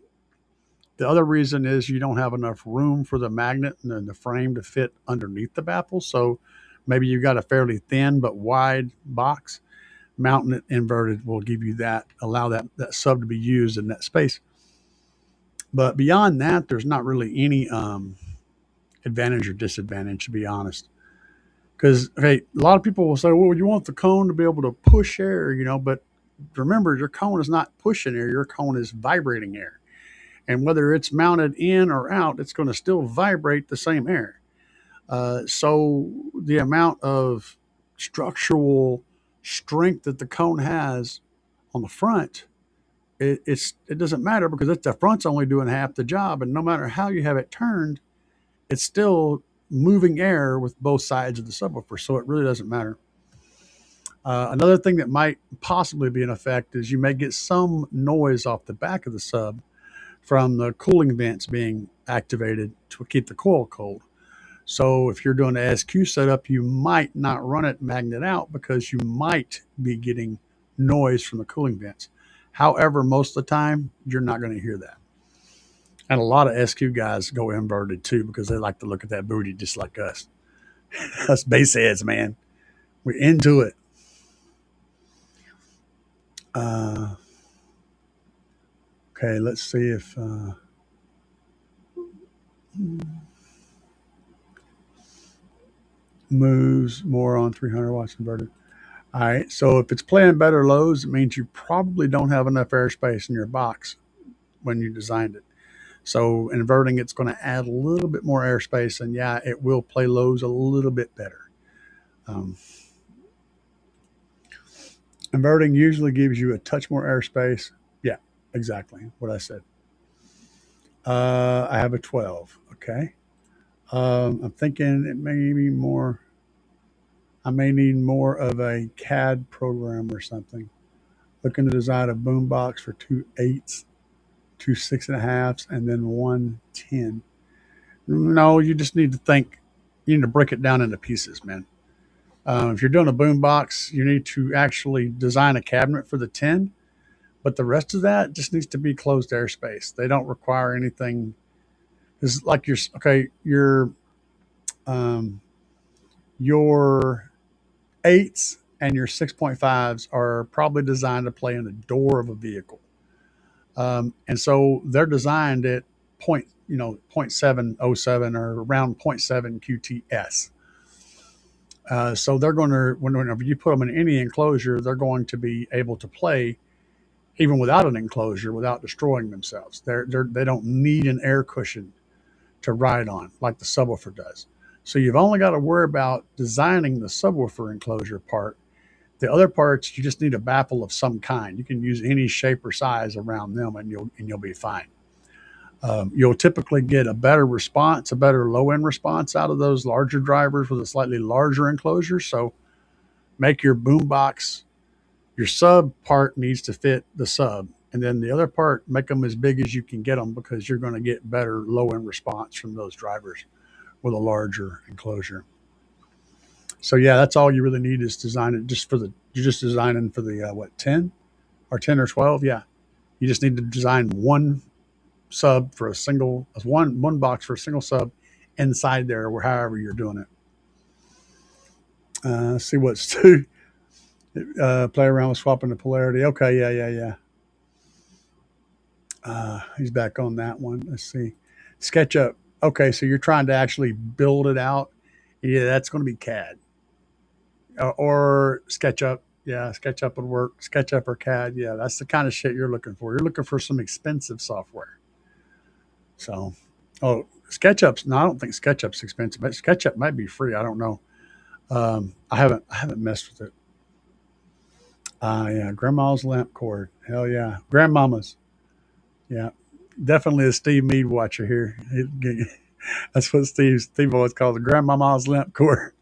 the other reason is you don't have enough room for the magnet and the frame to fit underneath the baffle. So maybe you've got a fairly thin but wide box. Mounting it inverted will give you allow that sub to be used in that space. But beyond that, there's not really any advantage or disadvantage, to be honest. Because, a lot of people will say, well, you want the cone to be able to push air, but remember, your cone is not pushing air. Your cone is vibrating air. And whether it's mounted in or out, it's going to still vibrate the same air. So the amount of structural strength that the cone has on the front, it doesn't matter because the front's only doing half the job. And no matter how you have it turned, it's still moving air with both sides of the subwoofer. So it really doesn't matter. Another thing that might possibly be an effect is you may get some noise off the back of the sub from the cooling vents being activated to keep the coil cold. So if you're doing the SQ setup, you might not run it magnet out because you might be getting noise from the cooling vents. However, most of the time, you're not going to hear that. And a lot of SQ guys go inverted too because they like to look at that booty just like us. Us bass heads, man. We're into it. Okay, let's see if moves more on 300 watts inverted. All right, so if it's playing better lows, it means you probably don't have enough airspace in your box when you designed it. So inverting it's going to add a little bit more airspace, and yeah, it will play lows a little bit better. Inverting usually gives you a touch more airspace. Yeah, exactly what I said. I have a 12. Okay. I'm thinking it may be more. I may need more of a CAD program or something. Looking to design a boombox for 2 8s, 2 6.5s, and then 1 10. No, you just need to think. You need to break it down into pieces, man. If you're doing a boombox, you need to actually design a cabinet for the 10, but the rest of that just needs to be closed airspace. They don't require anything. It's like your 8s and your 6.5s are probably designed to play in the door of a vehicle. And so they're designed at 0.707 or around 0.7 QTS. So they're going to, whenever you put them in any enclosure, they're going to be able to play even without an enclosure, without destroying themselves. They don't need an air cushion to ride on like the subwoofer does. So you've only got to worry about designing the subwoofer enclosure part. The other parts, you just need a baffle of some kind. You can use any shape or size around them, and you'll be fine. You'll typically get a better response, a better low-end response out of those larger drivers with a slightly larger enclosure. So make your boombox, your sub part needs to fit the sub. And then the other part, make them as big as you can get them because you're going to get better low-end response from those drivers with a larger enclosure. So yeah, that's all you really need is design it you're just designing for the 10 or 10 or 12. Yeah. You just need to design one sub for one box for a single sub inside there or however you're doing it. Let's see what's Play around with swapping the polarity. Okay, yeah. He's back on that one. Let's see. SketchUp. Okay, so you're trying to actually build it out. Yeah, that's going to be CAD or SketchUp. Yeah, SketchUp would work. SketchUp or CAD. Yeah, that's the kind of shit you're looking for. You're looking for some expensive software. So, SketchUp's. No, I don't think SketchUp's expensive. But SketchUp might be free. I don't know. I haven't messed with it. Yeah, grandma's lamp cord. Hell yeah, grandmama's. Yeah, definitely a Steve Mead watcher here. That's what Steve always calls it, grandmama's lamp cord.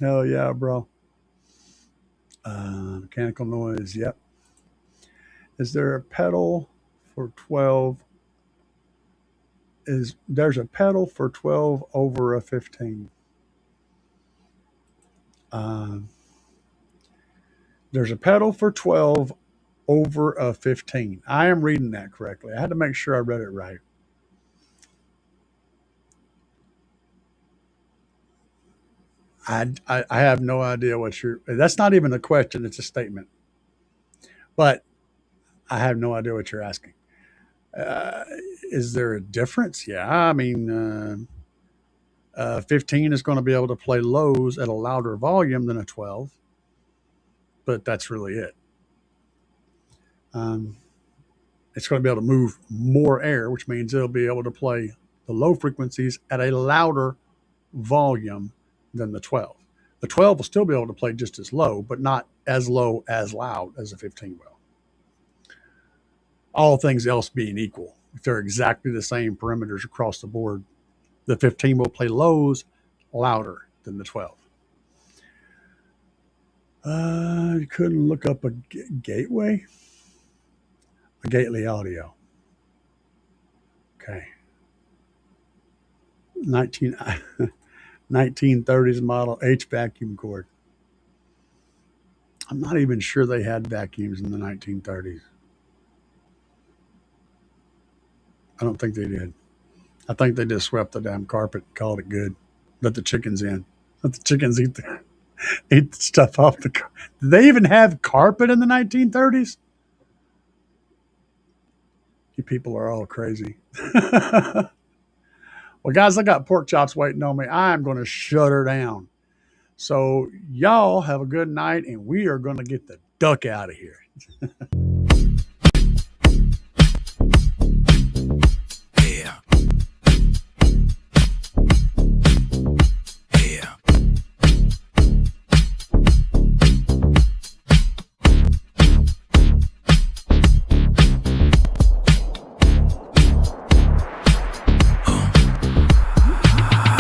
Hell yeah, bro. Mechanical noise. Yep. Is there a pedal for 12? There's a pedal for 12 over a 15? There's a pedal for 12 over a 15. I am reading that correctly. I had to make sure I read it right. I have no idea what that's not even a question, it's a statement. But I have no idea what you're asking. Is there a difference? Yeah, I mean, 15 is going to be able to play lows at a louder volume than a 12, but that's really it. It's going to be able to move more air, which means it'll be able to play the low frequencies at a louder volume than the 12. The 12 will still be able to play just as low, but not as low as loud as a 15 will. All things else being equal, if they're exactly the same parameters across the board, the 15 will play lows louder than the 12. You couldn't look up a gateway? A Gately Audio. Okay. 1930s model H vacuum cord. I'm not even sure they had vacuums in the 1930s. I don't think they did. I think they just swept the damn carpet and called it good. Let the chickens in. Let the chickens eat the stuff off the carpet. Did they even have carpet in the 1930s? You people are all crazy. Well, guys, I got pork chops waiting on me. I'm going to shut her down. So y'all have a good night, and we are going to get the duck out of here. Yeah. Yeah.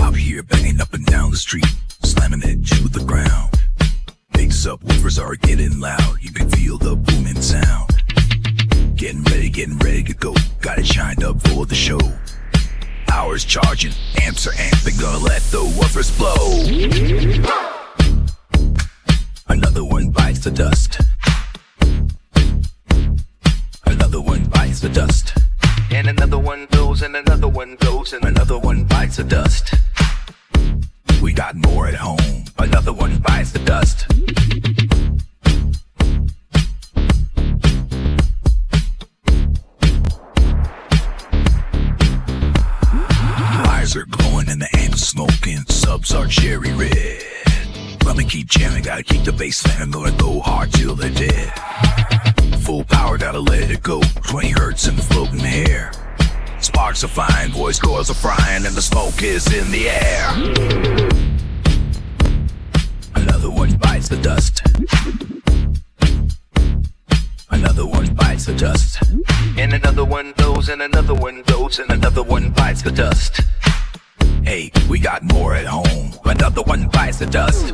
Out here banging up and down the street, slamming it to the ground. Big subwoofers are getting loud. You can feel the booming sound. Getting ready to go. Got it shined up for the show. Hours charging, amps are amping, gonna let the woofers blow. Another one bites the dust. Another one bites the dust. And another one goes, and another one goes, and another one bites the dust. We got more at home. Another one bites the dust. Eyes are glowing and the amps smoking. Subs are cherry red. Let me keep jamming, gotta keep the bass slam going, go hard till they're dead. Full power, gotta let it go. 20 hertz in the floating air. Sparks are flying, voice cords are frying, and the smoke is in the air. Another one bites the dust. Another one bites the dust. And another one goes, and another one goes, and another one bites the dust. Hey, we got more at home. Another one bites the dust.